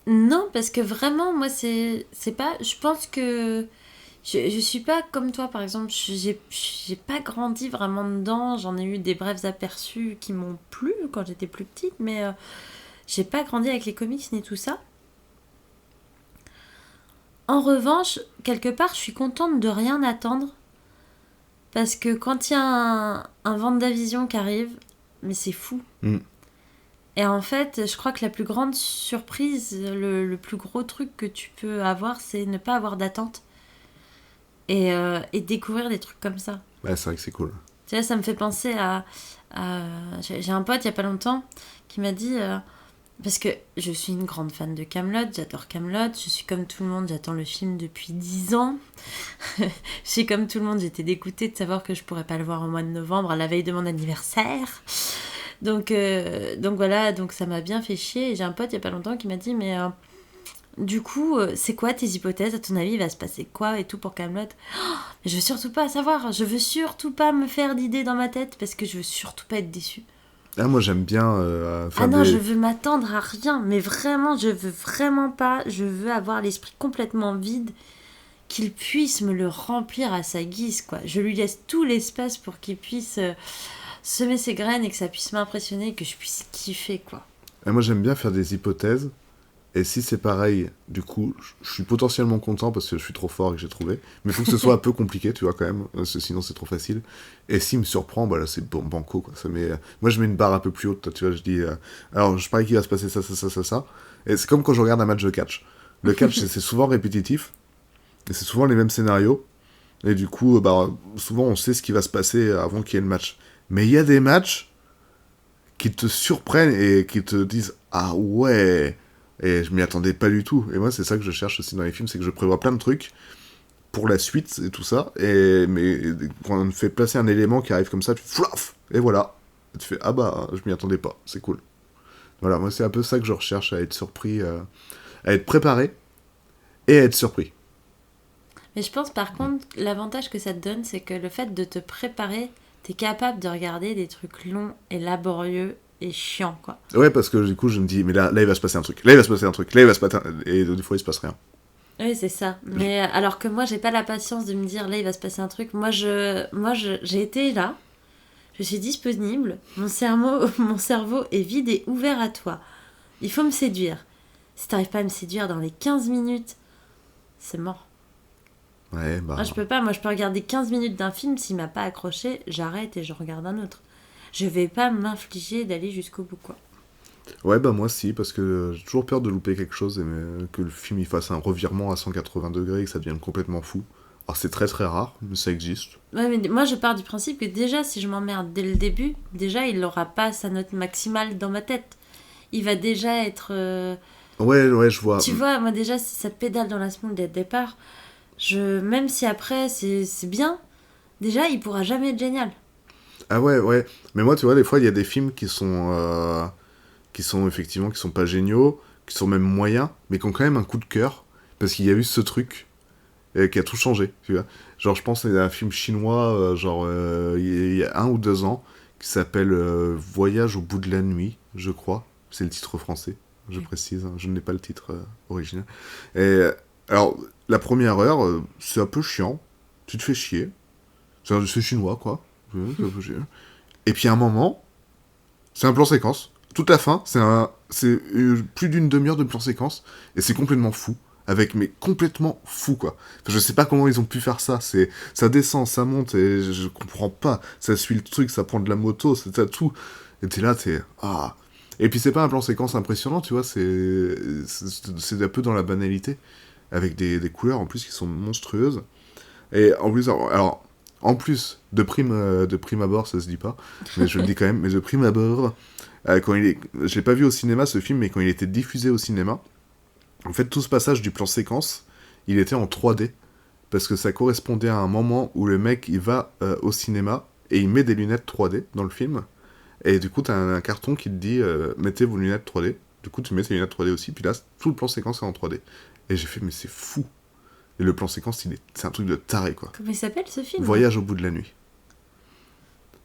non, parce que vraiment, moi, c'est pas. Je pense que. Je suis pas comme toi, par exemple. J'ai pas grandi vraiment dedans. J'en ai eu des brefs aperçus qui m'ont plu quand j'étais plus petite, mais j'ai pas grandi avec les comics ni tout ça. En revanche, quelque part, je suis contente de rien attendre. Parce que quand il y a un Vendavision qui arrive, mais c'est fou. Mm. Et en fait, je crois que la plus grande surprise, le plus gros truc que tu peux avoir, c'est ne pas avoir d'attente. Et découvrir des trucs comme ça. Ouais, c'est vrai que c'est cool. Tu vois, ça me fait penser j'ai un pote il y a pas longtemps qui m'a dit parce que je suis une grande fan de Kaamelott, j'adore Kaamelott, je suis comme tout le monde, j'attends le film depuis 10 ans. Je suis comme tout le monde, j'étais dégoûtée de savoir que je pourrais pas le voir au mois de novembre, à la veille de mon anniversaire. Donc voilà, donc ça m'a bien fait chier. Et j'ai un pote il y a pas longtemps qui m'a dit mais du coup, c'est quoi tes hypothèses? À ton avis, il va se passer quoi et tout pour Kaamelott? Mais je veux surtout pas savoir. Je veux surtout pas me faire d'idées dans ma tête parce que je veux surtout pas être déçue. Ah, moi, j'aime bien faire Ah non, des... je veux m'attendre à rien. Mais vraiment, je veux vraiment pas. Je veux avoir l'esprit complètement vide, qu'il puisse me le remplir à sa guise, quoi. Je lui laisse tout l'espace pour qu'il puisse semer ses graines et que ça puisse m'impressionner et que je puisse kiffer, quoi. Ah, moi, j'aime bien faire des hypothèses. Et si c'est pareil, du coup, je suis potentiellement content parce que je suis trop fort et que j'ai trouvé. Mais il faut que ce soit un peu compliqué, tu vois, quand même. Parce que sinon, c'est trop facile. Et s'il me surprend, bah là, c'est banco, quoi. Moi, je mets une barre un peu plus haute, toi, tu vois. Je dis, alors, je parie qu'il va se passer ça, ça, ça, ça, ça. Et c'est comme quand je regarde un match de catch. Le catch, c'est souvent répétitif. Et c'est souvent les mêmes scénarios. Et du coup, bah, souvent, on sait ce qui va se passer avant qu'il y ait le match. Mais il y a des matchs qui te surprennent et qui te disent, ah ouais... Et je m'y attendais pas du tout. Et moi, c'est ça que je cherche aussi dans les films, c'est que je prévois plein de trucs pour la suite et tout ça. Mais quand on me fait placer un élément qui arrive comme ça, tu fais flaf. Et voilà. Et tu fais ah bah, je m'y attendais pas. C'est cool. Voilà, moi, c'est un peu ça que je recherche, à être surpris, à être préparé et à être surpris. Mais je pense par contre, l'avantage que ça te donne, c'est que le fait de te préparer, t'es capable de regarder des trucs longs et laborieux et chiants, quoi. Ouais, parce que du coup, je me dis, mais là, il va se passer un truc. Là, il va se passer un truc. Là, il va se passer Et des fois, il se passe rien. Oui, c'est ça. Mais alors que moi, j'ai pas la patience de me dire, là, il va se passer un truc. Moi, j'ai été là. Je suis disponible. Mon cerveau est vide et ouvert à toi. Il faut me séduire. Si t'arrives pas à me séduire dans les 15 minutes, c'est mort. Ouais, bah... Moi, je peux pas. Moi, je peux regarder 15 minutes d'un film. S'il m'a pas accroché, j'arrête et je regarde un autre. Je vais pas m'infliger d'aller jusqu'au bout, quoi. Ouais, bah moi si, parce que j'ai toujours peur de louper quelque chose et que le film il fasse un revirement à 180 degrés et que ça devienne complètement fou. Alors c'est très très rare, mais ça existe. Ouais, mais moi je pars du principe que déjà si je m'emmerde dès le début, déjà il n'aura pas sa note maximale dans ma tête. Il va déjà être... Ouais, je vois. Tu vois, moi déjà si ça pédale dans la semonde dès le départ, même si après c'est bien, déjà il pourra jamais être génial. Ah ouais. Mais moi, tu vois, des fois, il y a des films qui sont effectivement, qui sont pas géniaux, qui sont même moyens, mais qui ont quand même un coup de cœur, parce qu'il y a eu ce truc qui a tout changé, tu vois. Genre, je pense à un film chinois, il y a 1 ou 2 ans, qui s'appelle Voyage au bout de la nuit, je crois. C'est le titre français, je précise, hein, je n'ai pas le titre original. Et alors, la première heure, c'est un peu chiant, tu te fais chier. C'est chinois, quoi. Et puis à un moment, c'est un plan séquence. Toute la fin, c'est plus d'une demi-heure de plan séquence, et c'est complètement fou. Mais complètement fou, quoi. Enfin, je sais pas comment ils ont pu faire ça. Ça descend, ça monte, et je comprends pas. Ça suit le truc, ça prend de la moto, ça tout. Et t'es là, ah. Et puis c'est pas un plan séquence impressionnant, tu vois, c'est un peu dans la banalité, avec des couleurs en plus qui sont monstrueuses. Et en plus, alors en plus, de prime abord, ça se dit pas, mais je le dis quand même, mais de prime abord, je l'ai pas vu au cinéma ce film, mais quand il était diffusé au cinéma, en fait, tout ce passage du plan séquence, il était en 3D, parce que ça correspondait à un moment où le mec, il va au cinéma, et il met des lunettes 3D dans le film, et du coup, t'as un carton qui te dit mettez vos lunettes 3D, du coup, tu mets tes lunettes 3D aussi, puis là, tout le plan séquence est en 3D. Et j'ai fait, mais c'est fou. Et le plan séquence, c'est un truc de taré, quoi. Comment il s'appelle ce film ? Voyage au bout de la nuit.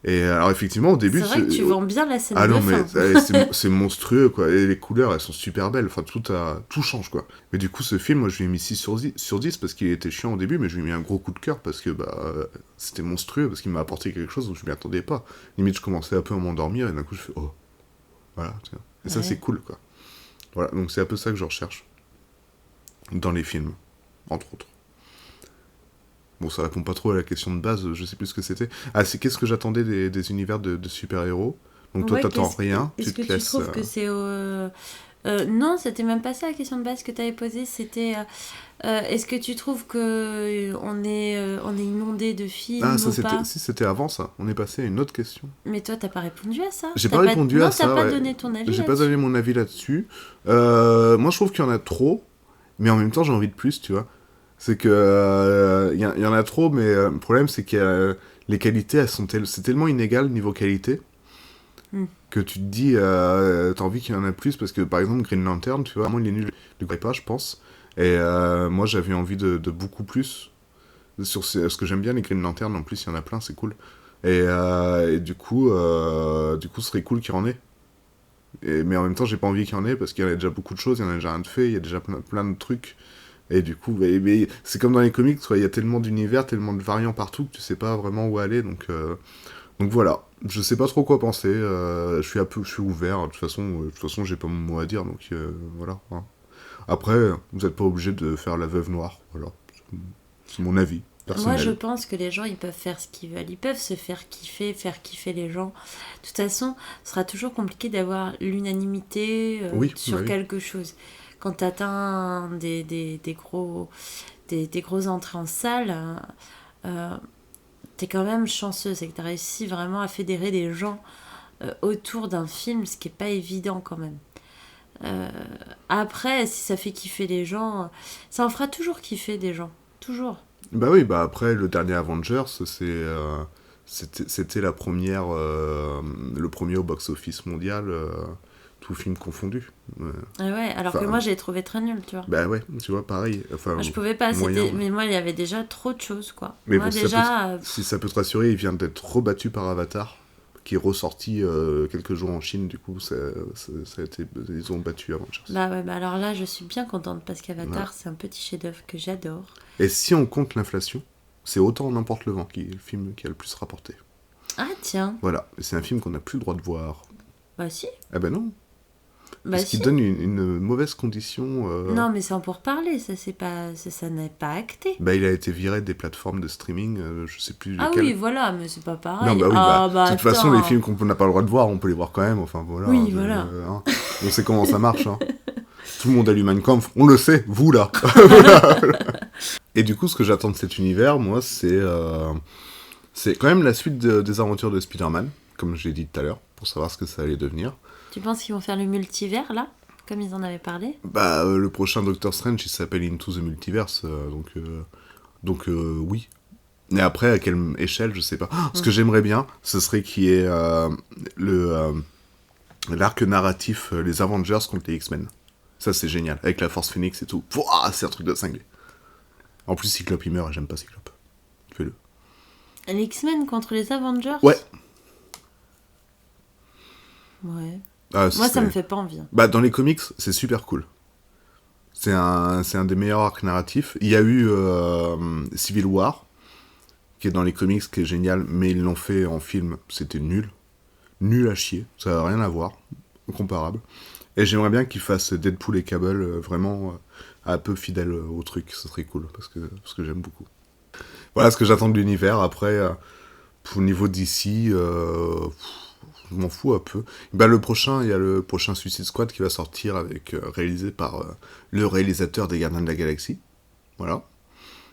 Et alors effectivement au début... C'est vrai que tu vends bien la scène de fin. Mais c'est monstrueux, quoi. Et les couleurs, elles sont super belles. Enfin, tout change, quoi. Mais du coup, ce film, moi, je lui ai mis 6 sur 10 parce qu'il était chiant au début, mais je lui ai mis un gros coup de cœur parce que c'était monstrueux, parce qu'il m'a apporté quelque chose où je m'y attendais pas. Limite, je commençais un peu à m'endormir et d'un coup, je fais oh. Voilà, tiens. Et ça, c'est cool, quoi. Voilà, donc c'est un peu ça que je recherche dans les films, entre autres. Bon, ça répond pas trop à la question de base, je sais plus ce que c'était. Ah, c'est qu'est-ce que j'attendais des univers de super-héros. Donc toi, t'attends rien, tu te laisses... Est-ce que tu trouves que c'est... non, c'était même pas ça la question de base que t'avais posée, c'était... est-ce que tu trouves qu'on est inondé de films ou pas ? Si, c'était avant ça. On est passé à une autre question. Mais toi, t'as pas répondu à ça. J'ai pas répondu à ça, t'as pas donné ton avis J'ai pas donné mon avis là-dessus. Moi, je trouve qu'il y en a trop, mais en même temps, j'ai envie de plus, tu vois. C'est que y en a trop, mais le problème c'est que les qualités, c'est tellement inégal niveau qualité que tu te dis, t'as envie qu'il y en a plus, parce que par exemple Green Lantern, tu vois, vraiment il est nul du pas, je pense. Et moi j'avais envie de beaucoup plus, parce que j'aime bien les Green Lantern, en plus il y en a plein, c'est cool. Et du coup, ce serait cool qu'il y en ait. Mais en même temps j'ai pas envie qu'il y en ait, parce qu'il y en a déjà beaucoup de choses, il y en a déjà rien de fait, il y a déjà plein de trucs. Et du coup, mais c'est comme dans les comics, il y a tellement d'univers, tellement de variants partout que tu sais pas vraiment où aller. Donc voilà, je sais pas trop quoi penser. Je suis ouvert. De toute façon, j'ai pas mon mot à dire. Donc voilà. Hein. Après, vous êtes pas obligé de faire la veuve noire. Voilà, c'est mon avis personnel. Moi, je pense que les gens, ils peuvent faire ce qu'ils veulent. Ils peuvent se faire kiffer les gens. De toute façon, ce sera toujours compliqué d'avoir l'unanimité sur quelque chose. Quand tu atteins des gros entrées en salle, t'es quand même chanceux. C'est que t'as réussi vraiment à fédérer des gens autour d'un film, ce qui n'est pas évident quand même. Après, si ça fait kiffer les gens, ça en fera toujours kiffer des gens. Toujours. Bah oui, après, le dernier Avengers, c'était la première... le premier au box-office mondial... tout film confondu. Ouais, alors que moi j'ai trouvé très nul, tu vois. Bah ouais, tu vois, pareil. Enfin, je pouvais pas, mais moi il y avait déjà trop de choses, quoi. Mais moi, bon, si ça peut te rassurer, il vient d'être rebattu par Avatar, qui est ressorti quelques jours en Chine, du coup, ça a été, ils ont battu Avengers. Bah ouais, alors là je suis bien contente, parce qu'Avatar c'est un petit chef-d'œuvre que j'adore. Et si on compte l'inflation, c'est Autant n'emporte le vent qui est le film qui a le plus rapporté. Ah tiens. Voilà, et c'est un film qu'on n'a plus le droit de voir. Bah si. Ah ben non. Parce qu'il donne une mauvaise condition... Non, mais c'est en pourparler, ça n'est pas acté. Bah, il a été viré des plateformes de streaming, je sais plus lesquelles. Ah oui, voilà, mais c'est pas pareil. Non, de toute façon, les films qu'on n'a pas le droit de voir, on peut les voir quand même, enfin voilà. Oui, voilà. Hein. On sait comment ça marche. Hein. Tout le monde a lu Mein Kampf, on le sait, vous là. Et du coup, ce que j'attends de cet univers, moi, c'est quand même la suite des aventures de Spider-Man, comme je l'ai dit tout à l'heure, pour savoir ce que ça allait devenir. Tu penses qu'ils vont faire le multivers, là ? Comme ils en avaient parlé ? Bah, le prochain Doctor Strange, il s'appelle Into the Multiverse, donc oui. Mais après, à quelle échelle, je sais pas. Ce que j'aimerais bien, ce serait qu'il y ait l'arc narratif, les Avengers contre les X-Men. Ça, c'est génial, avec la Force Phoenix et tout. Pouah, c'est un truc de cinglé. En plus, Cyclope, il meurt, et j'aime pas Cyclope. Fais-le. Les X-Men contre les Avengers ? Ouais. Ouais. Ah, Moi, ça me fait pas envie. Bah, dans les comics, c'est super cool. C'est un des meilleurs arcs narratifs. Il y a eu Civil War, qui est dans les comics, qui est génial, mais ils l'ont fait en film, c'était nul. Nul à chier, ça n'a rien à voir, comparable. Et j'aimerais bien qu'ils fassent Deadpool et Cable vraiment un peu fidèles au truc, ce serait cool, parce que j'aime beaucoup. Voilà ce que j'attends de l'univers. Après, pour le niveau d'ici, je m'en fous un peu. Bah, il y a le prochain Suicide Squad qui va sortir, réalisé par le réalisateur des Gardiens de la Galaxie. Voilà.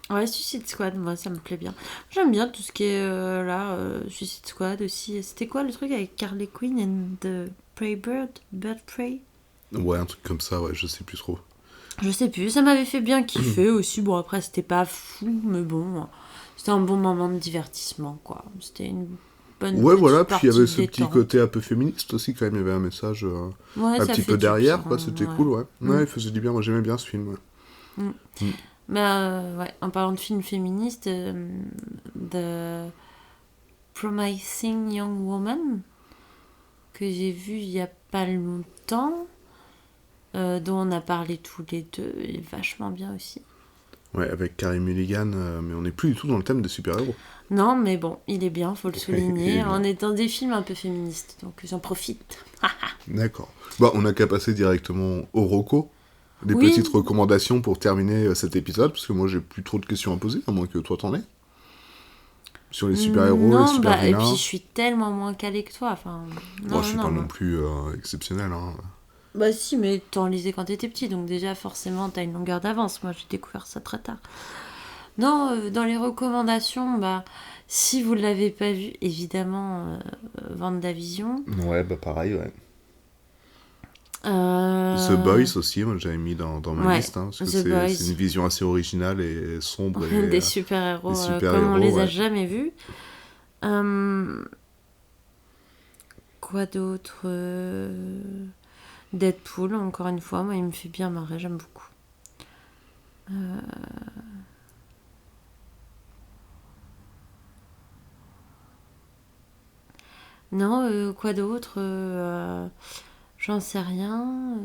Ouais, Suicide Squad, moi, ça me plaît bien. J'aime bien tout ce qui est Suicide Squad aussi. C'était quoi le truc avec Harley Quinn and the Prey Bird Prey? Ouais, un truc comme ça, ouais, je sais plus trop. Je sais plus, ça m'avait fait bien kiffer aussi. Bon, après, c'était pas fou, mais bon, c'était un bon moment de divertissement, quoi. C'était une bonne Ouais, petite voilà, puis il y avait partie ce petit détente. côté un peu féministe aussi, quand même. Il y avait un message Ouais, un ça petit fait peu du derrière, bien, quoi. C'était ouais. cool, ouais. Ouais, il faisait du bien. Moi, j'aimais bien ce film, ouais. Ouais, en parlant de films féministes, The Promising Young Woman, que j'ai vu il y a pas longtemps, dont on a parlé tous les deux, est vachement bien aussi. Ouais, avec Carey Mulligan, mais on n'est plus du tout dans le thème des super-héros. Non, mais bon, il est bien, faut le Il est souligner, bien. en étant des films un peu féministes, donc j'en profite. D'accord. Bon, on n'a qu'à passer directement au Rocco. Des Oui. petites recommandations pour terminer cet épisode, parce que moi, j'ai plus trop de questions à poser, à moins que toi t'en aies. Sur les super-héros, les Non, super bah, et puis vilains. je suis tellement moins calée que toi, enfin... Bon, je suis pas moi. non plus exceptionnel, hein. Bah si, mais t'en lisais quand t'étais petit, donc déjà forcément t'as une longueur d'avance. Moi j'ai découvert ça très tard. Non, dans les recommandations, bah si vous l'avez pas vu, évidemment, WandaVision. Ouais, bah pareil, ouais. Euh... The Boys aussi, moi j'avais mis dans ma Ouais, liste, hein, parce que The c'est Boys. une vision assez originale et sombre. Et, Des super-héros, des comme on super-héros, les a ouais. jamais vus. Quoi d'autre Deadpool, encore une fois, moi il me fait bien marrer, j'aime beaucoup. Non, quoi d'autre j'en sais rien.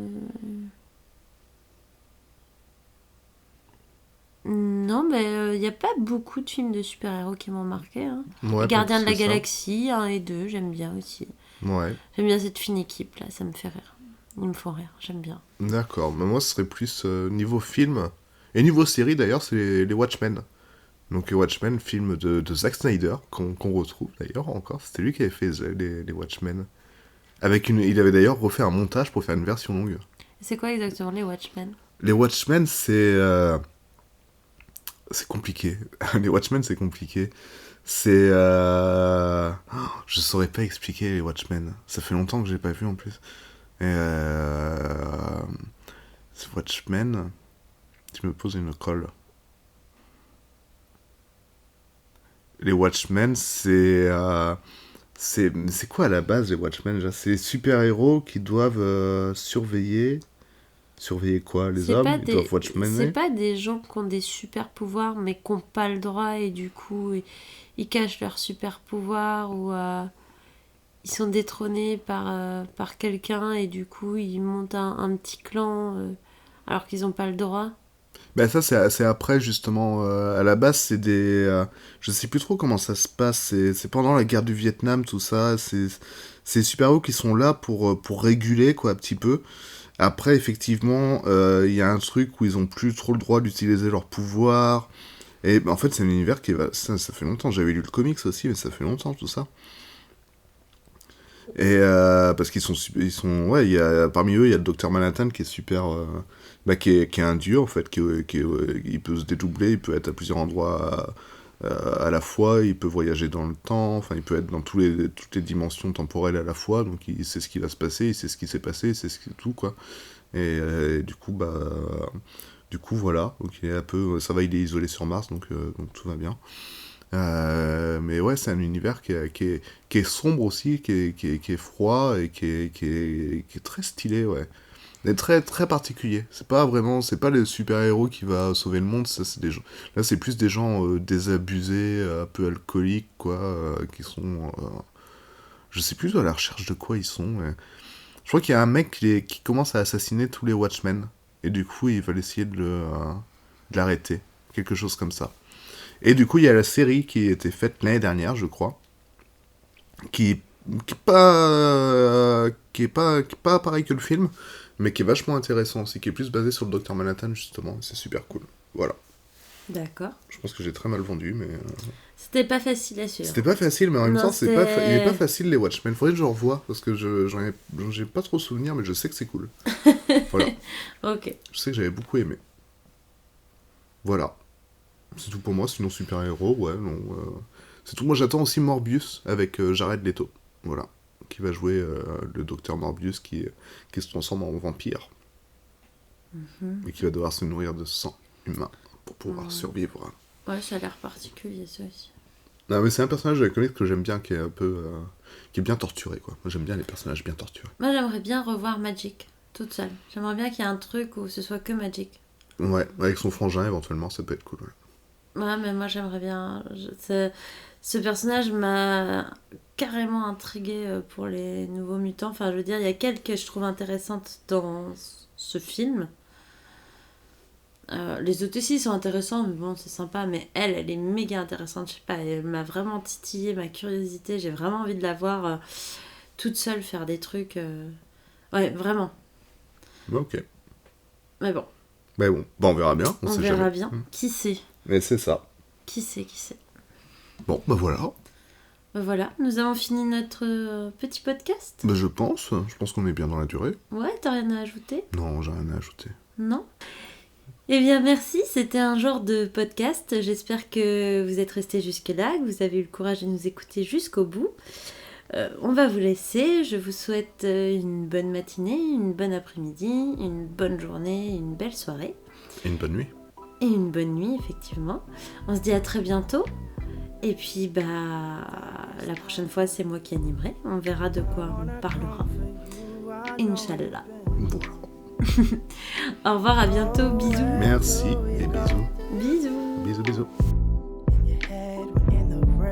Non, mais il n'y a pas beaucoup de films de super-héros qui m'ont marqué. Hein. Ouais, Les Gardiens de pas la plus que ça. Galaxie, 1 et 2, j'aime bien aussi. Ouais, J'aime bien cette fine équipe là, ça me fait rire. Ils me font rire, j'aime bien. d'accord. Mais moi, ce serait plus niveau film. Et niveau série, d'ailleurs, c'est les Watchmen. Donc, les Watchmen, film de Zack Snyder, qu'on retrouve d'ailleurs encore. C'était lui qui avait fait les Watchmen. Il avait d'ailleurs refait un montage pour faire une version longue. C'est quoi exactement les Watchmen? Les Watchmen, c'est compliqué. Les Watchmen, c'est compliqué. C'est... je saurais pas expliquer les Watchmen. Ça fait longtemps que j'ai pas vu en plus. Et c'est Watchmen. Tu me poses une colle. Les Watchmen, c'est quoi à la base les Watchmen déjà? C'est les super-héros qui doivent surveiller. Surveiller quoi? Les hommes? Ils doivent C'est Watchmener? pas des gens qui ont des super pouvoirs mais qui n'ont pas le droit et du coup ils cachent leurs super pouvoirs ou ils sont détrônés par quelqu'un et du coup ils montent un petit clan alors qu'ils n'ont pas le droit. Ben ça c'est après justement à la base c'est je sais plus trop comment ça se passe, c'est pendant la guerre du Vietnam tout ça, c'est les super-héros qui sont là pour réguler quoi un petit peu. Après effectivement il y a un truc où ils ont plus trop le droit d'utiliser leur pouvoir et en fait c'est un univers ça fait longtemps, j'avais lu le comics aussi mais ça fait longtemps tout ça. Et parce ils sont ouais, parmi eux il y a le Docteur Manhattan qui est super qui est un dieu en fait il peut se dédoubler, il peut être à plusieurs endroits à la fois, il peut voyager dans le temps, enfin il peut être dans toutes les dimensions temporelles à la fois, donc il sait ce qui va se passer, il sait ce qui s'est passé, il sait tout quoi. Et du coup voilà, donc il est un peu ça va, il est isolé sur Mars donc tout va bien. Mais ouais, c'est un univers qui est sombre aussi, qui est froid et qui est très stylé, ouais. Et très, très particulier. C'est pas le super-héros qui va sauver le monde, ça c'est des gens. Là, c'est plus des gens désabusés, un peu alcooliques, quoi, qui sont. Je sais plus à la recherche de quoi ils sont. Mais... Je crois qu'il y a un mec qui commence à assassiner tous les Watchmen. Et du coup, ils veulent essayer de l'arrêter. Quelque chose comme ça. Et du coup, il y a la série qui a été faite l'année dernière, je crois. Qui est pas pareil que le film, mais qui est vachement intéressant aussi, qui est plus basé sur le Docteur Manhattan, justement. C'est super cool. Voilà. D'accord. Je pense que j'ai très mal vendu, mais... C'était pas facile à suivre. C'était pas facile, mais en même Non, temps, il est pas facile, les Watchmen. Faudrait que je revoie, parce que j'ai pas trop souvenir, mais je sais que c'est cool. Voilà. Ok. Je sais que j'avais beaucoup aimé. Voilà. C'est tout pour moi, sinon super-héros, ouais, non... C'est tout. Moi, j'attends aussi Morbius avec Jared Leto. Voilà. Qui va jouer le docteur Morbius qui se transforme en vampire. Et qui va devoir se nourrir de sang humain pour pouvoir survivre. Ouais, ça a l'air particulier, ça aussi. Non, mais c'est un personnage de la comics que j'aime bien, qui est un peu... qui est bien torturé, quoi. Moi, j'aime bien les personnages bien torturés. Moi, j'aimerais bien revoir Magic, toute seule. J'aimerais bien qu'il y ait un truc où ce soit que Magic. Ouais, avec son frangin, éventuellement, ça peut être cool. Ouais, mais moi, j'aimerais bien... Ce personnage m'a carrément intriguée pour les nouveaux mutants. Enfin, je veux dire, il y a quelques que je trouve intéressantes dans ce film. Les autres aussi sont intéressants, mais bon, c'est sympa. Mais elle est méga intéressante. Je sais pas, elle m'a vraiment titillé ma curiosité. J'ai vraiment envie de la voir toute seule faire des trucs. Ouais, vraiment. Ok. Mais bon. Mais bon, on verra bien. On sait verra jamais. bien. Qui sait? Mais c'est ça. Qui sait? Bon, bah voilà. Ben voilà, nous avons fini notre petit podcast. Bah je pense qu'on est bien dans la durée. Ouais, t'as rien à ajouter? Non, j'ai rien à ajouter. Non? Eh bien merci, c'était un genre de podcast. J'espère que vous êtes restés jusque-là, que vous avez eu le courage de nous écouter jusqu'au bout. On va vous laisser. Je vous souhaite une bonne matinée, une bonne après-midi, une bonne journée, une belle soirée. Et une bonne nuit. Et une bonne nuit, effectivement. On se dit à très bientôt. Et puis, la prochaine fois, c'est moi qui animerai. On verra de quoi on parlera. Inch'Allah. Voilà. Au revoir, à bientôt. Bisous. Merci et bisous. Bisous. Bisous.